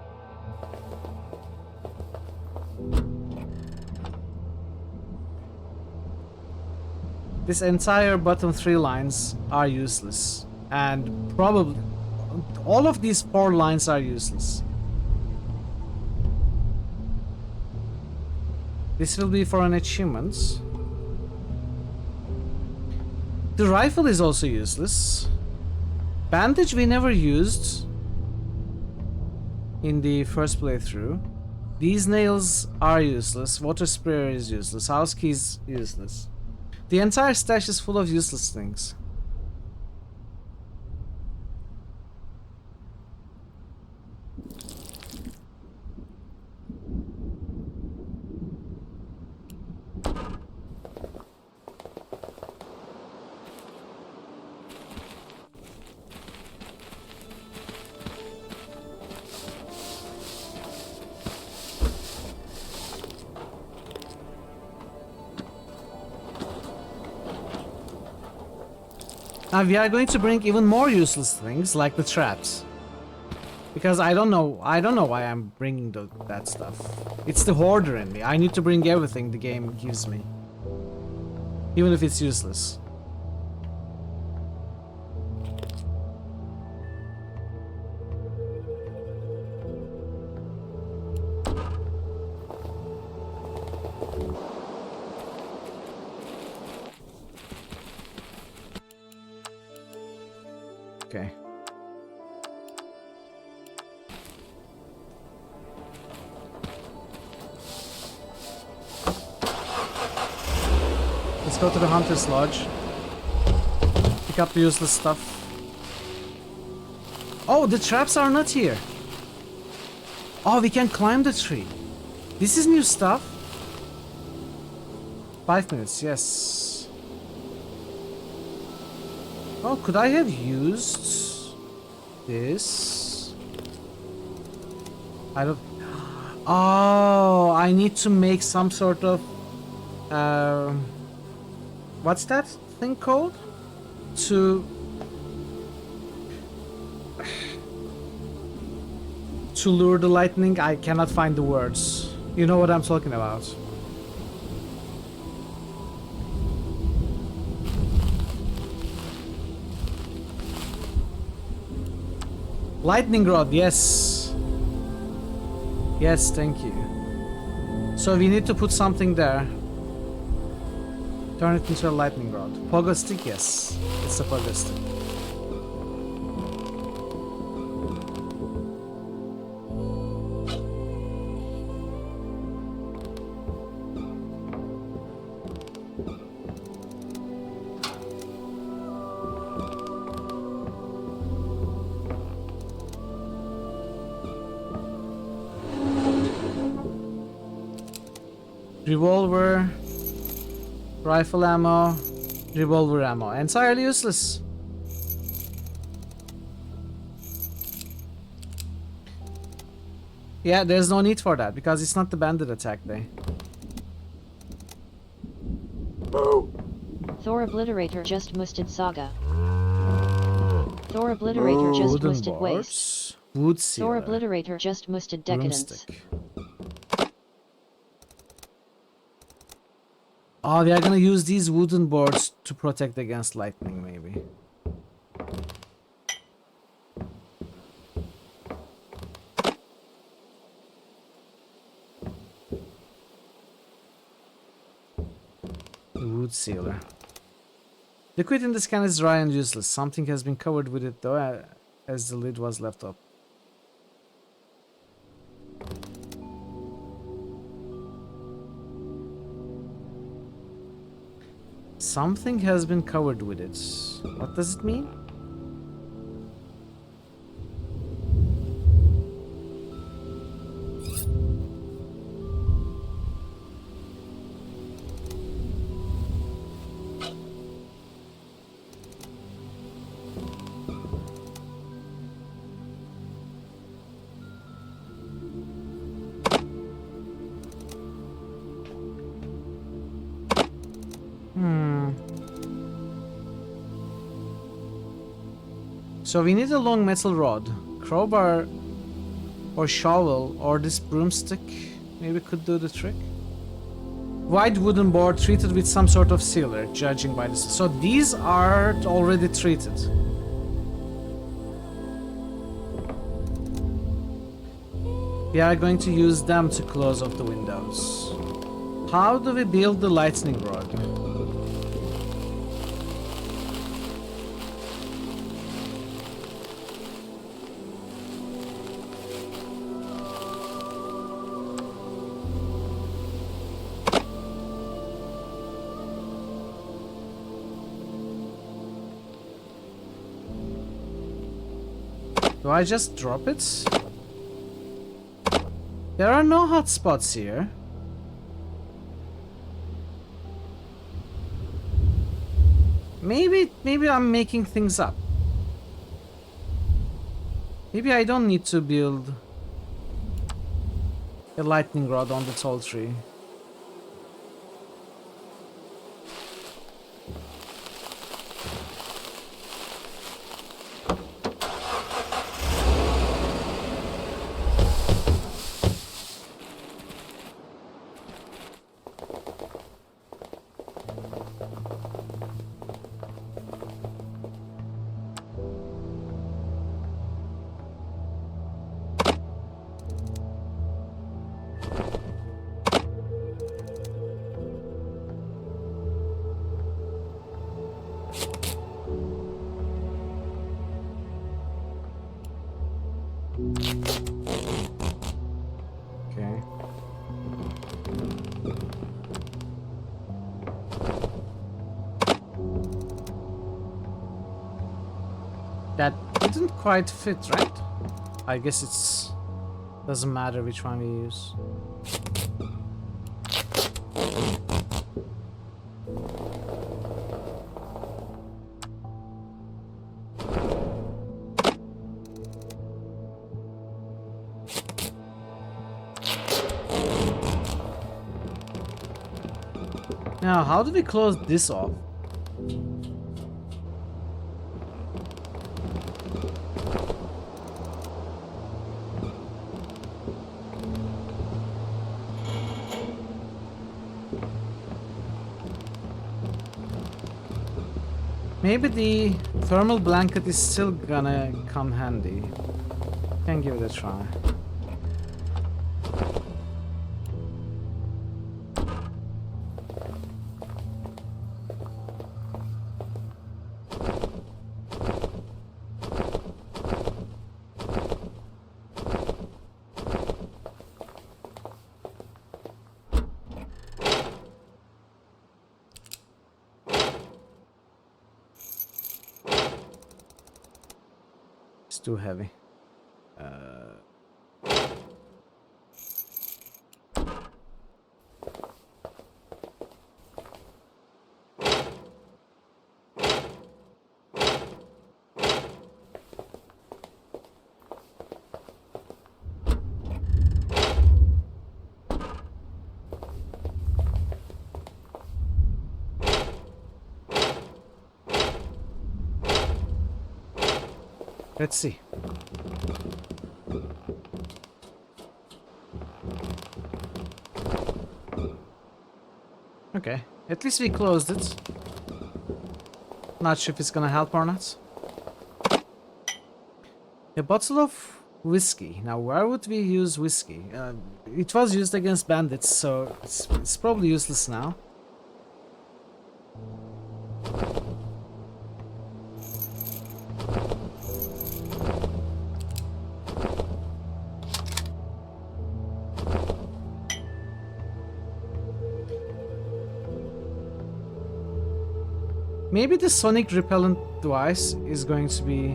This entire bottom 3 lines are useless, and probably all of these 4 lines are useless. This will be for an achievement. The rifle is also useless. Bandage we never used in the first playthrough. These nails are useless. Water sprayer is useless. House keys useless. The entire stash is full of useless things. Now we are going to bring even more useless things like the traps. Because I don't know why I'm bringing that stuff. It's the hoarder in me. I need to bring everything the game gives me. Even if it's useless. Okay. Let's go to the Hunter's Lodge. Pick up the useless stuff. Oh, the traps are not here. Oh, we can climb the tree. This is new stuff. 5 minutes, yes. Oh, could I have used this? I don't... Oh, I need to make some sort of... what's that thing called? To lure the lightning. I cannot find the words. You know what I'm talking about. Lightning rod, yes. Yes, thank you. So we need to put something there. Turn it into a lightning rod. Pogo stick, yes. It's a pogo stick. Revolver, rifle ammo, revolver ammo. Entirely useless. Yeah, there's no need for that because it's not the bandit attack day. Thor Obliterator just musted Saga. Thor Obliterator just Wooden musted boards, Waste. wood sealer, Thor Obliterator just musted Decadence. broomstick. Oh, we are gonna use these wooden boards to protect against lightning, maybe. The wood sealer. Liquid in this can is dry and useless. Something has been covered with it though, as the lid was left up. Something has been covered with it. What does it mean? So we need a long metal rod, crowbar, or shovel, or this broomstick. Maybe could do the trick. Wide wooden board treated with some sort of sealer, judging by this. So these are already treated. We are going to use them to close off the windows. How do we build the lightning rod? Do I just drop it? There are no hotspots here. Maybe I'm making things up. Maybe I don't need to build a lightning rod on the tall tree. Okay. That didn't quite fit, right? I guess it's doesn't matter which one we use. Now, how do we close this off? Maybe the thermal blanket is still gonna come handy. Can give it a try. It's too heavy. Let's see. Okay, at least we closed it. Not sure if it's gonna help or not. A bottle of whiskey. Now, where would we use whiskey? It was used against bandits, so it's probably useless now. Maybe the sonic repellent device is going to be...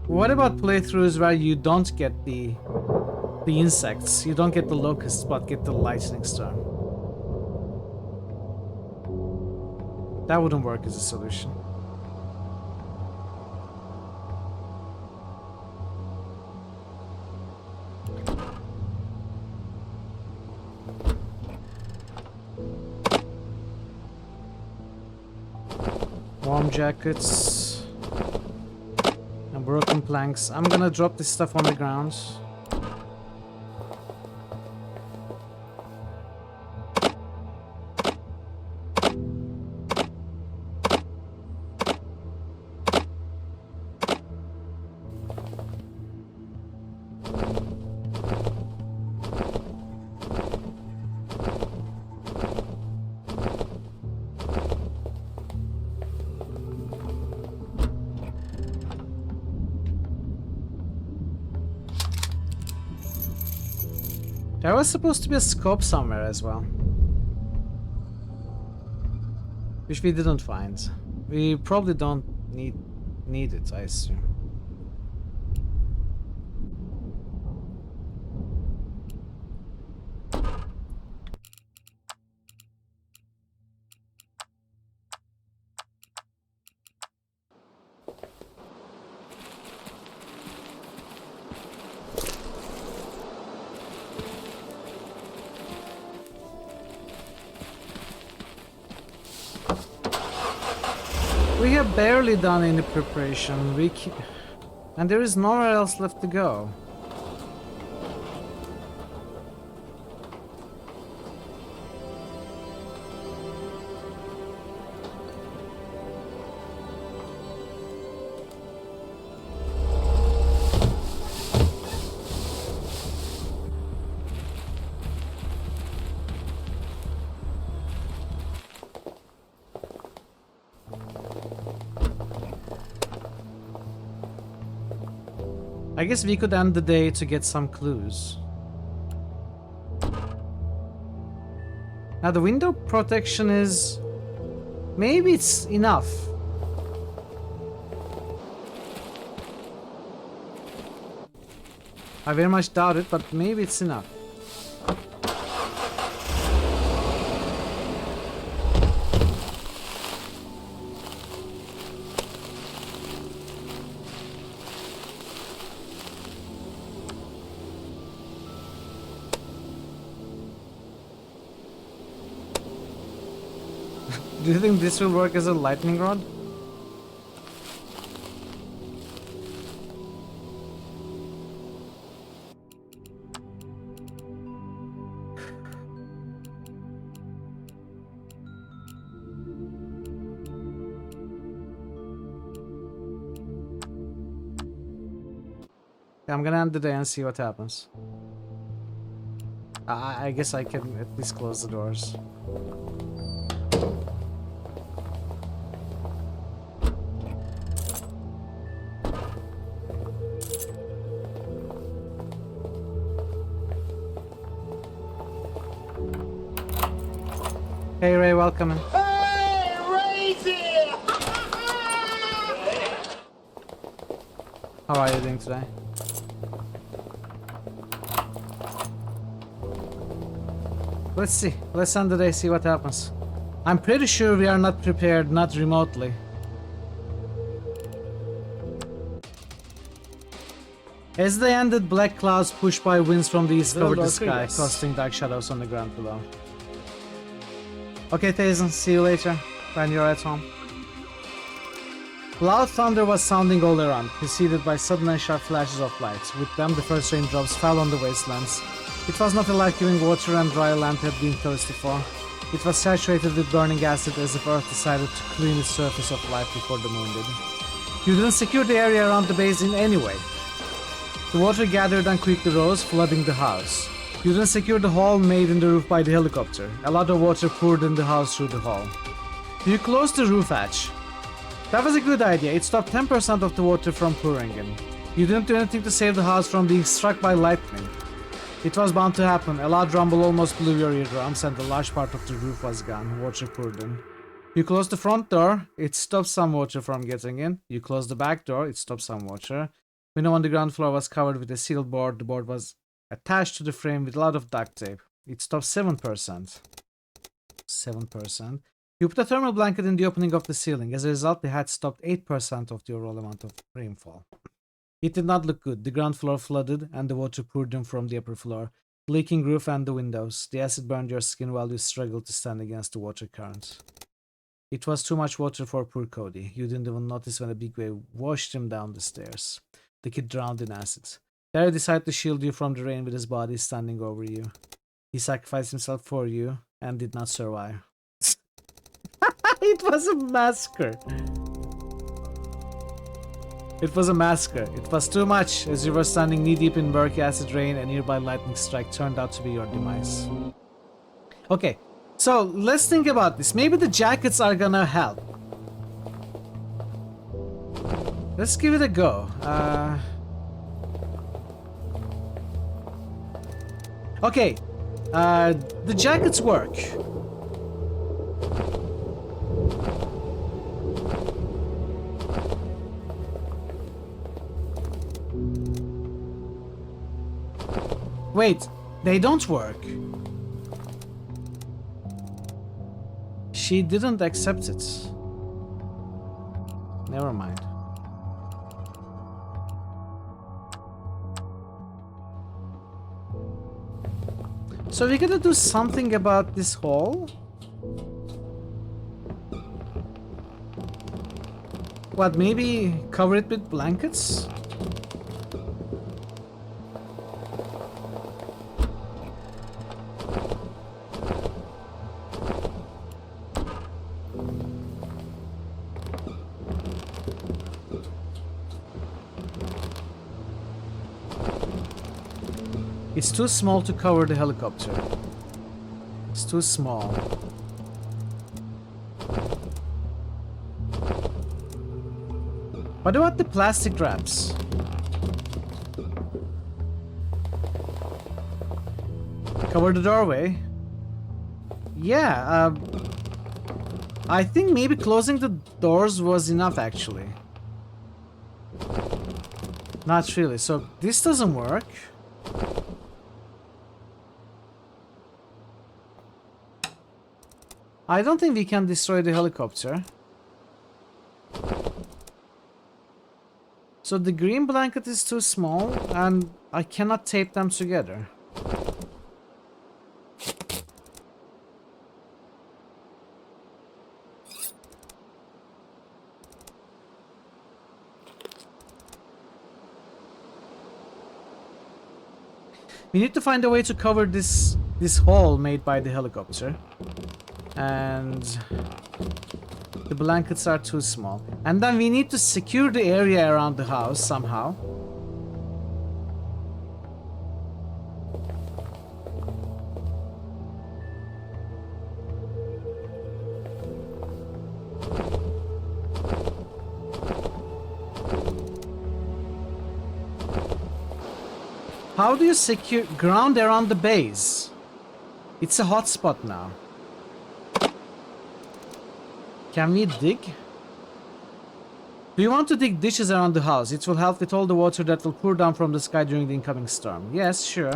What about playthroughs where you don't get the insects, you don't get the locusts, but get the lightning storm? That wouldn't work as a solution. Warm jackets and broken planks. I'm gonna drop this stuff on the ground. There was supposed to be a scope somewhere as well, which we didn't find. We probably don't need it, I assume. We have barely done any preparation. And there is nowhere else left to go. I guess we could end the day to get some clues. Now the window protection is... maybe it's enough. I very much doubt it, but maybe it's enough. Do you think this will work as a lightning rod? I'm gonna end the day and see what happens. I guess I can at least close the doors. Hey Ray, welcome in. Hey, Ray's here! How are you doing today? Let's see. Let's end the day, see what happens. I'm pretty sure we are not prepared, not remotely. As they ended, black clouds pushed by winds from the east covered the sky, casting dark shadows on the ground below. Okay, Tazen, see you later, when you're at home. Loud thunder was sounding all around, preceded by sudden and sharp flashes of light. With them, the first raindrops fell on the wastelands. It was not a life-giving water and dry land had been thirsty for. It was saturated with burning acid as if Earth decided to clean its surface of life before the moon did. You didn't secure the area around the basin anyway. The water gathered and quickly rose, flooding the house. You didn't secure the hole made in the roof by the helicopter. A lot of water poured in the house through the hole. You closed the roof hatch. That was a good idea. It stopped 10% of the water from pouring in. You didn't do anything to save the house from being struck by lightning. It was bound to happen. A loud rumble almost blew your eardrums and a large part of the roof was gone. Water poured in. You closed the front door. It stopped some water from getting in. You closed the back door. It stopped some water. Window on the ground floor was covered with a sealed board. The board was attached to the frame with a lot of duct tape. It stopped 7%. 7%. You put a thermal blanket in the opening of the ceiling. As a result, they had stopped 8% of the overall amount of rainfall. It did not look good. The ground floor flooded and the water poured in from the upper floor, the leaking roof and the windows. The acid burned your skin while you struggled to stand against the water current. It was too much water for poor Cody. You didn't even notice when a big wave washed him down the stairs. The kid drowned in acid. Larry decided to shield you from the rain with his body standing over you. He sacrificed himself for you and did not survive. It was a massacre. It was a massacre. It was too much. As you were standing knee-deep in murky acid rain, a nearby lightning strike turned out to be your demise. Okay, so let's think about this. Maybe the jackets are gonna help. Let's give it a go. Okay, the jackets work. Wait, they don't work. She didn't accept it. Never mind. So we gotta do something about this hole? What, maybe cover it with blankets? It's too small to cover the helicopter. It's too small. What about the plastic wraps? Cover the doorway. Yeah, I think maybe closing the doors was enough actually. Not really, so this doesn't work. I don't think we can destroy the helicopter. So the green blanket is too small and I cannot tape them together. We need to find a way to cover this hole made by the helicopter. And the blankets are too small. And then we need to secure the area around the house somehow. How do you secure ground around the base? It's a hotspot now. Can we dig? Do you want to dig ditches around the house? It will help with all the water that will pour down from the sky during the incoming storm. Yes, sure.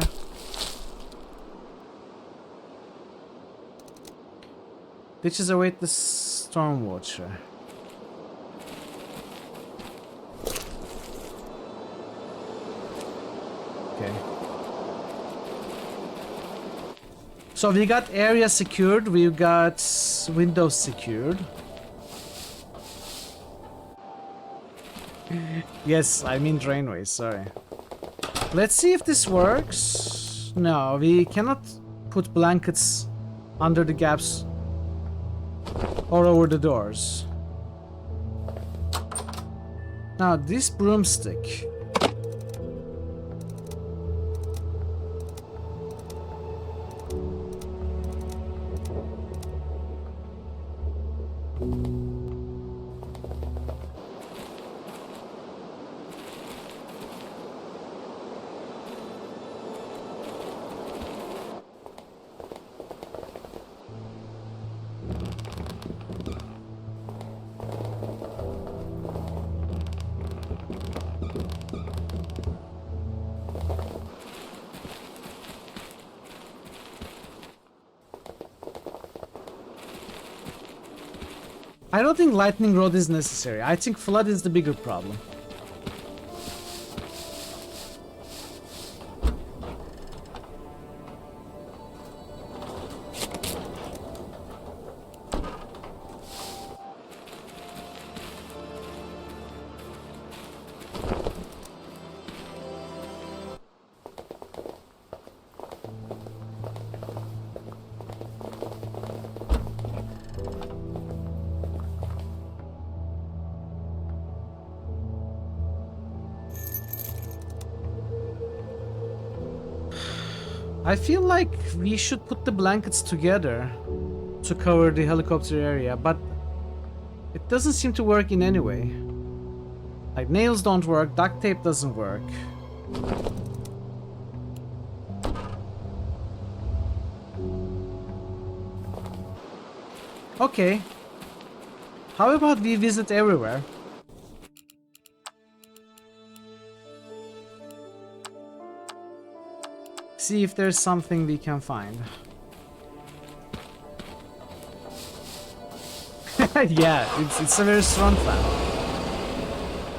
Ditches await the storm water. Okay. So we got area secured, we got windows secured. Yes, I mean drainways, sorry. Let's see if this works. No, we cannot put blankets under the gaps or over the doors. Now this broomstick. I don't think lightning rod is necessary. I think flood is the bigger problem. I feel like we should put the blankets together to cover the helicopter area, but it doesn't seem to work in any way. Like nails don't work, duct tape doesn't work. Okay. How about we visit everywhere? See if there's something we can find. Yeah, it's a very strong fan.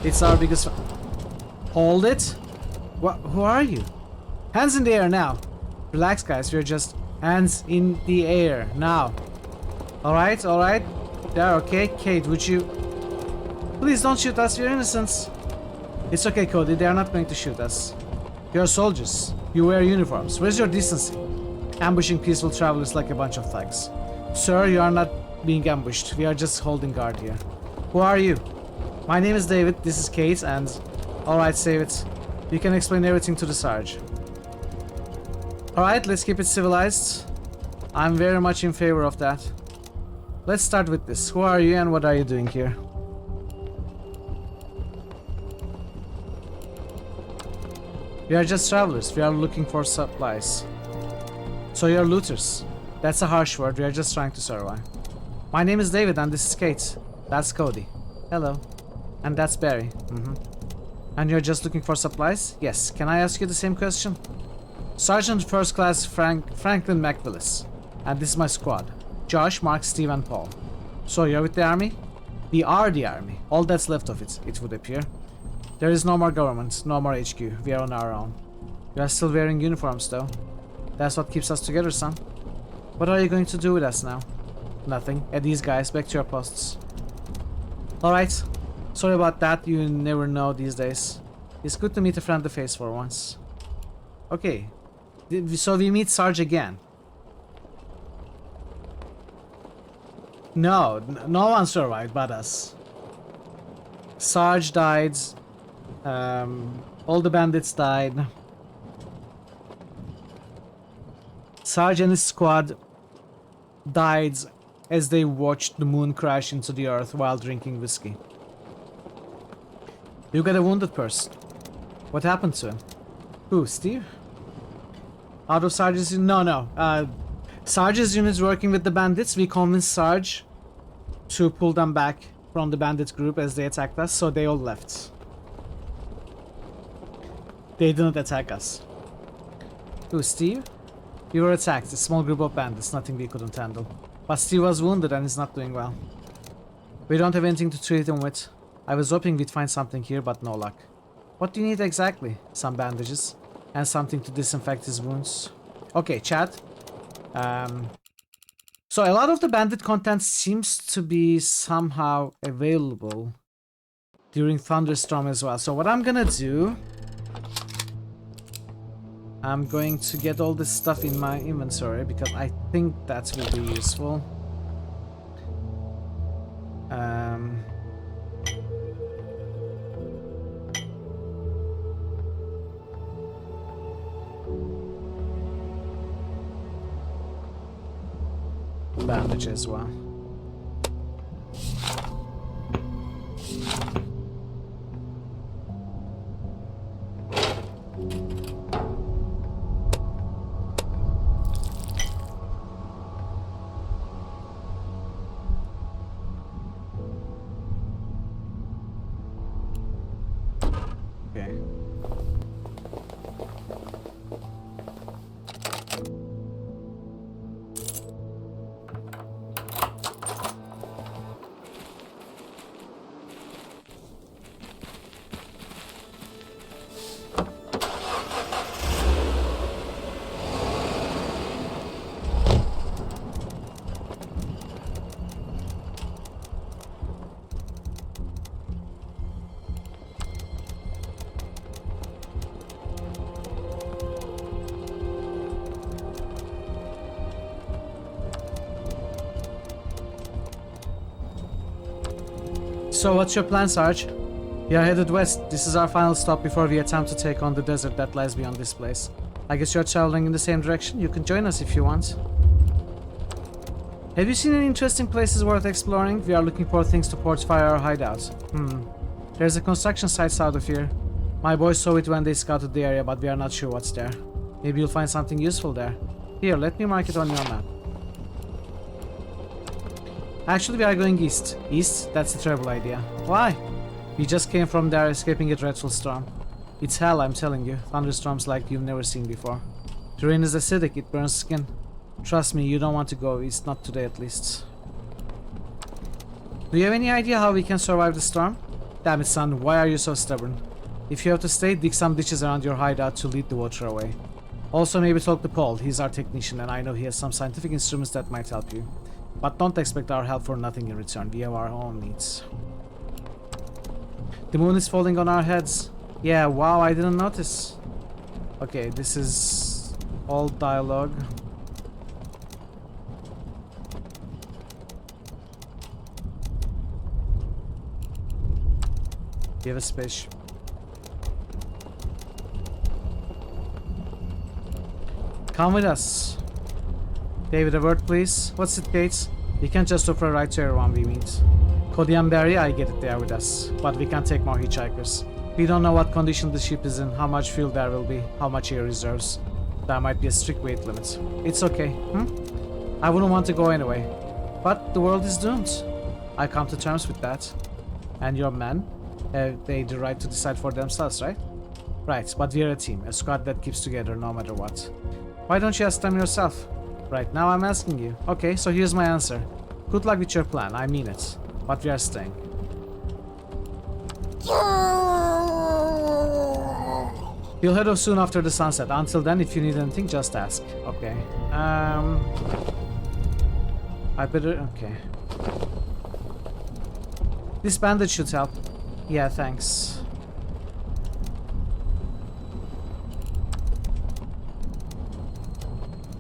It's our biggest fan. Hold it. What? Who are you? Hands in the air now. Relax, guys. We're just hands in the air now. All right, all right. There, okay. Kate, would you? Please don't shoot us. We're innocents. It's okay, Cody. They are not going to shoot us. You're soldiers. You wear uniforms. Where's your decency? Ambushing peaceful travelers like a bunch of thugs. Sir, you are not being ambushed. We are just holding guard here. Who are you? My name is David. This is Kate and... Alright, save it. You can explain everything to the Sarge. Alright, let's keep it civilized. I'm very much in favor of that. Let's start with this. Who are you and what are you doing here? We are just travelers. We are looking for supplies. So you're looters. That's a harsh word, we are just trying to survive. My name is David and this is Kate. That's Cody. Hello. And that's Barry. And you're just looking for supplies? Yes. Can I ask you the same question? Sergeant First Class Franklin McWillis. And this is my squad. Josh, Mark, Steve, and Paul. So you're with the army? We are the army. All that's left of it, it would appear. There is no more government, no more HQ. We are on our own. We are still wearing uniforms though. That's what keeps us together, son. What are you going to do with us now? Nothing. These guys, back to your posts. Alright. Sorry about that, you never know these days. It's good to meet a friendly face for once. Okay. So we meet Sarge again. No one survived but us. Sarge died. All the bandits died. Sarge and his squad died as they watched the moon crash into the earth while drinking whiskey. You got a wounded person. What happened to him? Who, Steve? Out of Sarge's... No. Sarge's unit working with the bandits. We convinced Sarge to pull them back from the bandit group as they attacked us, so they all left. They didn't attack us. Who, Steve? We were attacked. A small group of bandits. Nothing we couldn't handle. But Steve was wounded and is not doing well. We don't have anything to treat him with. I was hoping we'd find something here, but no luck. What do you need exactly? Some bandages. And something to disinfect his wounds. Okay, chat. So a lot of the bandit content seems to be somehow available during Thunderstorm as well. So what I'm gonna do... I'm going to get all this stuff in my inventory because I think that will be useful. Bandage as well. Okay. So what's your plan, Sarge? We are headed west. This is our final stop before we attempt to take on the desert that lies beyond this place. I guess you're traveling in the same direction. You can join us if you want. Have you seen any interesting places worth exploring? We are looking for things to fortify our hideout. There's a construction site south of here. My boys saw it when they scouted the area, but we are not sure what's there. Maybe you'll find something useful there. Here, let me mark it on your map. Actually, we are going east. East? That's a terrible idea. Why? We just came from there escaping a dreadful storm. It's hell, I'm telling you. Thunderstorms like you've never seen before. The rain is acidic, it burns skin. Trust me, you don't want to go east, not today at least. Do you have any idea how we can survive the storm? Damn it, son, why are you so stubborn? If you have to stay, dig some ditches around your hideout to lead the water away. Also, maybe talk to Paul. He's our technician and I know he has some scientific instruments that might help you. But don't expect our help for nothing in return. We have our own needs. The moon is falling on our heads. Yeah, wow, I didn't notice. Okay, this is all dialogue. We have a space. Come with us. David, a word please. What's it, Kate? We can't just offer a ride to everyone we meet. Cody and Barry, I get it, they are with us. But we can't take more hitchhikers. We don't know what condition the ship is in, how much fuel there will be, how much air reserves. There might be a strict weight limit. It's okay. I wouldn't want to go anyway. But the world is doomed. I come to terms with that. And your men, they the right to decide for themselves, right? Right, but we're a team, a squad that keeps together no matter what. Why don't you ask them yourself? Right, now I'm asking you. Okay, so here's my answer. Good luck with your plan, I mean it. But we are staying. You'll head off soon after the sunset. Until then, if you need anything, just ask. Okay. I better... Okay. This bandage should help. Yeah, thanks.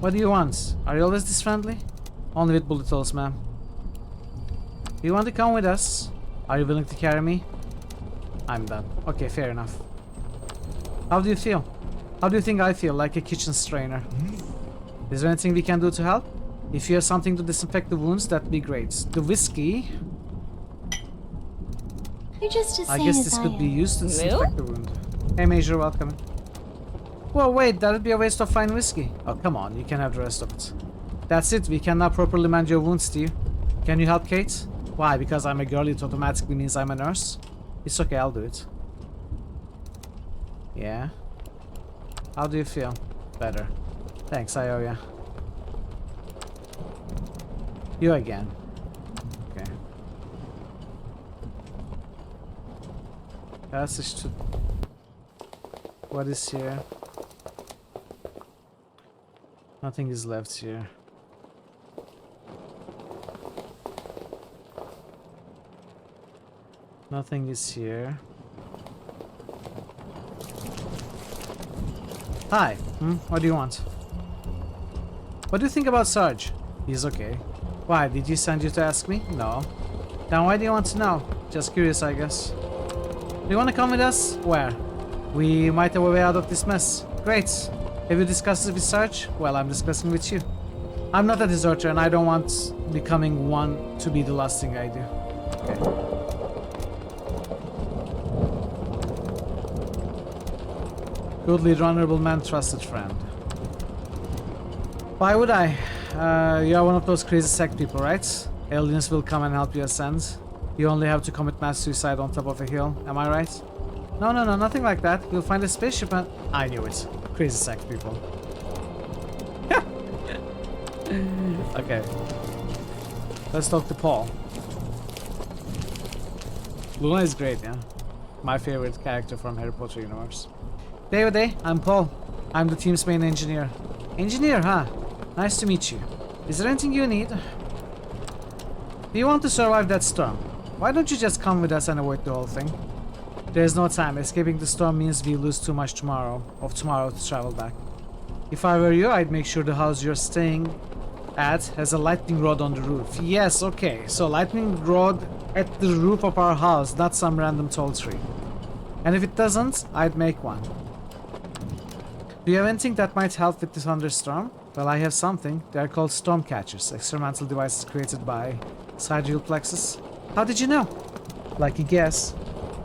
What do you want? Are you always this friendly? Only with bullet holes, ma'am. Do you want to come with us? Are you willing to carry me? I'm done. Okay, fair enough. How do you feel? How do you think I feel? Like a kitchen strainer. Is there anything we can do to help? If you have something to disinfect the wounds, that'd be great. The whiskey... You're just as I sane guess as this I could be am. used to disinfect the wound. Hey Major, welcome. Well, wait, that'd be a waste of fine whiskey. Oh, come on, you can have the rest of it. That's it, we can now properly mend your wounds, Steve. Can you help Kate? Why, because I'm a girl, it automatically means I'm a nurse? It's okay, I'll do it. Yeah? How do you feel? Better. Thanks, I owe ya. You again. Okay. Passage to... What is here? Nothing is left here. Nothing is here. Hi. What do you want? What do you think about Sarge? He's okay. Why, did he send you to ask me? No. Then why do you want to know? Just curious, I guess. Do you want to come with us? Where? We might have a way out of this mess. Great. Have you discussed it with Sarge? Well, I'm discussing with you. I'm not a deserter and I don't want becoming one to be the last thing I do. Okay. Good leader, honorable man, trusted friend. Why would I? You are one of those crazy sect people, right? Aliens will come and help you ascend. You only have to commit mass suicide on top of a hill, am I right? No, nothing like that. You'll find a spaceship and... I knew it. Crazy sect people. Okay. Let's talk to Paul. Luna is great, yeah. My favorite character from Harry Potter universe. Day, I'm Paul. I'm the team's main engineer. Engineer, huh? Nice to meet you. Is there anything you need? Do you want to survive that storm? Why don't you just come with us and avoid the whole thing? There's no time. Escaping the storm means we lose too much tomorrow to travel back. If I were you, I'd make sure the house you're staying at has a lightning rod on the roof. Yes, okay. So lightning rod at the roof of our house, not some random tall tree. And if it doesn't, I'd make one. Do you have anything that might help with the thunderstorm? Well, I have something. They are called storm catchers, experimental devices created by Sidereal Plexus. How did you know? Like a guess.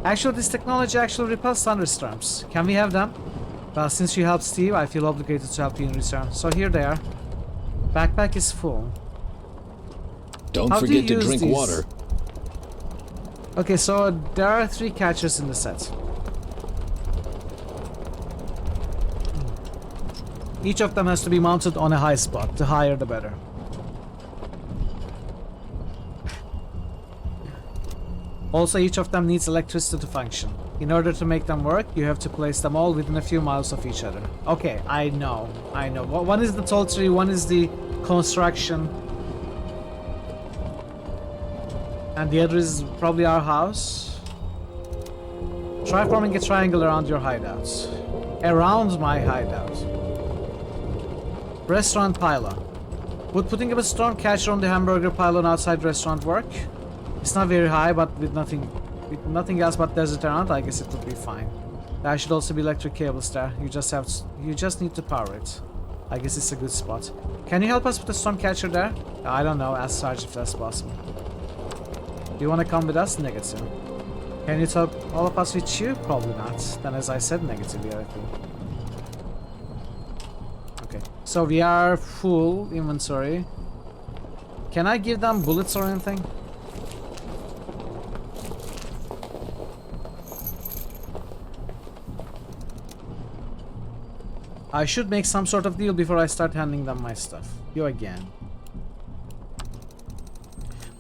Actually, this technology actually repels thunderstorms. Can we have them? Well, since you helped Steve, I feel obligated to help you in return. So here they are. Backpack is full. Don't How forget do you to use drink water. Okay, so there are 3 catchers in the set. Each of them has to be mounted on a high spot. The higher, the better. Also, each of them needs electricity to function. In order to make them work, you have to place them all within a few miles of each other. Okay, I know. One is the tall tree, one is the construction. And the other is probably our house. Try forming a triangle around your hideout. Around my hideout. Restaurant pylon. Would putting up a storm catcher on the hamburger pylon outside restaurant work? It's not very high, but with nothing else but desert around, I guess it would be fine. There should also be electric cables there. You just need to power it. I guess it's a good spot. Can you help us with the storm catcher there? I don't know. Ask Sarge if that's possible. Do you want to come with us? Negative. Can you talk all of us with you? Probably not. Then, as I said, negative. I think. So we are full inventory. Can I give them bullets or anything? I should make some sort of deal before I start handing them my stuff. You again.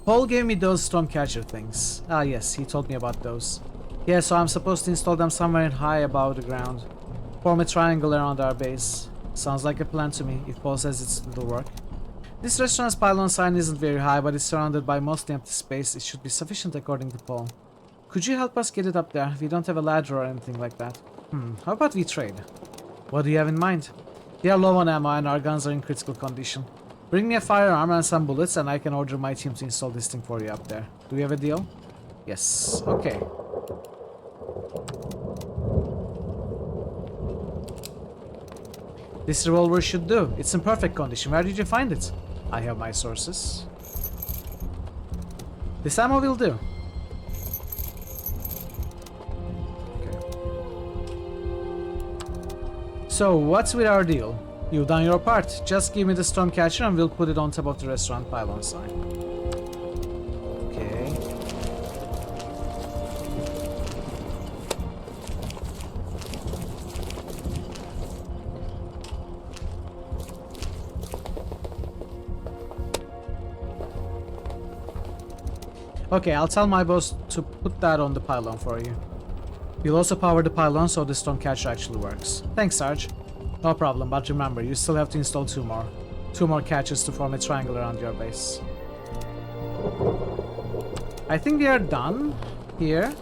Paul gave me those Stormcatcher things. Ah yes, he told me about those. Yeah, so I'm supposed to install them somewhere high above the ground. Form a triangle around our base. Sounds like a plan to me, if Paul says it'll work. This restaurant's pylon sign isn't very high, but it's surrounded by mostly empty space. It should be sufficient according to Paul. Could you help us get it up there? We don't have a ladder or anything like that. How about we trade? What do you have in mind? We are low on ammo and our guns are in critical condition. Bring me a firearm and some bullets and I can order my team to install this thing for you up there. Do we have a deal? Yes. Okay. This revolver should do. It's in perfect condition. Where did you find it? I have my sources. This ammo will do. So, what's with our deal? You've done your part. Just give me the Stormcatcher and we'll put it on top of the restaurant pylon sign. Okay. Okay, I'll tell my boss to put that on the pylon for you. You'll also power the pylon so the Stormcatcher actually works. Thanks, Sarge. No problem, but remember, you still have to install two more catches to form a triangle around your base. I think we are done here.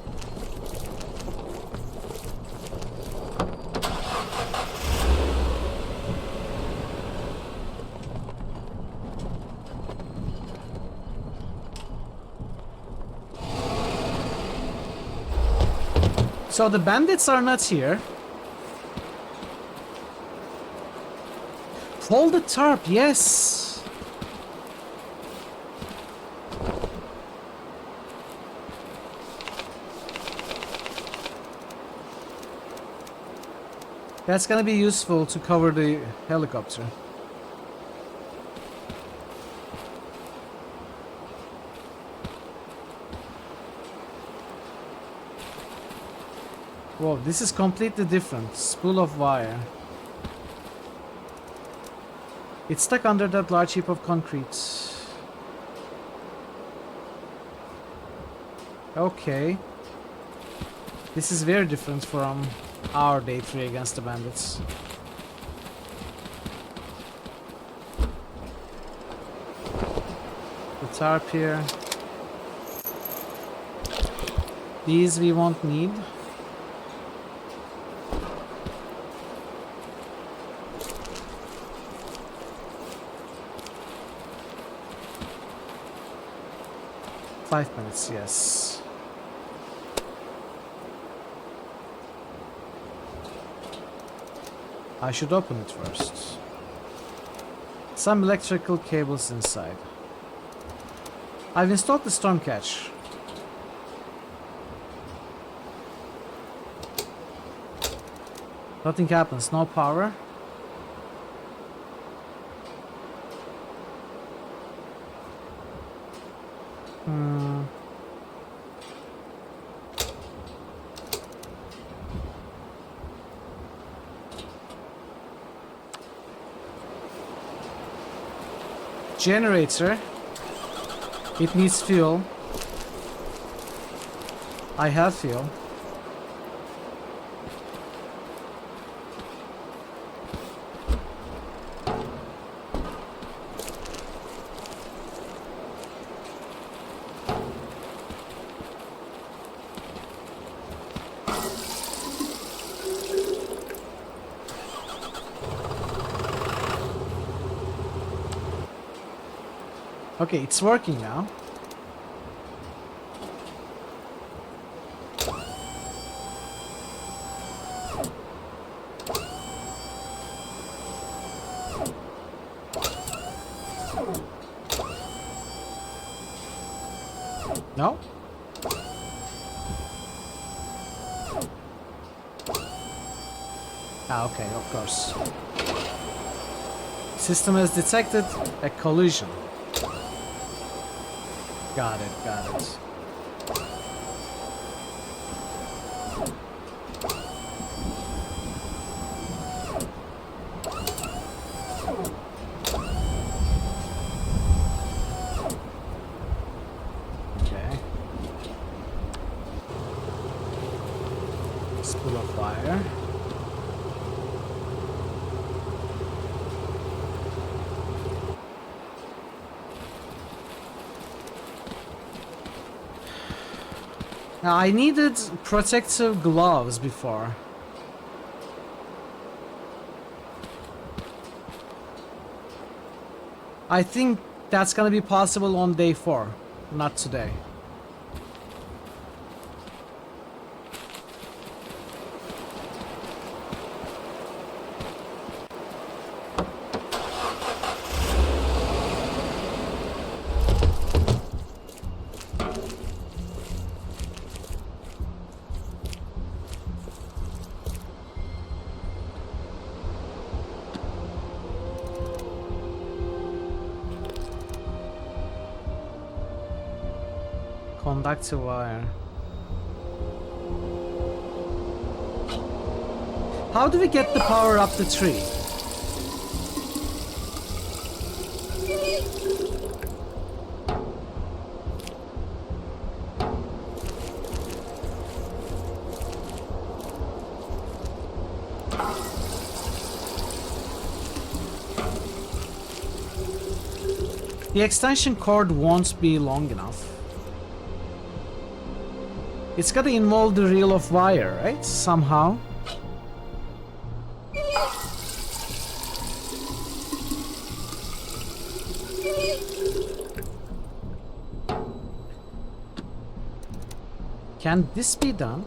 So the bandits are not here. Hold the tarp, yes! That's gonna be useful to cover the helicopter. Whoa, this is completely different. Spool of wire. It's stuck under that large heap of concrete. Okay. This is very different from our day 3 against the bandits. The tarp here. These we won't need. Five minutes, yes. I should open it first. Some electrical cables inside. I've installed the Stormcatcher. Nothing happens, no power. Generator. It needs fuel. I have fuel. Okay, it's working now. No? Ah, okay, of course. System has detected a collision. Got it, got it. Okay. Spool of wire. Now, I needed protective gloves before. I think that's gonna be possible on day 4, not today. Conductor wire. How do we get the power up the tree? The extension cord won't be long enough. It's gotta involve the reel of wire, right? Somehow. Can this be done?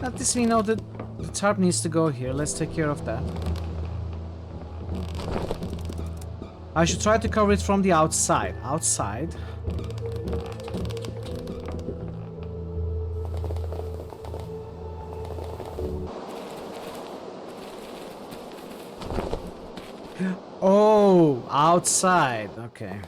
At least we know that the tarp needs to go here. Let's take care of that. I should try to cover it from the outside. Outside. Oh, outside. Okay.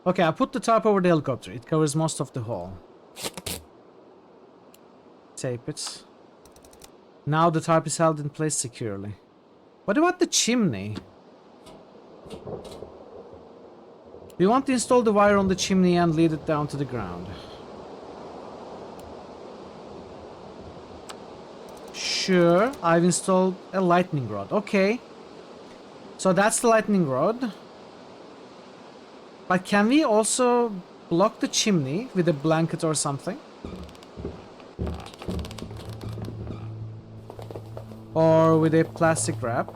Okay, I put the tarp over the helicopter. It covers most of the hall. Tape it. Now the tarp is held in place securely. What about the chimney? We want to install the wire on the chimney and lead it down to the ground. Sure, I've installed a lightning rod. Okay. So that's the lightning rod. But can we also block the chimney with a blanket or something? Or with a plastic wrap?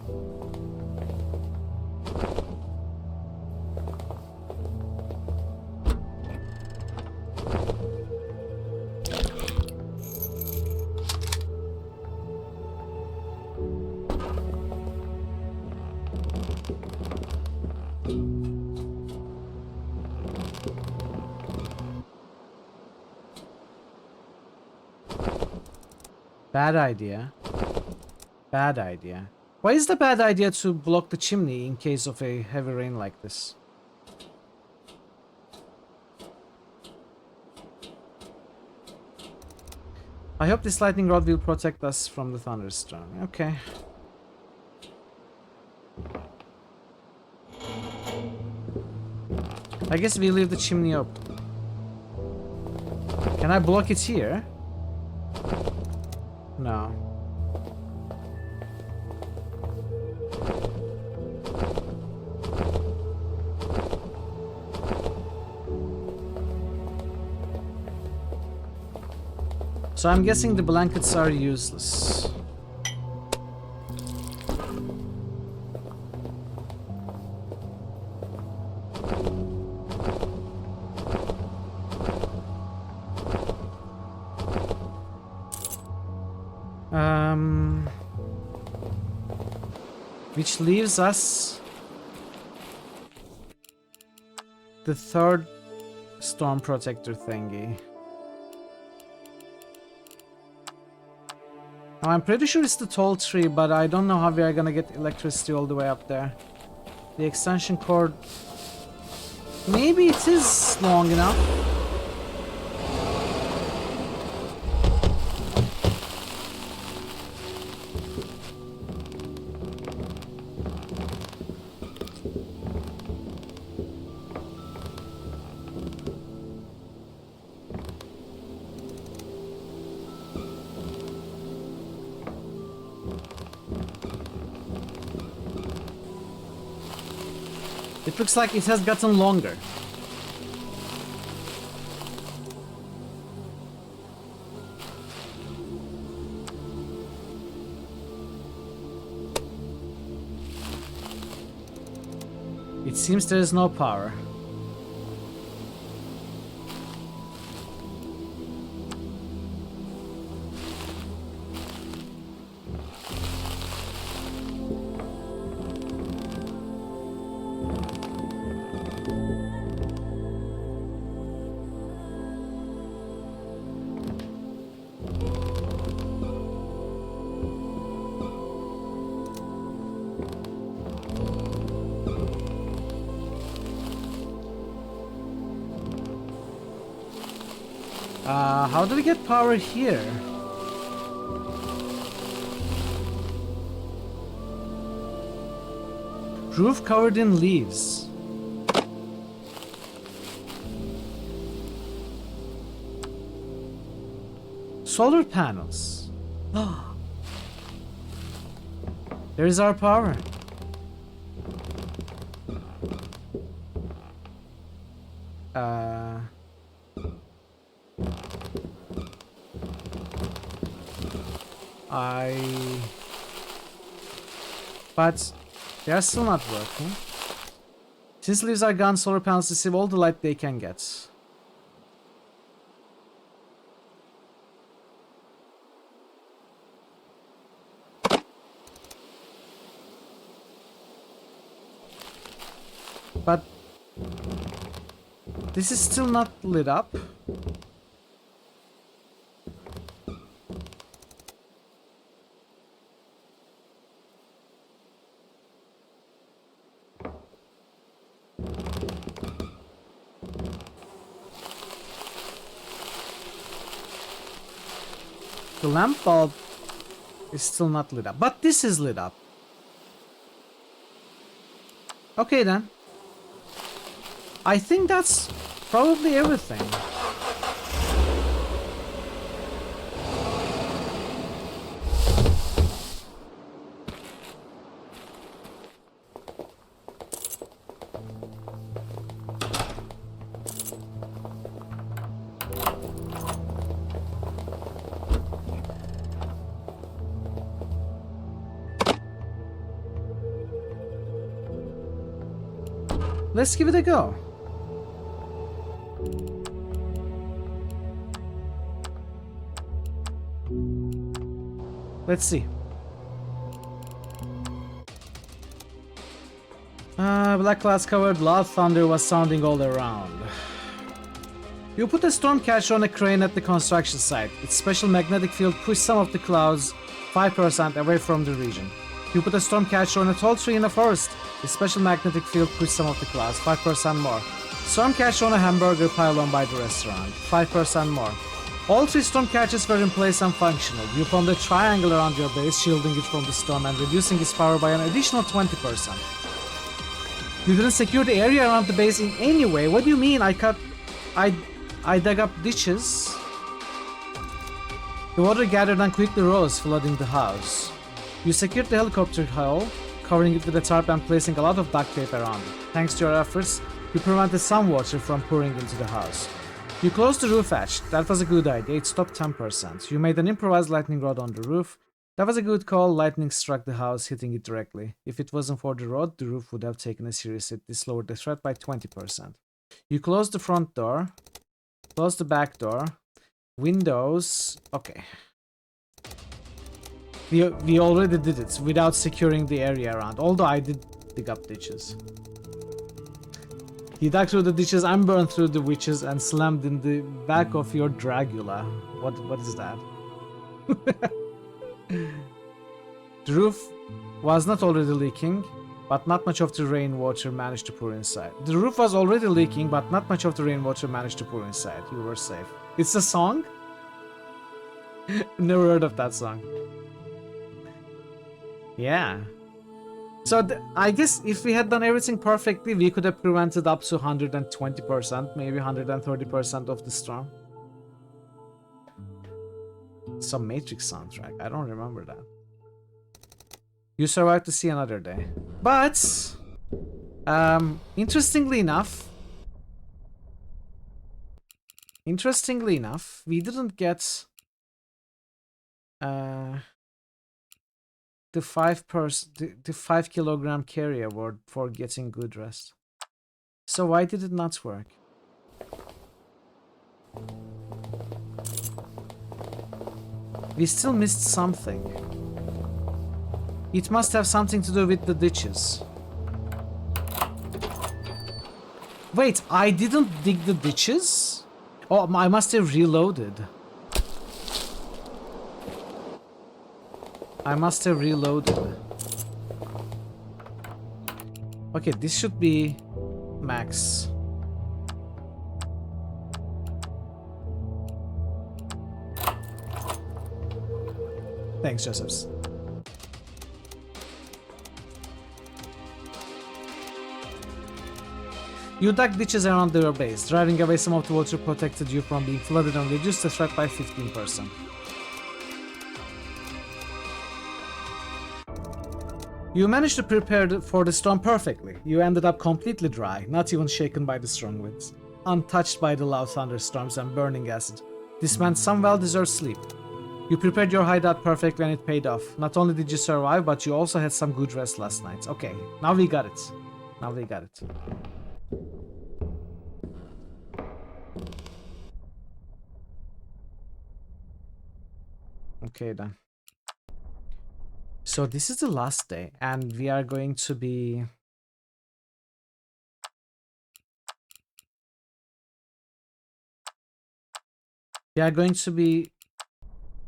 Bad idea. Bad idea. Why is the bad idea to block the chimney in case of a heavy rain like this? I hope this lightning rod will protect us from the thunderstorm. Okay. I guess we leave the chimney up. Can I block it here? No. So I'm guessing the blankets are useless. Which leaves us the third storm protector thingy. Now, I'm pretty sure it's the tall tree, but I don't know how we are gonna get electricity all the way up there. The extension cord... Maybe it is long enough. It looks like it has gotten longer. It seems there is no power. How do we get power here? Roof covered in leaves. Solar panels. There is our power. But they are still not working. Since leaves are gone, solar panels receive all the light they can get. But this is still not lit up. The lamp bulb is still not lit up, but this is lit up. Okay then. I think that's probably everything. Let's give it a go. Let's see. Black clouds covered, loud thunder was sounding all around. You put a storm catcher on a crane at the construction site. Its special magnetic field pushed some of the clouds 5% away from the region. You put a storm catcher on a tall tree in a forest. The special magnetic field pushed some of the clouds 5% more. Storm catcher on a hamburger pylon by the restaurant 5% more. All three storm catchers were in place and functional. You formed a triangle around your base, shielding it from the storm and reducing its power by an additional 20%. You didn't secure the area around the base in any way. What do you mean? I dug up ditches. The water gathered and quickly rose, flooding the house. You secured the helicopter hull, covering it with a tarp and placing a lot of duct tape around it. Thanks to your efforts, you prevented some water from pouring into the house. You closed the roof hatch. That was a good idea. It stopped 10%. You made an improvised lightning rod on the roof. That was a good call. Lightning struck the house, hitting it directly. If it wasn't for the rod, the roof would have taken a serious hit. This lowered the threat by 20%. You closed the front door. Closed the back door. Windows. Okay. We already did it without securing the area around. Although I did dig up ditches. He dug through the ditches and burned through the witches and slammed in the back of your Dragula. What is that? The roof was not already leaking, but not much of the rainwater managed to pour inside. The roof was already leaking, but not much of the rainwater managed to pour inside. You were safe. It's a song? Never heard of that song. Yeah. So I guess if we had done everything perfectly, we could have prevented up to 120%, maybe 130% of the storm. Some Matrix soundtrack. I don't remember that. You survived to see another day. But interestingly enough, we didn't get the 5 kilogram carry award for getting good rest. So why did it not work? We still missed something. It must have something to do with the ditches. Wait, I didn't dig the ditches? Oh, I must have reloaded. I must have reloaded. Okay, this should be max. Thanks, Josephs. You dug ditches around your base. Driving away some of the water protected you from being flooded and reduced the threat by 15%. You managed to prepare for the storm perfectly. You ended up completely dry, not even shaken by the strong winds, untouched by the loud thunderstorms and burning acid. This meant some well-deserved sleep. You prepared your hideout perfectly and it paid off. Not only did you survive, but you also had some good rest last night. Okay, now we got it. Now we got it. Okay then. So this is the last day and we are going to be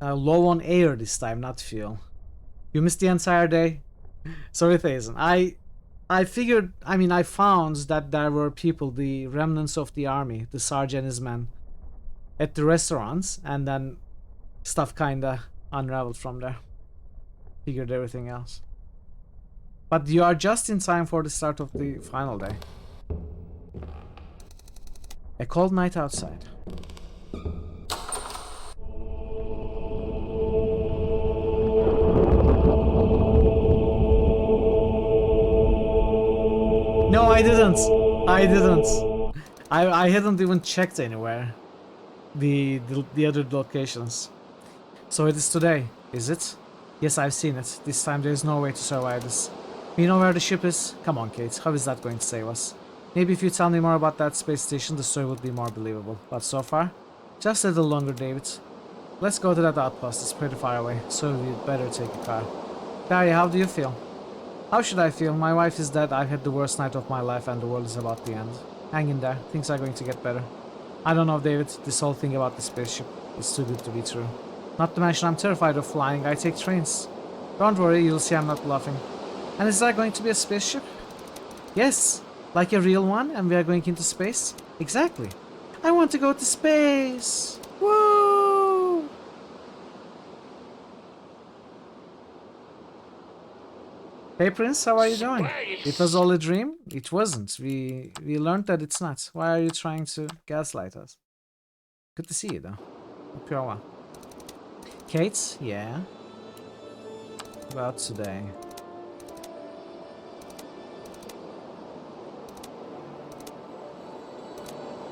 low on air this time, not fuel. You missed the entire day. Sorry, Thazen. I figured, I found that there were people, the remnants of the army, the Sarge and his men, at the restaurants, and then stuff kinda unraveled from there. Figured everything else. But you are just in time for the start of the final day. A cold night outside. No, I didn't. I hadn't even checked anywhere. The other locations. So it is today, is it? Yes, I've seen it. This time there is no way to survive this. We know where the ship is. Come on, Kate. How is that going to save us? Maybe if you tell me more about that space station, the story would be more believable. But so far, just a little longer, David. Let's go to that outpost. It's pretty far away, so we'd better take a car. Barry, how do you feel? How should I feel? My wife is dead. I've had the worst night of my life and the world is about to end. Hang in there. Things are going to get better. I don't know, David. This whole thing about the spaceship is too good to be true. Not to mention I'm terrified of flying. I take trains. Don't worry, you'll see I'm not bluffing. And is that going to be a spaceship? Yes, like a real one, and we are going into space? Exactly. I want to go to space! Woo! Hey Prince, how are you doing? It was all a dream? It wasn't. We learned that it's not. Why are you trying to gaslight us? Good to see you though. Hope you're well. Kate, yeah. About today.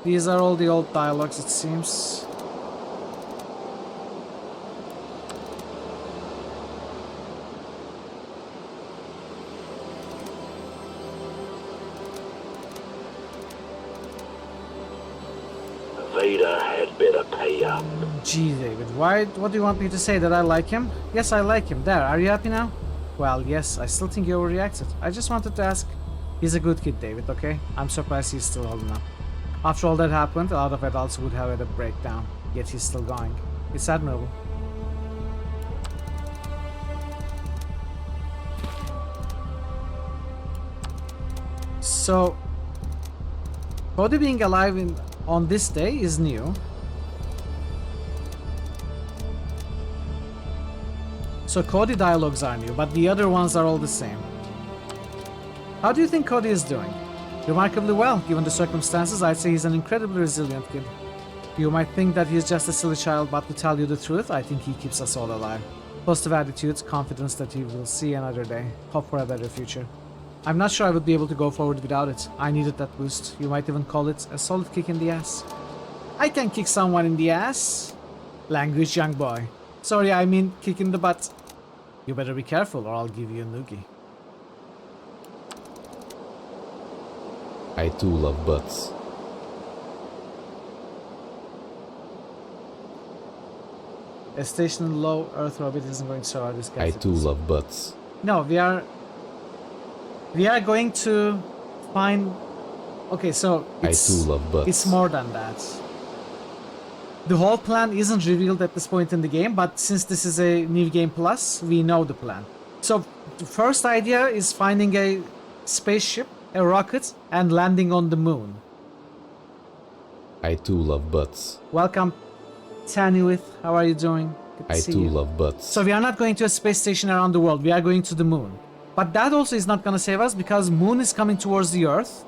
These are all the old dialogues, it seems. Vader had better pay up. Gee, David, what do you want me to say? That I like him? Yes, I like him. There, are you happy now? Well, yes, I still think you overreacted. I just wanted to ask. He's a good kid, David, okay? I'm surprised he's still holding up. After all that happened, a lot of adults would have had a breakdown, yet he's still going. It's admirable. So, Cody being alive on this day is new. So Cody dialogues are new, but the other ones are all the same. How do you think Cody is doing? Remarkably well, given the circumstances. I'd say he's an incredibly resilient kid. You might think that he's just a silly child, but to tell you the truth, I think he keeps us all alive. Positive attitudes, confidence that he will see another day, hope for a better future. I'm not sure I would be able to go forward without it. I needed that boost. You might even call it a solid kick in the ass. I can kick someone in the ass. Language, young boy. Sorry, I mean kick in the butt. You better be careful or I'll give you a noogie. I too love butts. A station in low Earth orbit isn't going to survive this guy. I too love butts. No, we are going to find. Okay, so I too love butts. It's more than that. The whole plan isn't revealed at this point in the game, but since this is a new game plus, we know the plan. So the first idea is finding a spaceship, a rocket, and landing on the moon. I too love butts. Welcome, Tanuith. How are you doing? Good to I see too you. love butts. So we are not going to a space station around the world. We are going to the moon. But that also is not going to save us because moon is coming towards the Earth,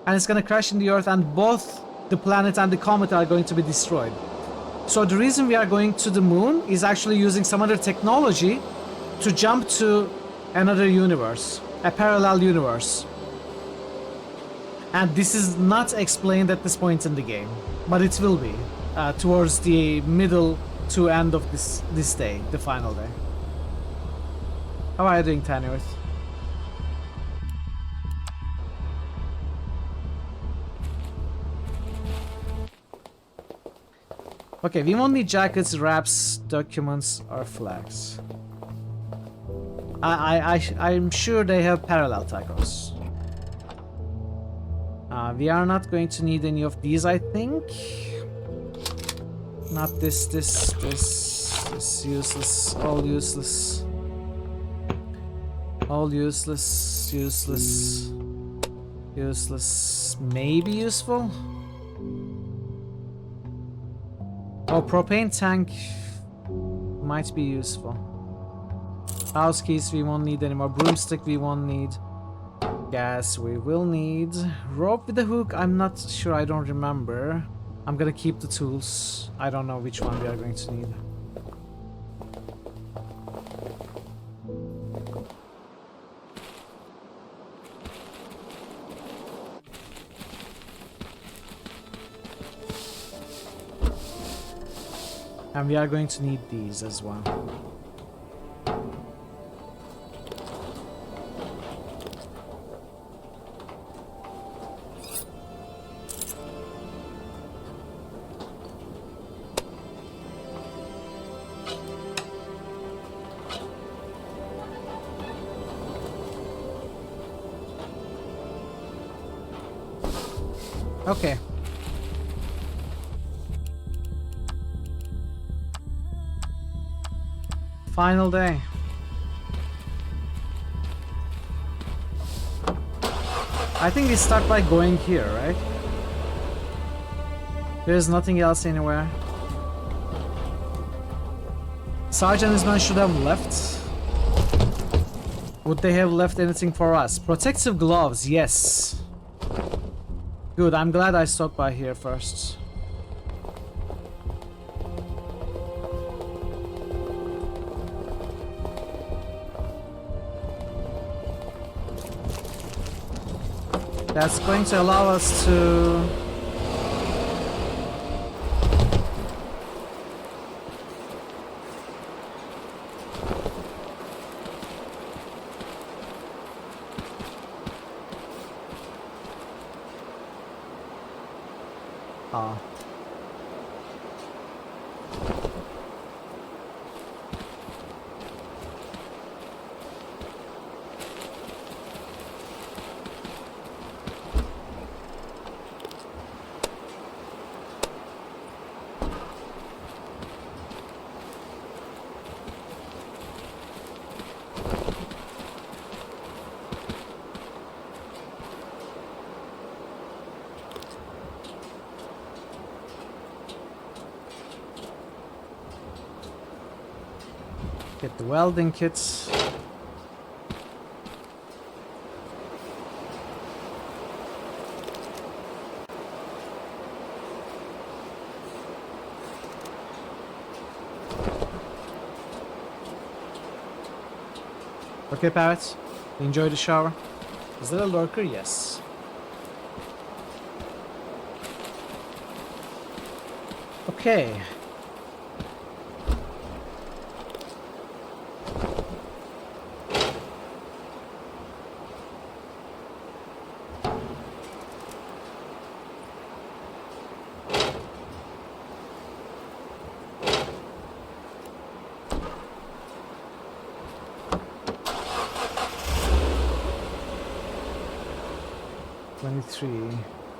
and it's going to crash in the Earth, and both the planet and the comet are going to be destroyed. So the reason we are going to the moon is actually using some other technology to jump to another universe, a parallel universe. And this is not explained at this point in the game, but it will be towards the middle to end of this day, the final day. How are you doing, Tanuith? Okay, we won't need jackets, wraps, documents, or flags. I'm sure they have parallel tacos. We are not going to need any of these, I think. Not this useless, all useless. All useless, useless, maybe useful? Oh, propane tank might be useful. House keys we won't need anymore. Broomstick we won't need. Gas we will need. Rope with a hook, I'm not sure, I don't remember. I'm gonna keep the tools. I don't know which one we are going to need. And we are going to need these as well. Okay. Final day. I think we start by going here, right? There's nothing else anywhere. Sarge and his men should have left. Would they have left anything for us? Protective gloves, yes. Good, I'm glad I stopped by here first. That's going to allow us to... Get the welding kits. Okay, parrots. Enjoy the shower. Is that a lurker? Yes. Okay.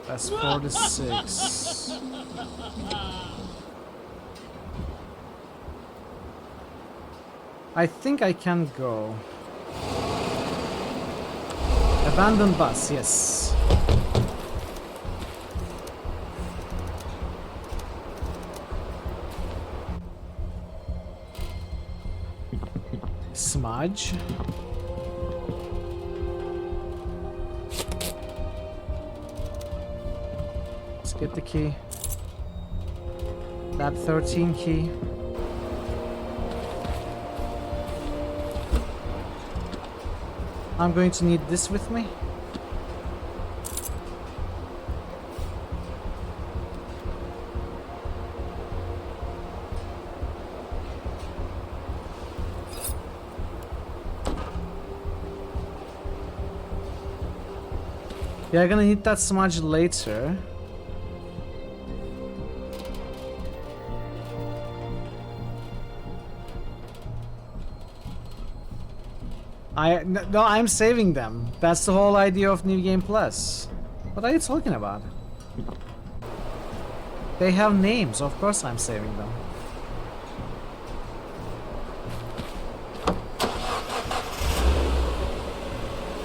That's 46. I think I can go. Abandoned bus, yes. Smudge. Get the key. Lab 13 key. I'm going to need this with me. Yeah, I'm gonna need that smudge later. No, I'm saving them. That's the whole idea of New Game Plus. What are you talking about? They have names, of course I'm saving them.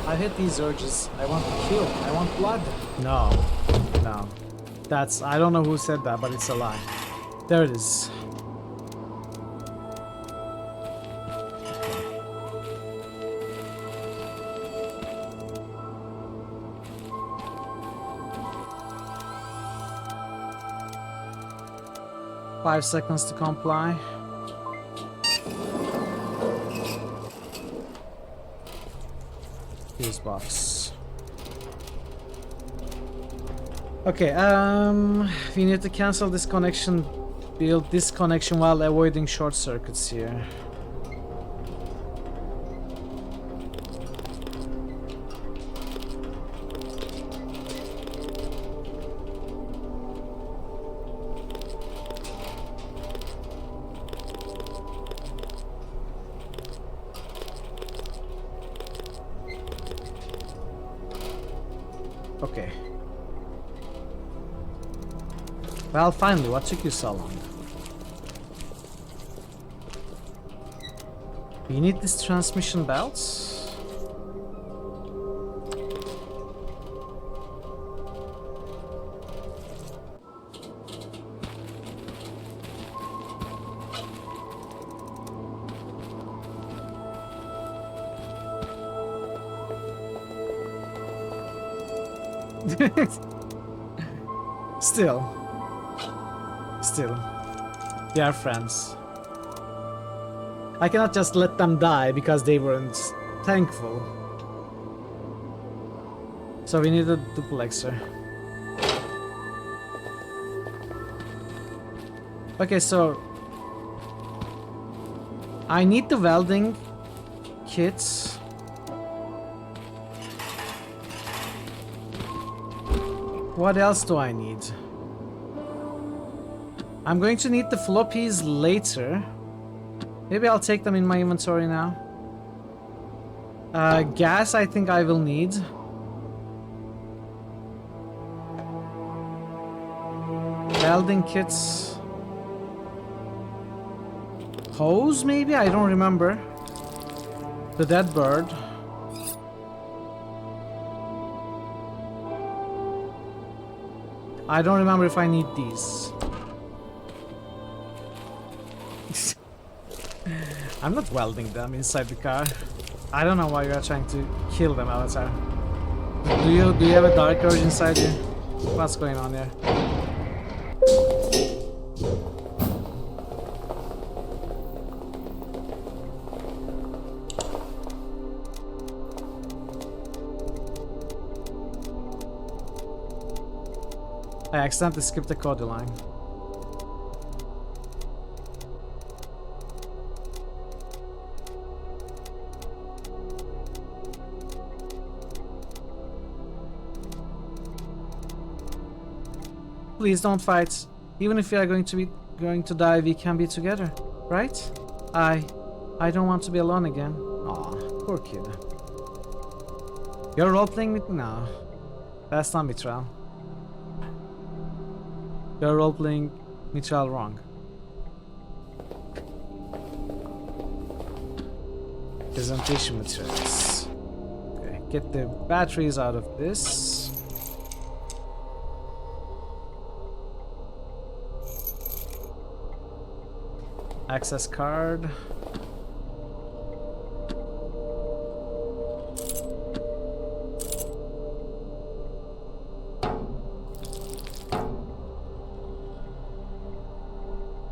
I hate these urges. I want to kill. I want blood. No. No. That's... I don't know who said that, but it's a lie. There it is. Five seconds to comply. Fuse box. Okay, we need to cancel this connection, build this connection while avoiding short circuits here. Okay. Well, finally, what took you so long? You need these transmission belts? Still. They are friends. I cannot just let them die because they weren't thankful. So we need a duplexer. Okay, so I need the welding kits. What else do I need? I'm going to need the floppies later. Maybe I'll take them in my inventory now. Gas I think I will need. Welding kits. Hose maybe? I don't remember. The dead bird. I don't remember if I need these. I'm not welding them inside the car. I don't know why you are trying to kill them, Avatar. Do you have a dark urge inside you? What's going on there? I accidentally skipped the code line. Please don't fight. Even if we are going to die, we can be together, right? I don't want to be alone again. Aw, poor kid. You're role-playing with me now. That's not Mitral. You're role-playing Mitral wrong. Presentation materials. Okay, get the batteries out of this. Access card.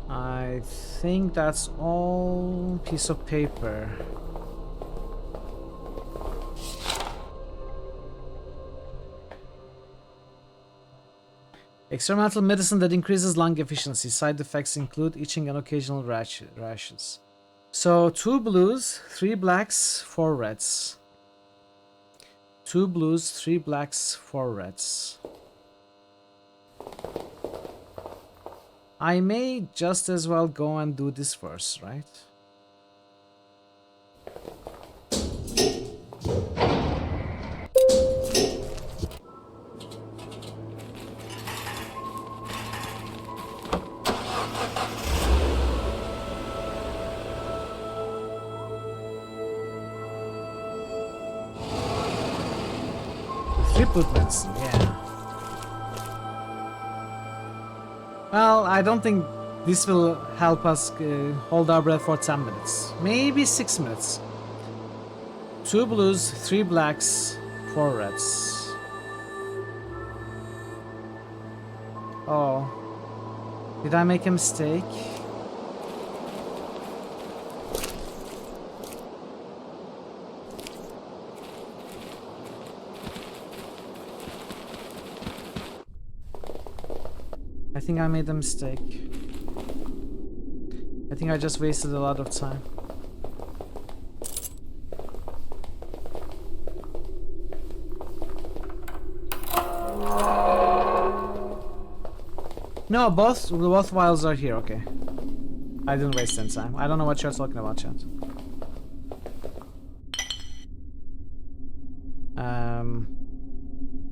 I think that's all. Piece of paper. Experimental medicine that increases lung efficiency. Side effects include itching and occasional rashes. So 2 blues, 3 blacks, 4 reds. 2 blues, 3 blacks, 4 reds. I may just as well go and do this first, right? Medicine, yeah. Well, I don't think this will help us hold our breath for 10 minutes. Maybe 6 minutes. 2 blues, 3 blacks, 4 reds. Oh. Did I make a mistake? I think I made a mistake. I think I just wasted a lot of time. No, both vials are here, okay. I didn't waste any time. I don't know what you're talking about, chat.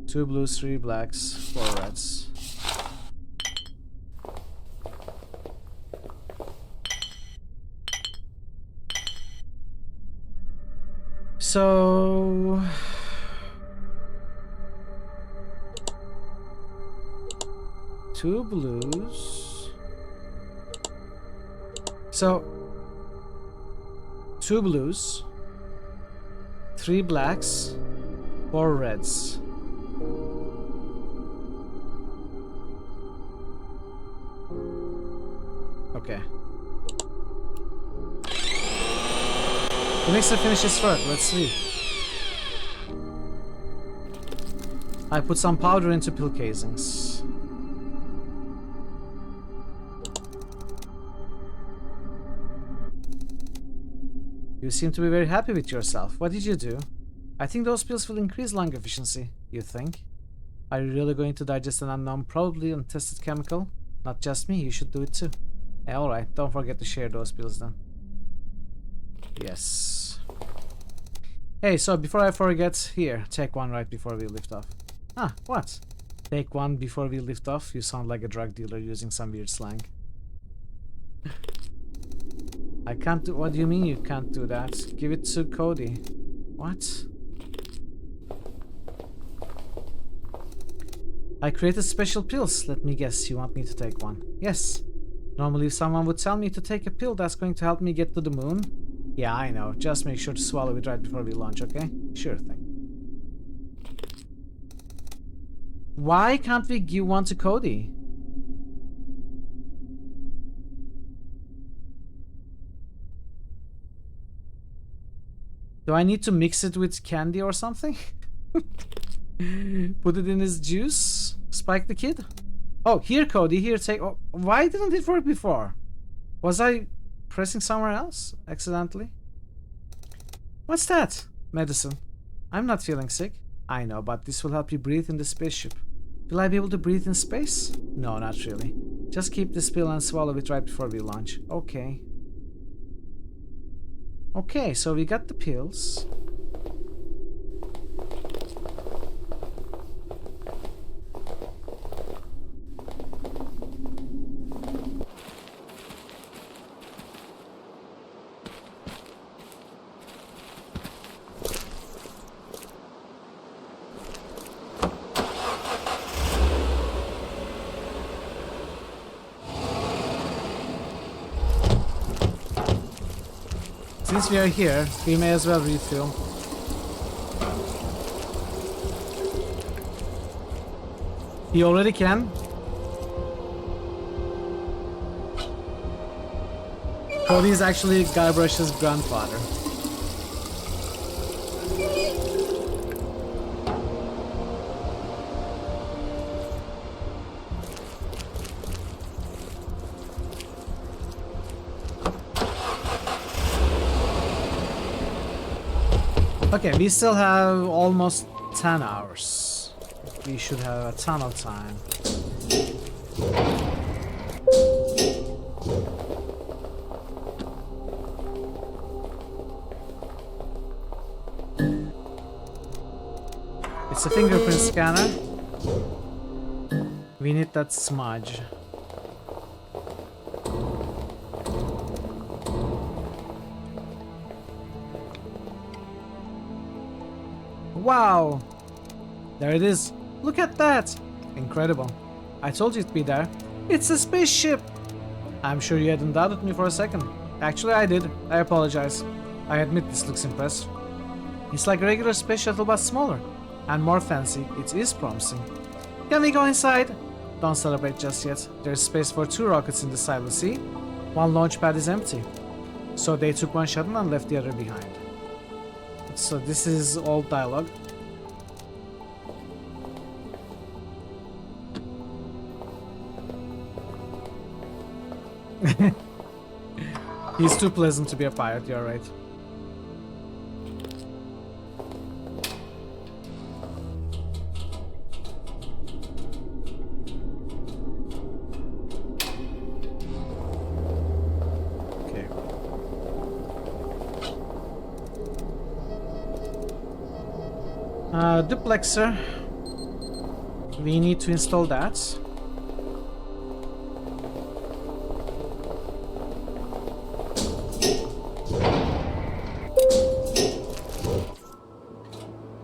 2 blues, 3 blacks, 4 reds. So 2 blues. So 2 blues, 3 blacks, 4 reds. Okay. The mixer finishes first. Let's see. I put some powder into pill casings. You seem to be very happy with yourself. What did you do? I think those pills will increase lung efficiency. You think? Are you really going to digest an unknown, probably untested chemical? Not just me, you should do it too. Yeah, alright, don't forget to share those pills then. Yes. Hey, so before I forget, here, take one right before we lift off. Ah, what? Take one before we lift off? You sound like a drug dealer using some weird slang. I can't do— what do you mean you can't do that? Give it to Cody. What? I created special pills. Let me guess, you want me to take one? Yes. Normally if someone would tell me to take a pill that's going to help me get to the moon. Yeah, I know. Just make sure to swallow it right before we launch, okay? Sure thing. Why can't we give one to Cody? Do I need to mix it with candy or something? Put it in his juice? Spike the kid? Oh, here, Cody, here, take— oh, why didn't it work before? Was I pressing somewhere else accidentally? What's that? Medicine. I'm not feeling sick. I know, but this will help you breathe in the spaceship. Will I be able to breathe in space? No, not really. Just keep this pill and swallow it right before we launch. Okay. Okay, so we got the pills. Since we are here, we may as well refuel. He already can. Cody is actually Guybrush's grandfather. Okay, we still have almost 10 hours. We should have a ton of time. It's a fingerprint scanner. We need that smudge. Wow! There it is. Look at that! Incredible. I told you it'd be there. It's a spaceship! I'm sure you hadn't doubted me for a second. Actually, I did. I apologize. I admit this looks impressive. It's like a regular space shuttle but smaller. And more fancy. It is promising. Can we go inside? Don't celebrate just yet. There's space for 2 rockets in the silo, see? One launch pad is empty. So they took one shuttle and left the other behind. So this is all dialogue. He's too pleasant to be a pirate, you're right. Duplexer. We need to install that.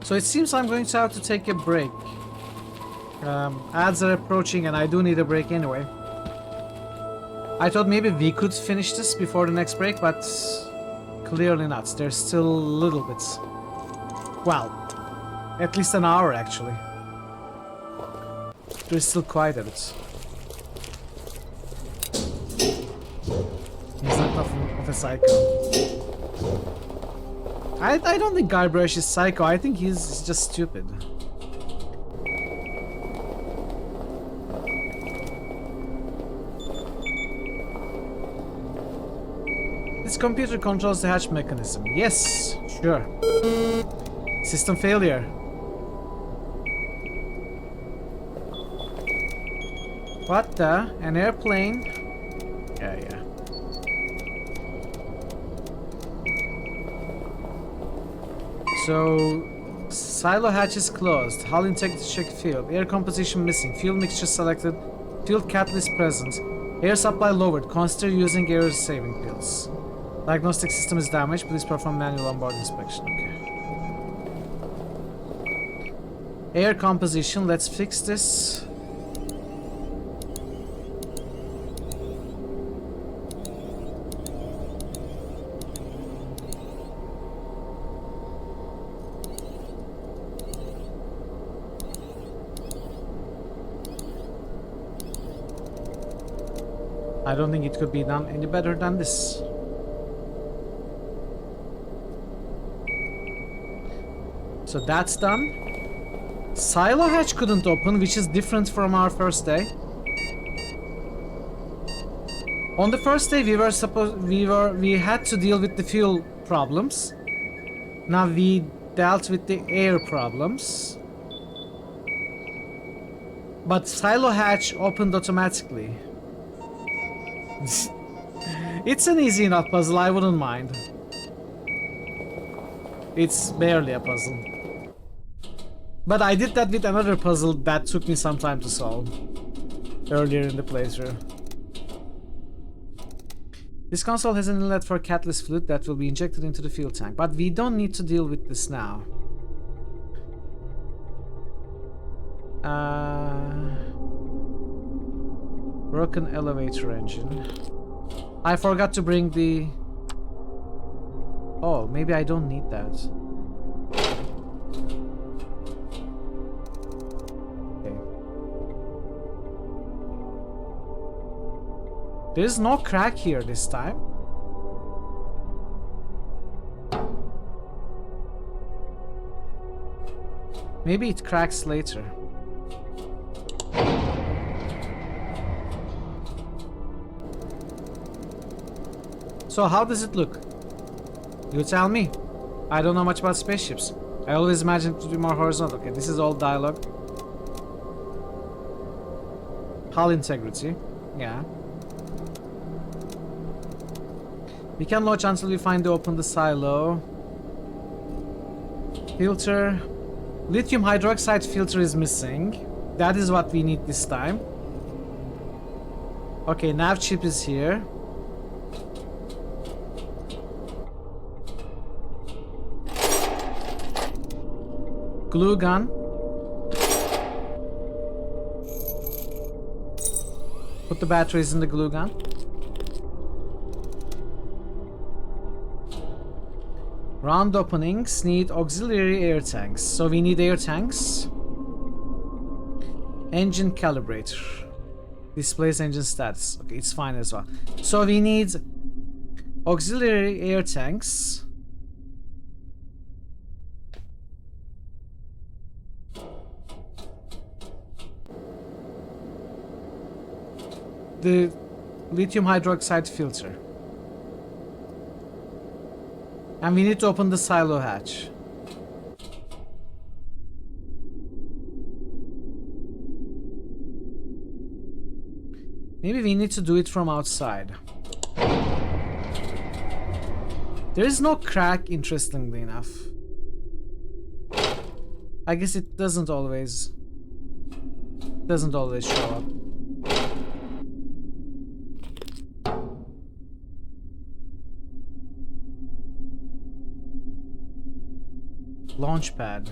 So it seems I'm going to have to take a break. Ads are approaching and I do need a break anyway. I thought maybe we could finish this before the next break, but clearly not. There's still a little bit. Well, at least an hour, actually. There's still quite a bit. of a psycho. I don't think Guybrush is psycho. I think he's just stupid. This computer controls the hatch mechanism. Yes, sure. System failure. What the? An airplane? Yeah. So, silo hatch is closed. Hull integrity check failed. Air composition missing. Fuel mixture selected. Fuel catalyst present. Air supply lowered. Consider using air saving pills. Diagnostic system is damaged. Please perform manual onboard inspection. Okay. Air composition. Let's fix this. I don't think it could be done any better than this. So that's done. Silo hatch couldn't open, which is different from our first day. On the first day we had to deal with the fuel problems. Now we dealt with the air problems. But silo hatch opened automatically. It's an easy enough puzzle, I wouldn't mind. It's barely a puzzle. But I did that with another puzzle that took me some time to solve earlier in the playthrough. This console has an inlet for catalyst fluid that will be injected into the fuel tank, but we don't need to deal with this now. Broken elevator engine. I forgot to bring the... Oh, maybe I don't need that. Okay. There's no crack here this time. Maybe it cracks later. So how does it look? You tell me. I don't know much about spaceships. I always imagined it to be more horizontal. Okay, this is all dialogue. Hull integrity. Yeah. We can launch until we find to open the silo. Filter. Lithium hydroxide filter is missing. That is what we need this time. Okay, nav chip is here. Glue gun. Put the batteries in the glue gun. Round openings need auxiliary air tanks. So we need air tanks. Engine calibrator. Displays engine status. Okay, it's fine as well. So we need auxiliary air tanks. The lithium hydroxide filter. And we need to open the silo hatch. Maybe we need to do it from outside. There is no crack, interestingly enough. I guess it doesn't always show up. Launch pad.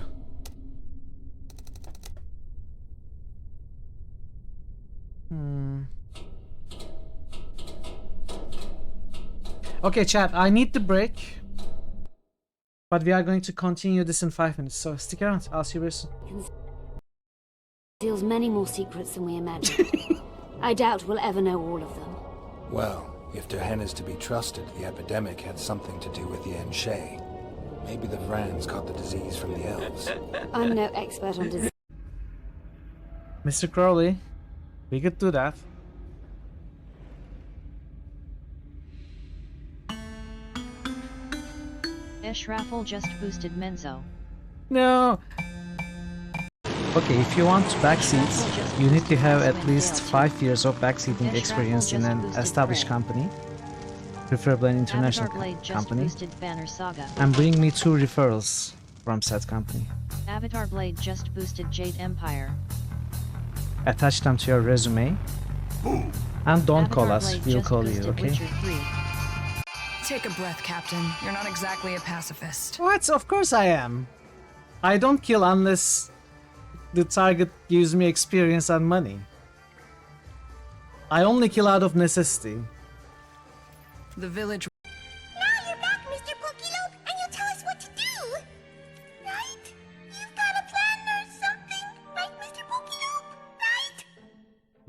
Okay, chat, I need the break. But we are going to continue this in 5 minutes, so stick around. I'll see you very soon. Conceals many more secrets than we imagined. I doubt we'll ever know all of them. Well, If Derhen is to be trusted, the epidemic had something to do with Yan Shay. Maybe the Vrans caught the disease from the elves. I'm no expert on disease. Mr. Crowley, we could do that. Raffle just boosted Menzo. No. Okay, if you want backseats, you need to have at least 5 years of backseating experience in an established company, preferably an international company, and bring me 2 referrals from said company. Avatar Blade just boosted Jade Empire. Attach them to your resume, and don't call us, we'll call you, okay? Take a breath, Captain. You're not exactly a pacifist. What? Of course I am. I don't kill unless the target gives me experience and money. I only kill out of necessity. The village... Now you're back, Mr. Pokelope, and you'll tell us what to do! Right? You've got a plan or something, right, Mr. Pokelope? Right?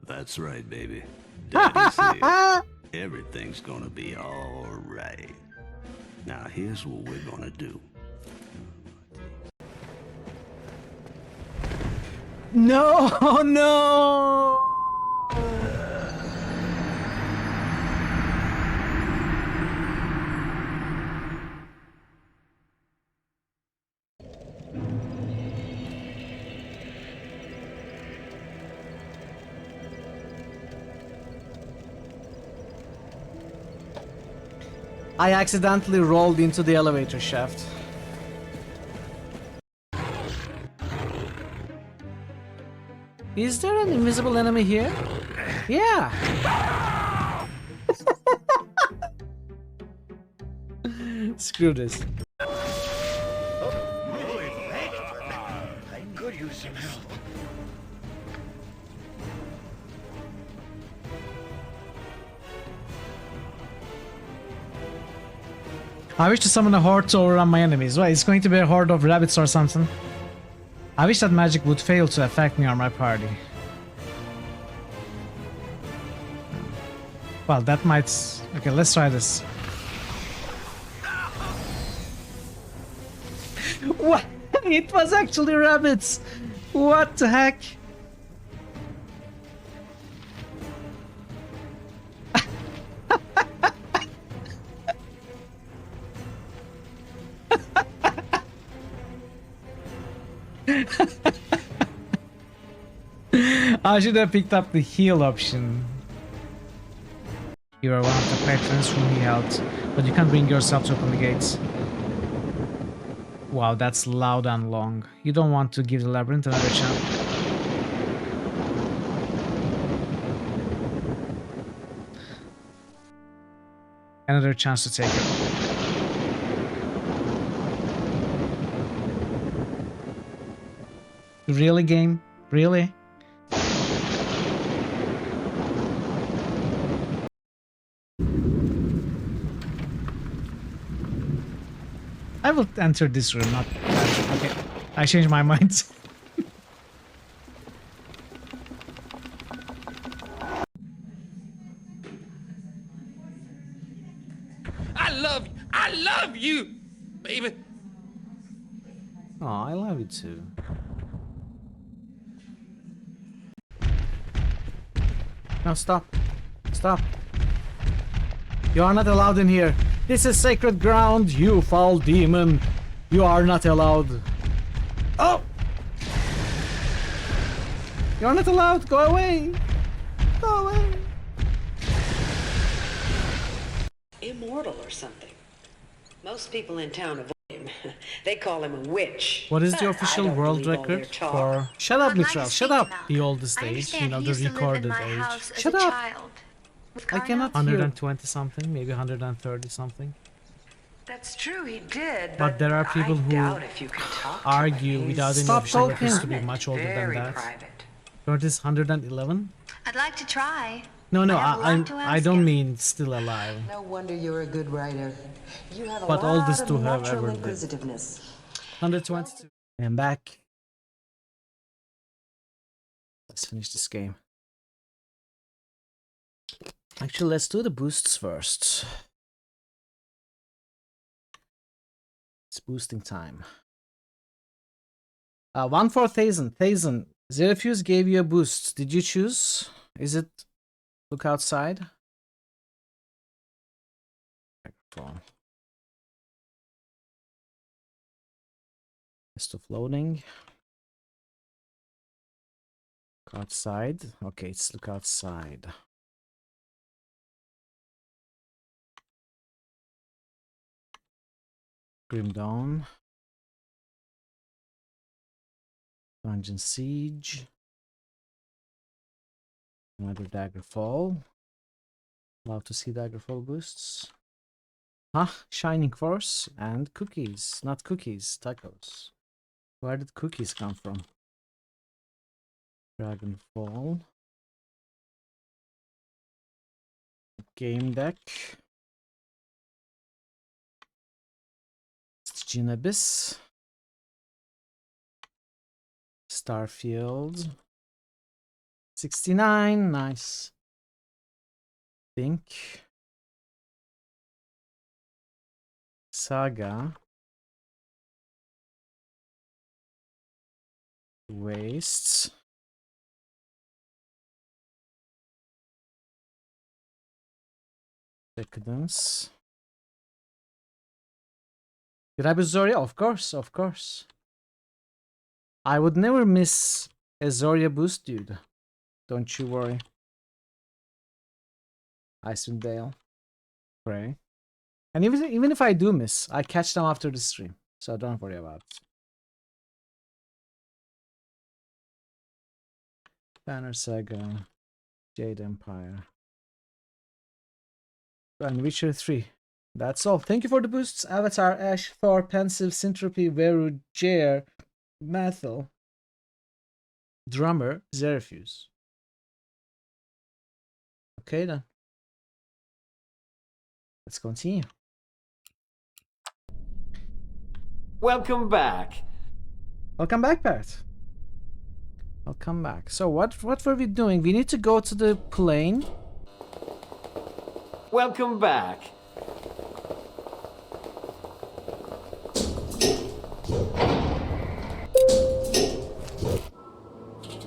That's right, baby. Daddy's here. Everything's gonna be alright. Now here's what we're gonna do. No, no! I accidentally rolled into the elevator shaft. Is there an invisible enemy here? Yeah! Screw this. I could use some help. I wish to summon a horde to overrun my enemies. What, it's going to be a horde of rabbits or something? I wish that magic would fail to affect me or my party. Well, that might... Okay, let's try this. What? It was actually rabbits! What the heck? I should have picked up the heal option. You are one of the patrons whom he helped, but you can't bring yourself to open the gates. Wow, that's loud and long. You don't want to give the labyrinth another chance. Another chance to take it. Really, game? Really? I will enter this room, not that. Okay, I changed my mind. I love you, baby. Oh, I love you too. No, stop. Stop. You are not allowed in here. This is sacred ground, you foul demon. You are not allowed. Oh! You are not allowed. Go away. Go away. Immortal or something. Most people in town avoid him. They call him a witch. What is the But official I don't world believe all their record talk. for... Shut up, I'd like to Mitchell. speak Shut up. to Mal. The oldest I age, understand you know, he the used to live recorded in my age. house as Shut a up. child. With I Kyle. cannot 120 something, maybe 130 something. That's true, he did. But there are people I who doubt if you can talk to argue him. without any Stop official talking. records to be much older than Very that. private. Yours is 111? I'd like to try. No, no, I have a lot to I ask don't him. mean still alive. No wonder you're a good writer. You have a But lot oldest of to have natural ever lived. inquisitiveness. 122. I'm back. Let's finish this game. Actually, let's do the boosts first. It's boosting time. One for Thazen. Thazen, Zerefuse gave you a boost. Did you choose? Is it look outside? Microphone. List of loading. Look outside. Okay, it's look outside. Grim Dawn. Dungeon Siege. Another Daggerfall. Love to see Daggerfall boosts. Huh? Shining Force and cookies. Not cookies, tacos. Where did cookies come from? Dragonfall. Game deck. Stygian Abyss. Starfield. 69, nice. Think. Saga. Waste. Decadence. Did I miss Zoria? Of course, of course. I would never miss a Zoria boost, dude. Don't you worry. Icewind Dale. Pray. And even if I do miss, I catch them after the stream. So don't worry about it. Banner Saga. Jade Empire. And Witcher 3. That's all. Thank you for the boosts. Avatar, Ash, Thor, Pensive, Syntropy, Veru, Jair, Mathil, Drummer, Zerefuse. Okay then. Let's continue. Welcome back. Welcome back, Pat. Welcome back. So what were we doing? We need to go to the plane. Welcome back.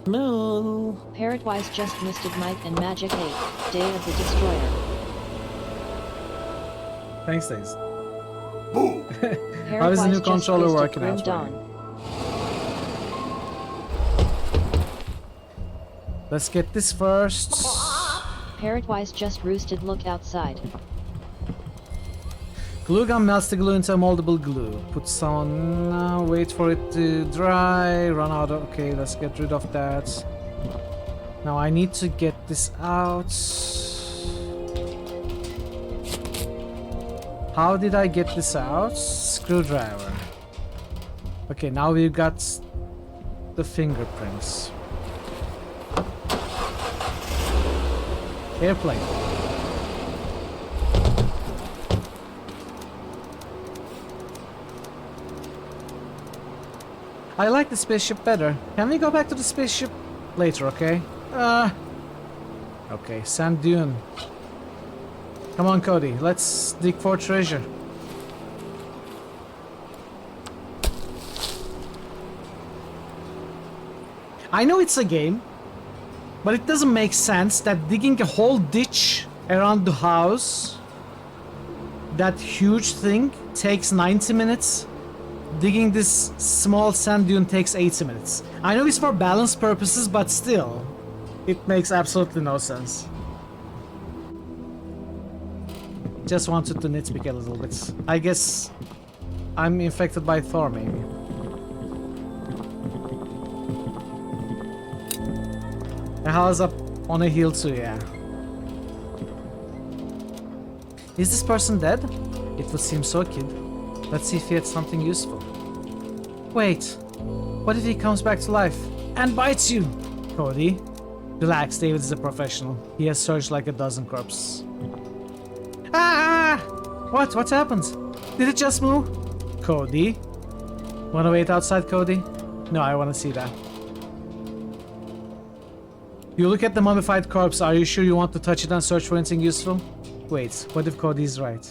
Moo. Parrotwise just Mystic Might and Magic 8. Day of the Destroyer. Thanks, Days. Parrotwise How is the new just controller boosted working Grim out for Dawn. you? Let's get this first. Parrotwise just roosted. Look outside. Glue gun melts the glue into a moldable glue. Put some on, wait for it to dry, run out of, okay, let's get rid of that. Now I need to get this out. How did I get this out? Screwdriver. Okay, now we've got the fingerprints. Airplane. I like the spaceship better. Can we go back to the spaceship later, okay? Okay, sand dune. Come on, Cody. Let's dig for treasure. I know it's a game, but it doesn't make sense that digging a whole ditch around the house, that huge thing, takes 90 minutes. Digging this small sand dune takes 80 minutes. I know it's for balance purposes, but still, it makes absolutely no sense. Just wanted to nitpick a little bit. I guess I'm infected by Thor, maybe. The house up on a hill too, yeah. Is this person dead? It would seem so, kid. Let's see if he had something useful. Wait, what if he comes back to life and bites you? Cody, relax, David is a professional. He has searched like a dozen corpses. Ah! What happened? Did it just move? Cody? Wanna wait outside, Cody? No, I wanna see that. You look at the mummified corpse. Are you sure you want to touch it and search for anything useful? Wait, what if Cody's right?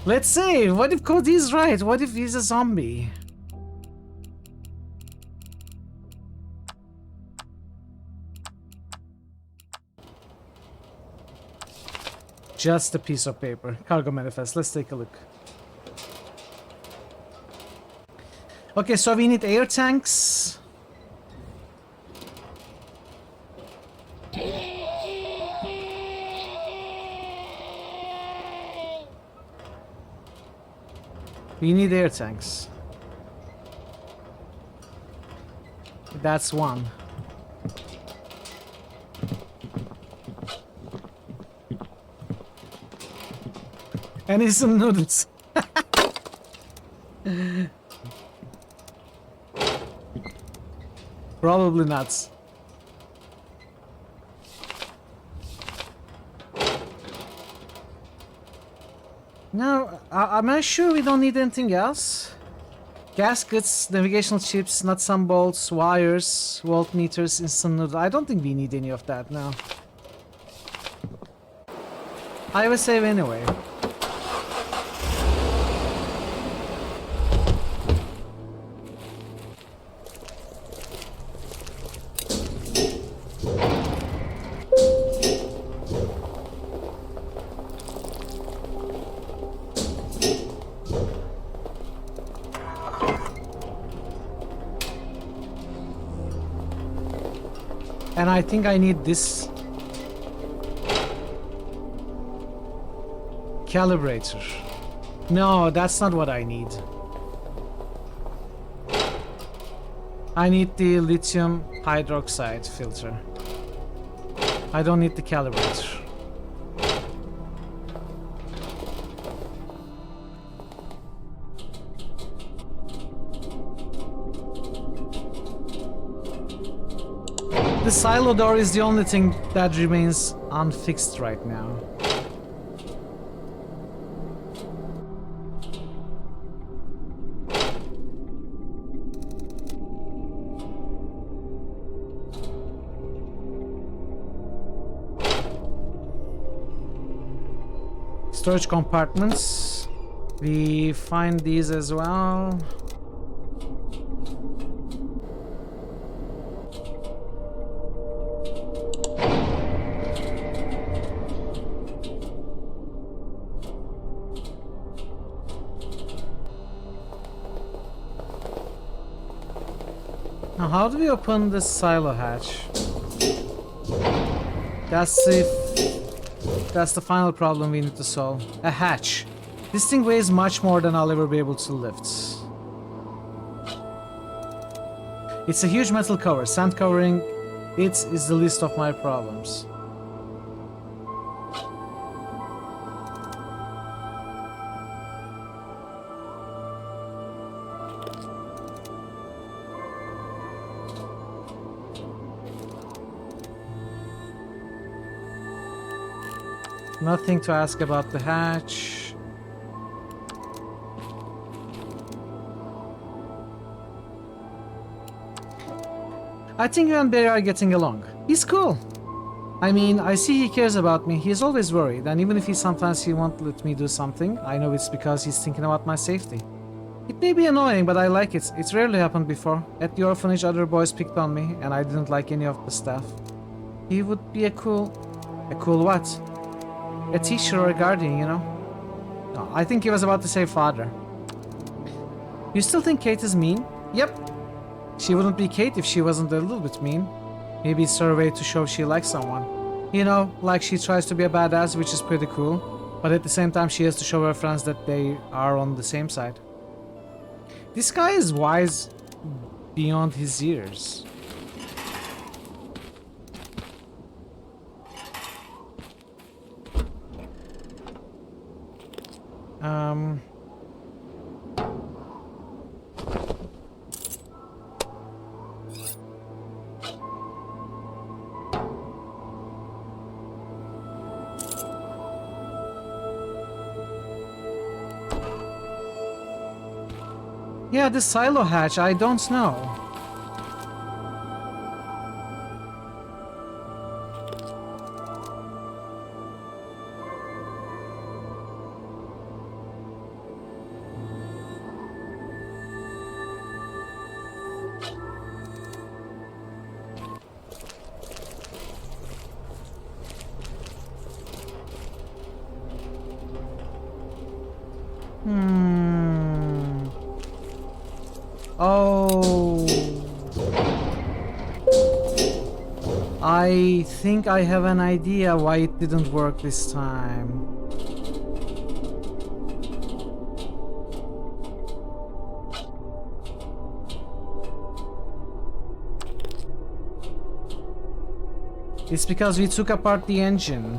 Let's see, what if Cody's right? What if he's a zombie? Just a piece of paper. Cargo manifest. Let's take a look. Okay, so we need air tanks. We need air tanks. That's one. And instant noodles. Probably not. No, am I sure we don't need anything else? Gaskets, navigational chips, nuts and bolts, wires, voltmeters, instant noodle. I don't think we need any of that now. I will save anyway. And I think I need this calibrator. No, that's not what I need. I need the lithium hydroxide filter. I don't need the calibrator. The silo door is the only thing that remains unfixed right now. Storage compartments. We find these as well. Now, how do we open the silo hatch? That's the final problem we need to solve. A hatch. This thing weighs much more than I'll ever be able to lift. It's a huge metal cover. Sand covering it is the least of my problems. Nothing to ask about the hatch. I think you and Barry are getting along. He's cool. I mean, I see he cares about me. He's always worried, and even if sometimes he won't let me do something, I know it's because he's thinking about my safety. It may be annoying, but I like it. It's rarely happened before. At the orphanage, other boys picked on me, and I didn't like any of the staff. He would be a cool what? A teacher or a guardian, you know? No, I think he was about to say father. You still think Kate is mean? Yep. She wouldn't be Kate if she wasn't a little bit mean. Maybe it's her way to show she likes someone. You know, like she tries to be a badass, which is pretty cool. But at the same time, she has to show her friends that they are on the same side. This guy is wise beyond his years. Yeah, the silo hatch, I don't know. Oh. I think I have an idea why it didn't work this time. It's because we took apart the engine.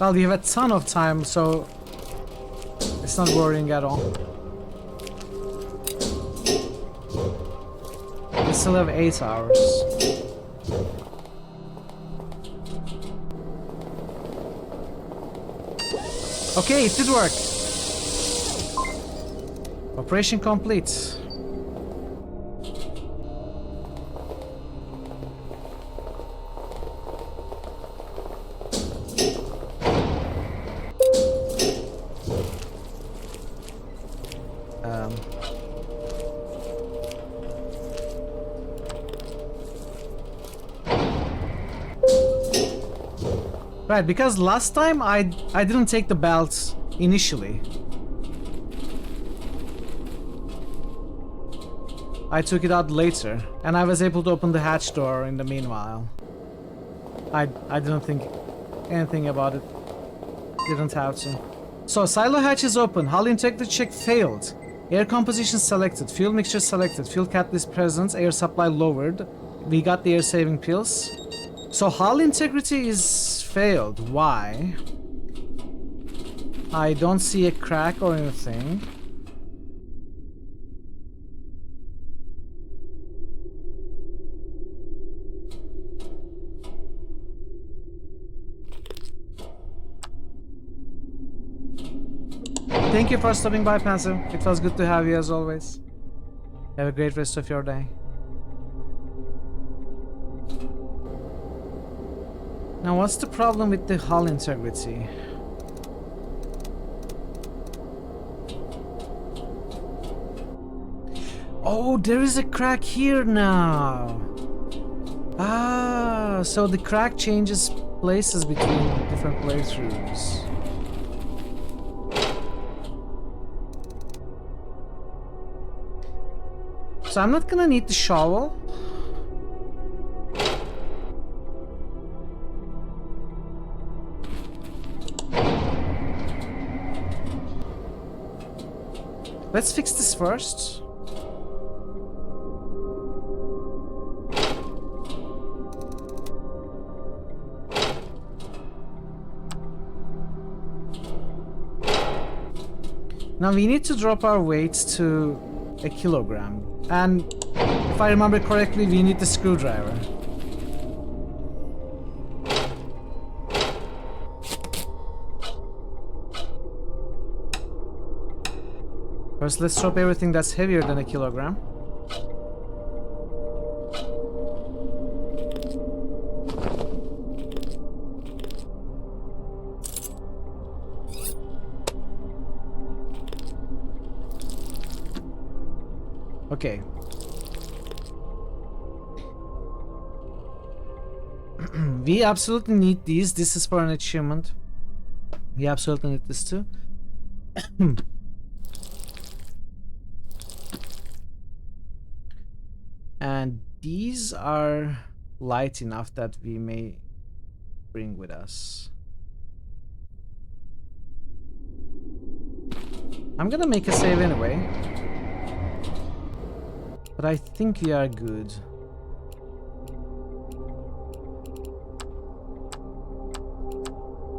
Well, we have a ton of time, so it's not worrying at all. We still have 8 hours. Okay, it did work. Operation complete. Right, because last time I didn't take the belt initially. I took it out later, and I was able to open the hatch door in the meanwhile. I didn't think anything about it. Didn't have to. So, silo hatch is open. Hull integrity check failed. Air composition selected. Fuel mixture selected. Fuel catalyst present. Air supply lowered. We got the air saving pills. So, hull integrity is failed. Why? I don't see a crack or anything. Thank you for stopping by, Panzer. It was good to have you as always. Have a great rest of your day. Now, what's the problem with the hull integrity? Oh, there is a crack here now. Ah, so the crack changes places between different playthroughs. So I'm not gonna need the shovel. Let's fix this first. Now we need to drop our weight to 1 kilogram. And if I remember correctly, we need the screwdriver. First, let's drop everything that's heavier than 1 kilogram. Okay. We absolutely need these. This is for an achievement. We absolutely need this too. And these are light enough that we may bring with us. I'm gonna make a save anyway. But I think we are good.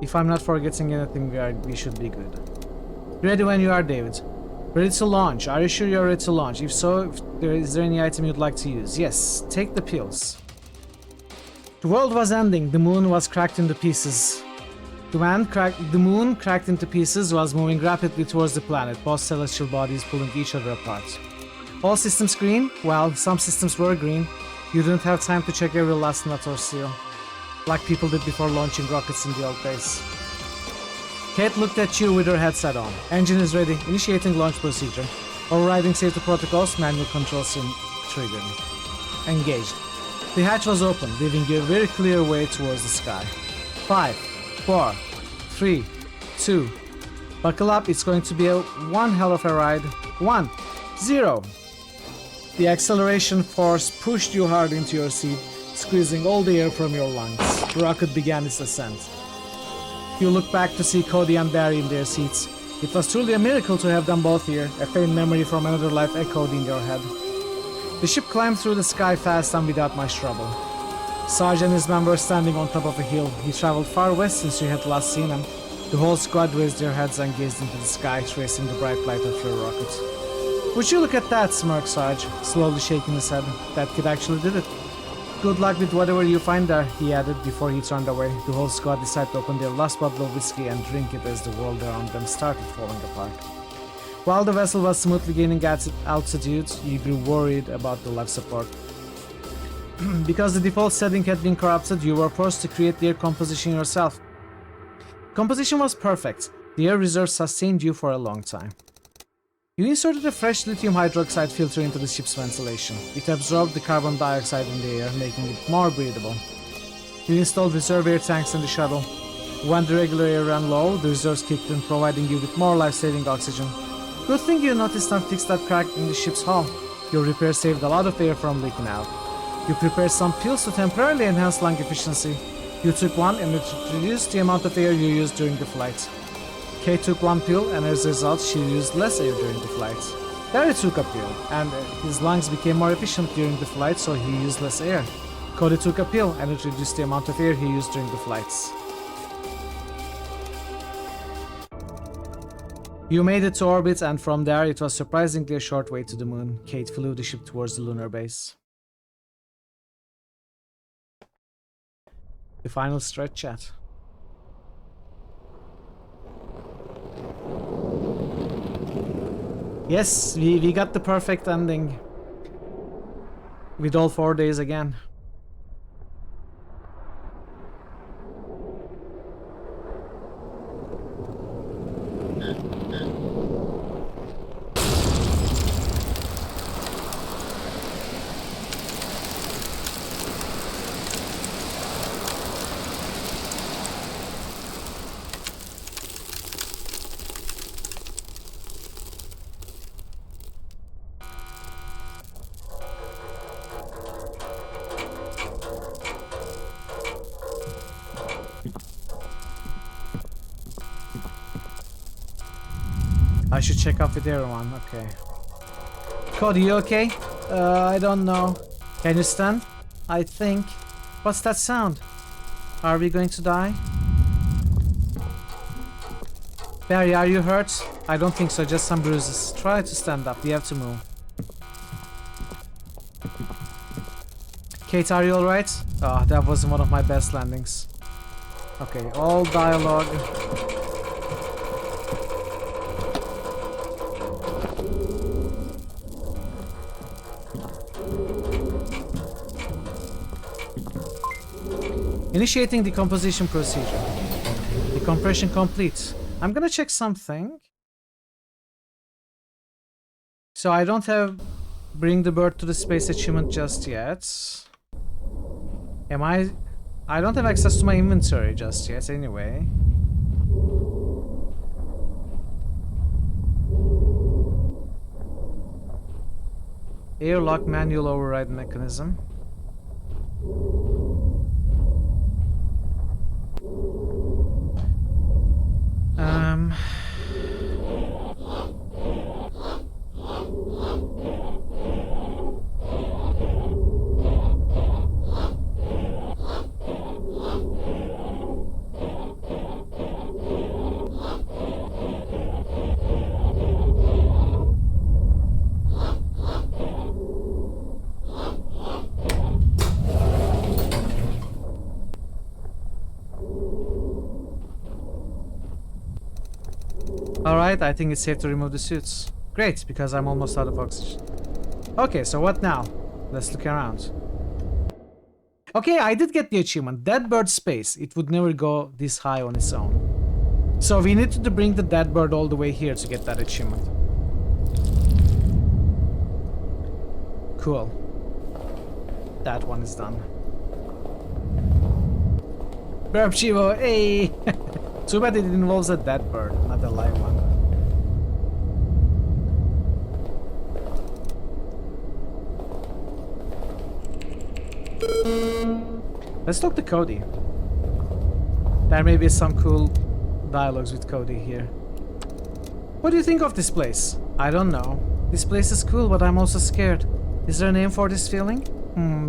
If I'm not forgetting anything, we should be good. Ready when you are, David. Ready to launch. Are you sure you're ready to launch? If so, is there any item you'd like to use? Yes, take the pills. The world was ending. The moon was cracked into pieces. The moon cracked into pieces was moving rapidly towards the planet, both celestial bodies pulling each other apart. All systems green? Well, some systems were green. You didn't have time to check every last nut or seal, like people did before launching rockets in the old days. Kate looked at you with her headset on. Engine is ready. Initiating launch procedure. Overriding safety protocols. Manual controls triggered. Engaged. The hatch was open, leaving you a very clear way towards the sky. 5, 4, 3, 2. Buckle up, it's going to be one hell of a ride. 1, 0. The acceleration force pushed you hard into your seat, squeezing all the air from your lungs. The rocket began its ascent. You look back to see Cody and Barry in their seats. It was truly a miracle to have them both here, a faint memory from another life echoed in your head. The ship climbed through the sky fast and without much trouble. Sarge and his men were standing on top of a hill. He traveled far west since you had last seen him. The whole squad raised their heads and gazed into the sky, tracing the bright light of your rocket. Would you look at that, smirked Sarge, slowly shaking his head. That kid actually did it. Good luck with whatever you find there, he added before he turned away. The whole squad decided to open their last bottle of whiskey and drink it as the world around them started falling apart. While the vessel was smoothly gaining altitude, you grew worried about the life support. Because the default setting had been corrupted, you were forced to create the air composition yourself. Composition was perfect. The air reserves sustained you for a long time. You inserted a fresh lithium hydroxide filter into the ship's ventilation. It absorbed the carbon dioxide in the air, making it more breathable. You installed reserve air tanks in the shuttle. When the regular air ran low, the reserves kicked in, providing you with more life-saving oxygen. Good thing you noticed and fixed that crack in the ship's hull. Your repair saved a lot of air from leaking out. You prepared some pills to temporarily enhance lung efficiency. You took one and it reduced the amount of air you used during the flight. Kate took one pill and as a result she used less air during the flight. Barry took a pill and his lungs became more efficient during the flight, so he used less air. Cody took a pill and it reduced the amount of air he used during the flights. You made it to orbit and from there it was surprisingly a short way to the moon. Kate flew the ship towards the lunar base. The final stretch chat. Yes, we got the perfect ending. With all 4 days again. I should check up with everyone, okay. Cody, you okay? I don't know. Can you stand? I think. What's that sound? Are we going to die? Barry, are you hurt? I don't think so, just some bruises. Try to stand up, we have to move. Kate, are you alright? Ah, that wasn't one of my best landings. Okay, all dialogue. Initiating decomposition procedure. Decompression complete. I'm gonna check something. So I don't have bring the bird to the space achievement just yet. I don't have access to my inventory just yet anyway. Airlock manual override mechanism. Alright, I think it's safe to remove the suits. Great, because I'm almost out of oxygen. Okay, so what now? Let's look around. Okay, I did get the achievement. Dead bird space. It would never go this high on its own. So we needed to bring the dead bird all the way here to get that achievement. Cool. That one is done. Burp Chivo, hey! Too bad it involves a dead bird, not a live one. Let's talk to Cody. There may be some cool dialogues with Cody here. What do you think of this place? I don't know. This place is cool, but I'm also scared. Is there a name for this feeling?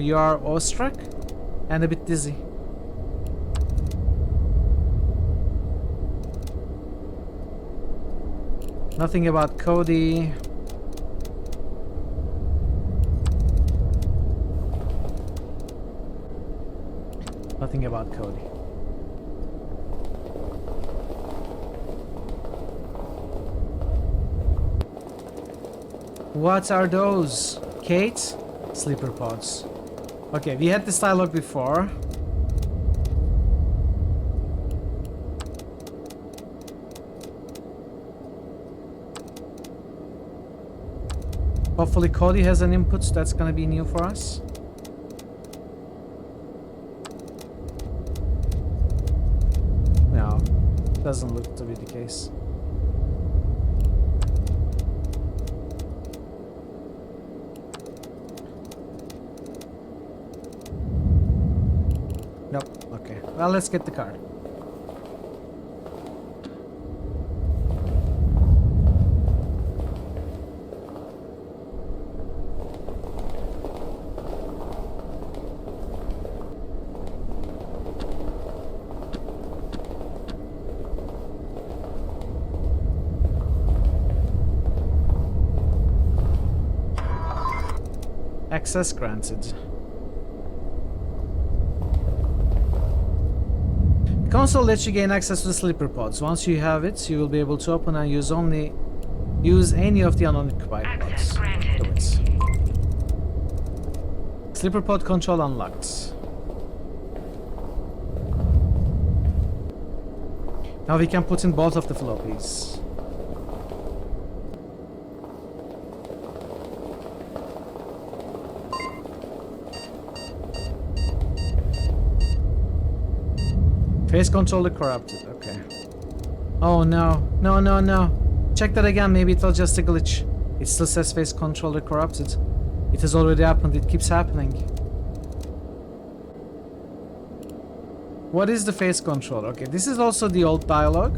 You are awestruck and a bit dizzy. Nothing about Cody. Nothing about Cody. What are those? Kate? Sleeper pods. Okay, we had this dialogue before. Hopefully Cody has an input that's gonna be new for us. No, doesn't look to be the case. Nope, okay. Well, let's get the card. Access granted. The console lets you gain access to the sleeper pods. Once you have it, you will be able to open and use any of the unoccupied pods. Do it. Sleeper pod control unlocked. Now we can put in both of the floppies. Face controller corrupted, okay. Oh no, no, no, no. Check that again, maybe it was just a glitch. It still says face controller corrupted. It has already happened, it keeps happening. What is the face controller? Okay, this is also the old dialogue.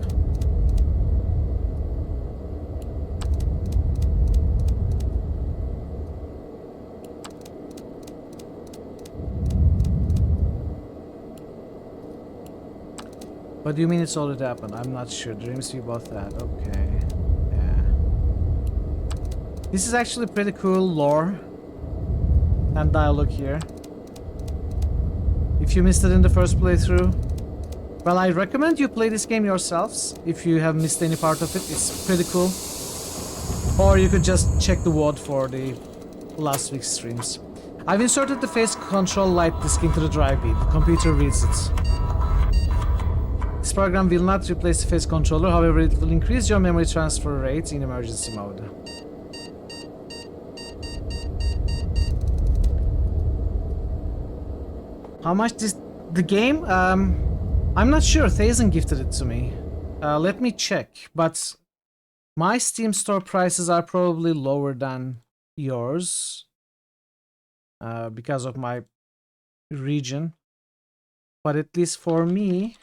What do you mean it's already happened? I'm not sure. Dreams we both had. Okay. Yeah. This is actually pretty cool lore and dialogue here. If you missed it in the first playthrough, well, I recommend you play this game yourselves. If you have missed any part of it, it's pretty cool. Or you could just check the WOD for the last week's streams. I've inserted the face control light disk into the drive bead. The computer reads it. This program will not replace the face controller, however it will increase your memory transfer rate in emergency mode. How much is the game? I'm not sure. Thazen gifted it to me. Let me check, but my Steam store prices are probably lower than yours because of my region. But at least for me,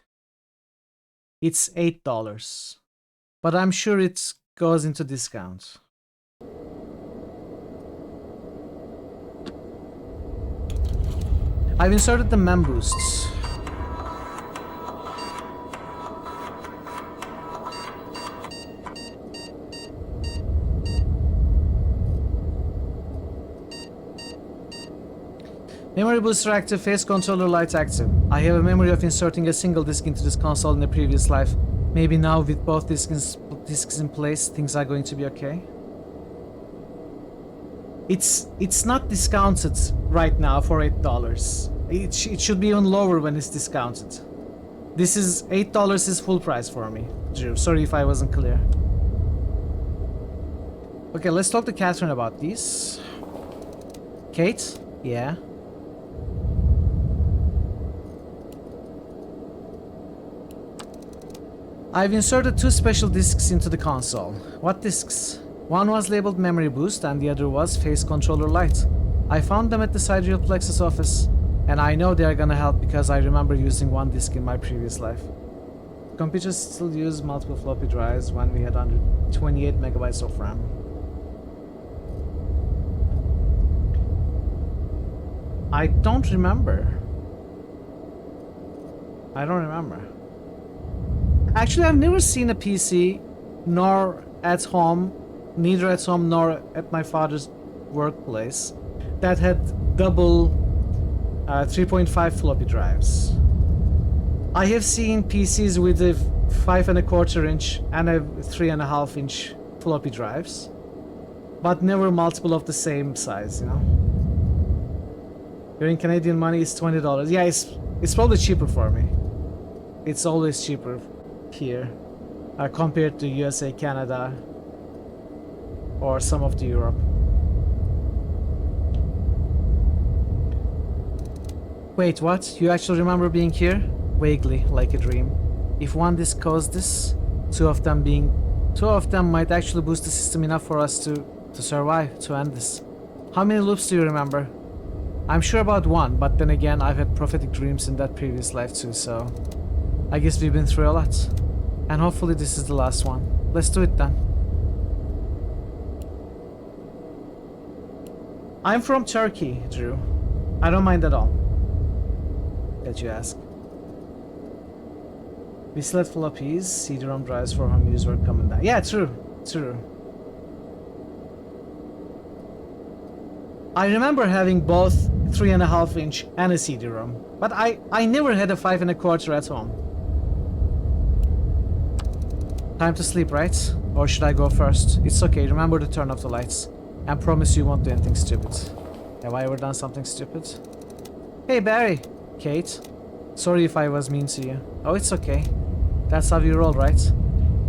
it's $8, but I'm sure it goes into discount. I've inserted the mem boosts. Memory booster active, face controller light active. I have a memory of inserting a single disc into this console in a previous life. Maybe now with both discs in place, things are going to be okay. It's not discounted right now for $8. It should be even lower when it's discounted. This is $8 is full price for me, Drew. Sorry if I wasn't clear. Okay, let's talk to Catherine about these. Kate? Yeah. I've inserted 2 special discs into the console. What discs? One was labeled memory boost and the other was face controller light. I found them at the Sidereal Plexus office, and I know they are gonna help because I remember using one disc in my previous life. Computers still use multiple floppy drives when we had under 28 megabytes of RAM. I don't remember. I don't remember. Actually, I've never seen a PC, nor at home, neither at home nor at my father's workplace, that had double 3.5 floppy drives. I have seen PCs with a 5.25 inch and a 3.5 inch floppy drives, but never multiple of the same size, you know. Here in Canadian money, it's $20. Yeah, it's probably cheaper for me. It's always cheaper here compared to USA, Canada, or some of the Europe. Wait, what? You actually remember being here? Vaguely, like a dream. If one disc caused this, two of them might actually boost the system enough for us to survive, to end this. How many loops do you remember? I'm sure about one, but then again, I've had prophetic dreams in that previous life too, so I guess we've been through a lot. And hopefully this is the last one. Let's do it then. I'm from Turkey, Drew. I don't mind at all that you ask. We still had floppies, CD-ROM drives for home use were coming down. Yeah, true. I remember having both 3.5 inch and a CD-ROM, but I never had a 5.25 at home. Time to sleep, right? Or should I go first? It's okay, remember to turn off the lights. And promise you won't do anything stupid. Have I ever done something stupid? Hey Barry! Kate. Sorry if I was mean to you. Oh, it's okay. That's how you roll, right?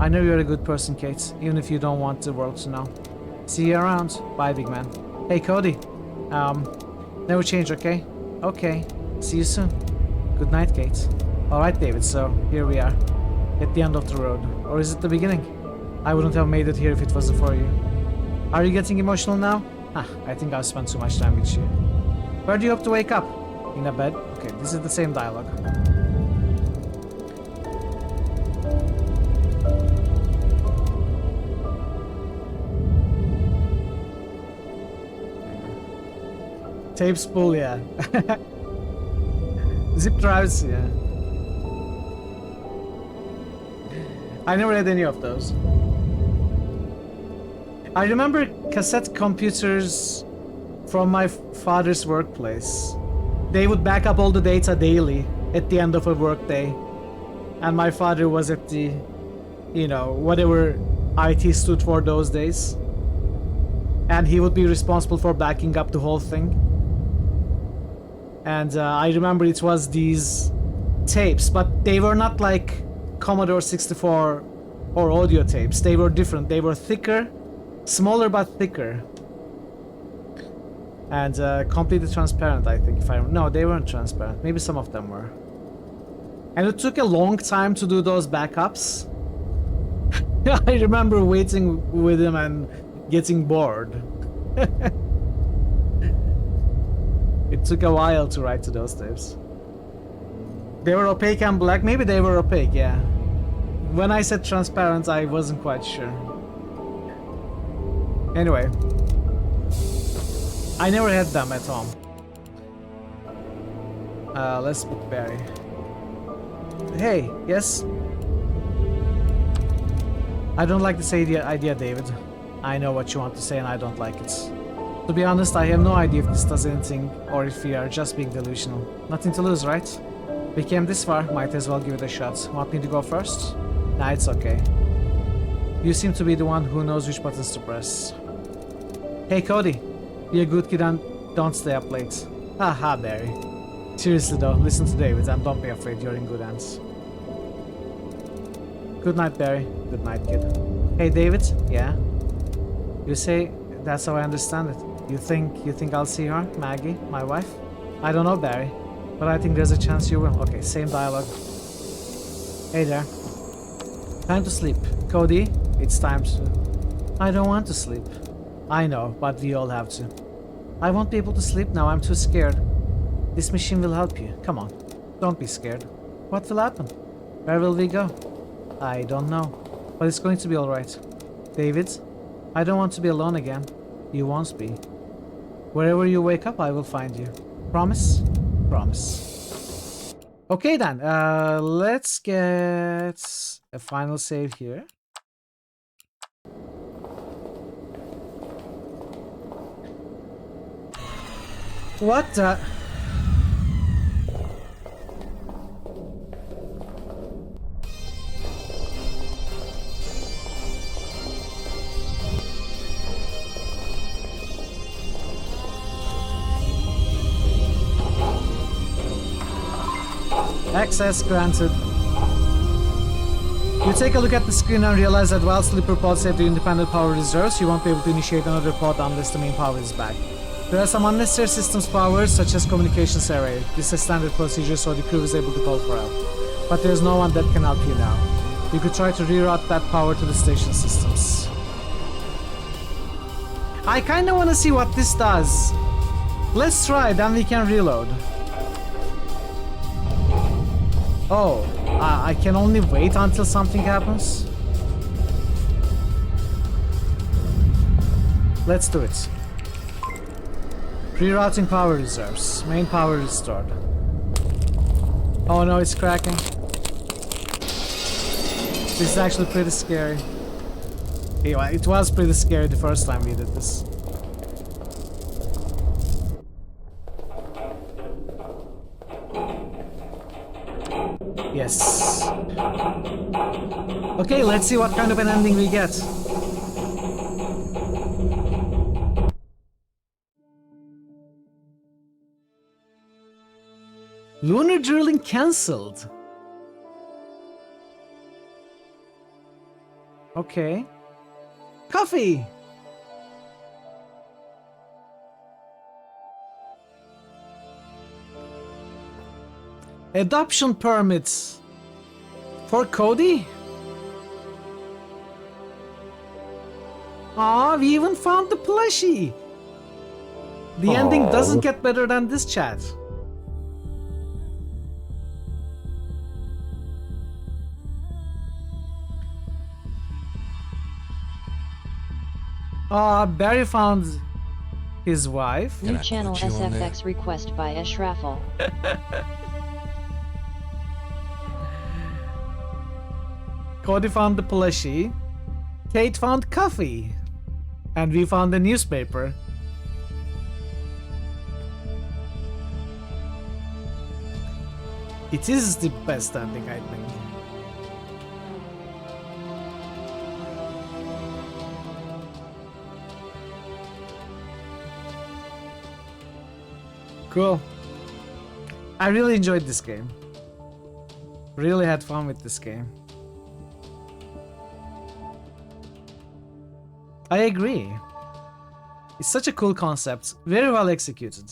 I know you're a good person, Kate, even if you don't want the world to know. See you around. Bye, big man. Hey, Cody. Never change, okay? Okay. See you soon. Good night, Kate. Alright, David, so here we are. At the end of the road. Or is it the beginning? I wouldn't have made it here if it wasn't for you. Are you getting emotional now? I think I've spent too much time with you. Where do you hope to wake up? In a bed? Okay, this is the same dialogue. Tape spool, yeah. Zip drives, yeah. I never had any of those. I remember cassette computers from my father's workplace. They would back up all the data daily at the end of a workday. And my father was at the, you know, whatever IT stood for those days. And he would be responsible for backing up the whole thing. And I remember it was these tapes, but they were not like Commodore 64 or audio tapes. They were different. They were thicker, smaller but thicker. And completely transparent, I think, if I remember. No, they weren't transparent. Maybe some of them were. And it took a long time to do those backups. I remember waiting with him and getting bored. It took a while to write to those tapes. They were opaque and black. Maybe they were opaque, yeah. When I said transparent, I wasn't quite sure. Anyway. I never had them at home. Let's book Barry. Hey, yes? I don't like this idea, David. I know what you want to say and I don't like it. To be honest, I have no idea if this does anything or if we are just being delusional. Nothing to lose, right? We came this far, might as well give it a shot. Want me to go first? Nah, it's okay. You seem to be the one who knows which buttons to press. Hey, Cody. Be a good kid and don't stay up late. Haha, Barry. Seriously though, listen to David and don't be afraid, you're in good hands. Good night, Barry. Good night, kid. Hey, David? Yeah? You say that's how I understand it. You think I'll see her, Maggie, my wife? I don't know, Barry, but I think there's a chance you will. Okay, same dialogue. Hey there. Time to sleep. Cody, it's time to... I don't want to sleep. I know, but we all have to. I won't be able to sleep now, I'm too scared. This machine will help you. Come on. Don't be scared. What will happen? Where will we go? I don't know. But it's going to be alright. David, I don't want to be alone again. You won't be. Wherever you wake up, I will find you. Promise? Promise. Okay then, let's get a final save here. What the... Access granted. You take a look at the screen and realize that while sleeper pods have the independent power reserves, you won't be able to initiate another pod unless the main power is back. There are some unnecessary systems powers, such as communications array. This is standard procedure, so the crew is able to call for help. But there's no one that can help you now. You could try to reroute that power to the station systems. I kinda wanna see what this does. Let's try, then we can reload. Oh, I can only wait until something happens? Let's do it. Rerouting power reserves. Main power restored. Oh no, it's cracking. This is actually pretty scary. Anyway, it was pretty scary the first time we did this. Yes. Okay, let's see what kind of an ending we get. Lunar drilling cancelled. Okay. Coffee! Adoption permits for Cody? Aw, we even found the plushie! The ending doesn't get better than this, chat. Barry found his wife. New channel SFX request by Eshrafel. Cody found the plushie. Kate found coffee. And we found the newspaper. It is the best ending, I think. Cool. I really enjoyed this game. Really had fun with this game. I agree. It's such a cool concept, very well executed.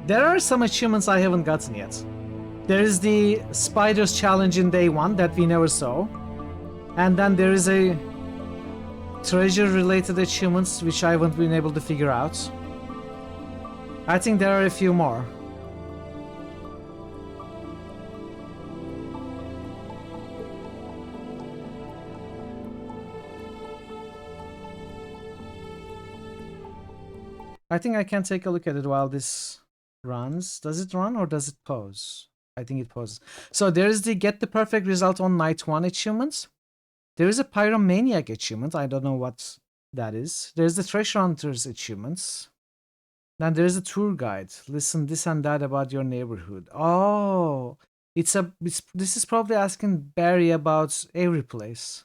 There are some achievements I haven't gotten yet. There is the Spiders challenge in day 1 that we never saw. And then there is a treasure related achievements which I haven't been able to figure out. I think there are a few more. I think I can take a look at it while this runs. Does it run or does it pause? I think it pauses. So there is the get the perfect result on night 1 achievements. There is a Pyromaniac achievement. I don't know what that is. There's the Treasure Hunters achievements. Then there's a tour guide. Listen this and that about your neighborhood. Oh, this is probably asking Barry about every place.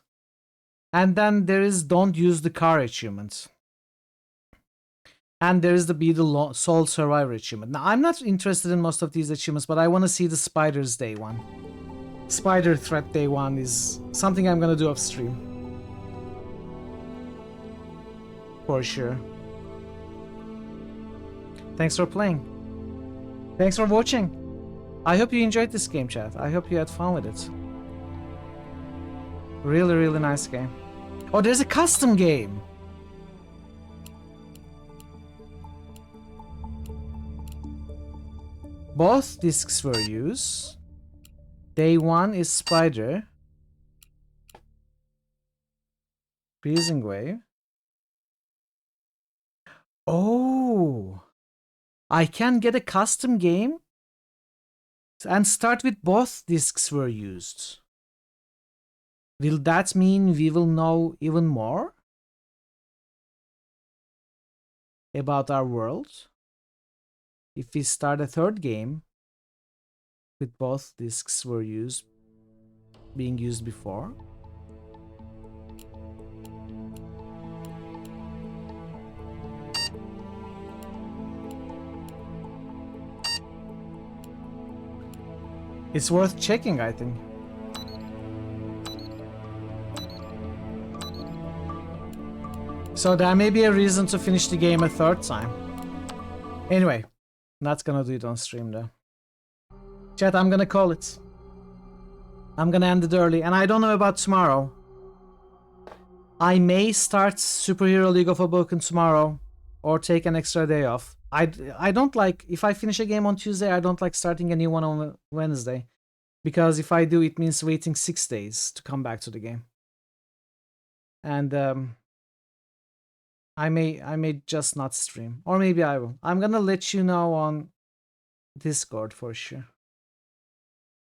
And then there is don't use the car achievement. And there is the be the sole survivor achievement. Now I'm not interested in most of these achievements, but I want to see the Spiders Day one. Spider threat day 1 is something I'm gonna do off stream. For sure. Thanks for playing. Thanks for watching. I hope you enjoyed this game, chat. I hope you had fun with it. Really, really nice game. Oh, there's a custom game! Both discs were used. Day 1 is Spider. Freezing Wave. Oh! I can get a custom game and start with both discs were used. Will that mean we will know even more about our world if we start a third game with both discs were being used before? It's worth checking, I think. So there may be a reason to finish the game a third time. Anyway, not gonna do it on stream though. Chat, I'm gonna call it. I'm gonna end it early, and I don't know about tomorrow. I may start Superhero League of Awoken tomorrow, or take an extra day off. I don't like, if I finish a game on Tuesday, I don't like starting a new one on Wednesday. Because if I do, it means waiting 6 days to come back to the game. And I may just not stream. Or maybe I will. I'm gonna let you know on Discord for sure.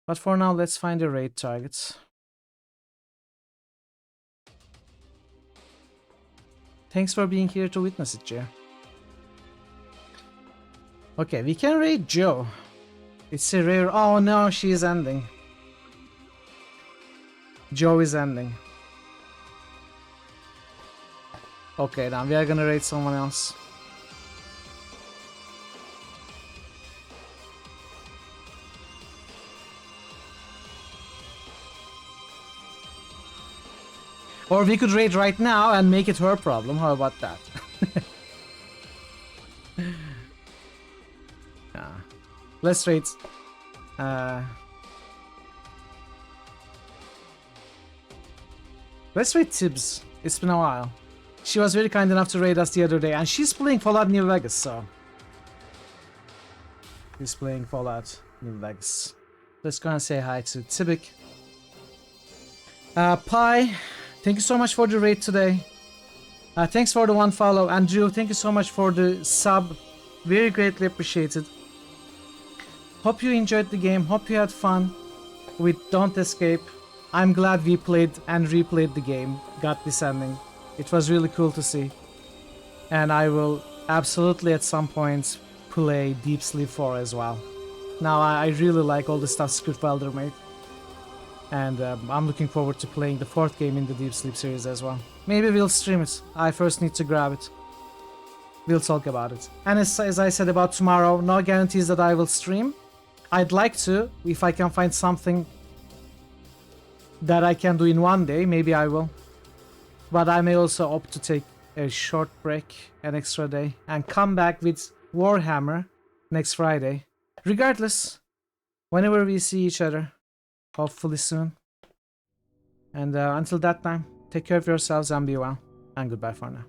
But for now, let's find the raid targets. Thanks for being here to witness it, Jer. Okay, we can raid Joe. It's a rare... Oh no, she is ending. Joe is ending. Okay, now we are gonna raid someone else. Or we could raid right now and make it her problem. How about that? Let's raid. Let's raid Tibbs. It's been a while. She was very kind enough to raid us the other day, and she's playing Fallout New Vegas, so... She's playing Fallout New Vegas. Let's go and say hi to Tibik. Pi, thank you so much for the raid today. Thanks for the 1 follow. And Drew, thank you so much for the sub. Very greatly appreciated. Hope you enjoyed the game. Hope you had fun with Don't Escape. I'm glad we played and replayed the game. Got this ending. It was really cool to see. And I will absolutely at some point play Deep Sleep 4 as well. Now I really like all the stuff Scriptwelder made. And I'm looking forward to playing the 4th game in the Deep Sleep series as well. Maybe we'll stream it. I first need to grab it. We'll talk about it. And as I said about tomorrow, no guarantees that I will stream. I'd like to, if I can find something that I can do in one day, maybe I will. But I may also opt to take a short break, an extra day, and come back with Warhammer next Friday. Regardless, whenever we see each other, hopefully soon. And until that time, take care of yourselves and be well. And goodbye for now.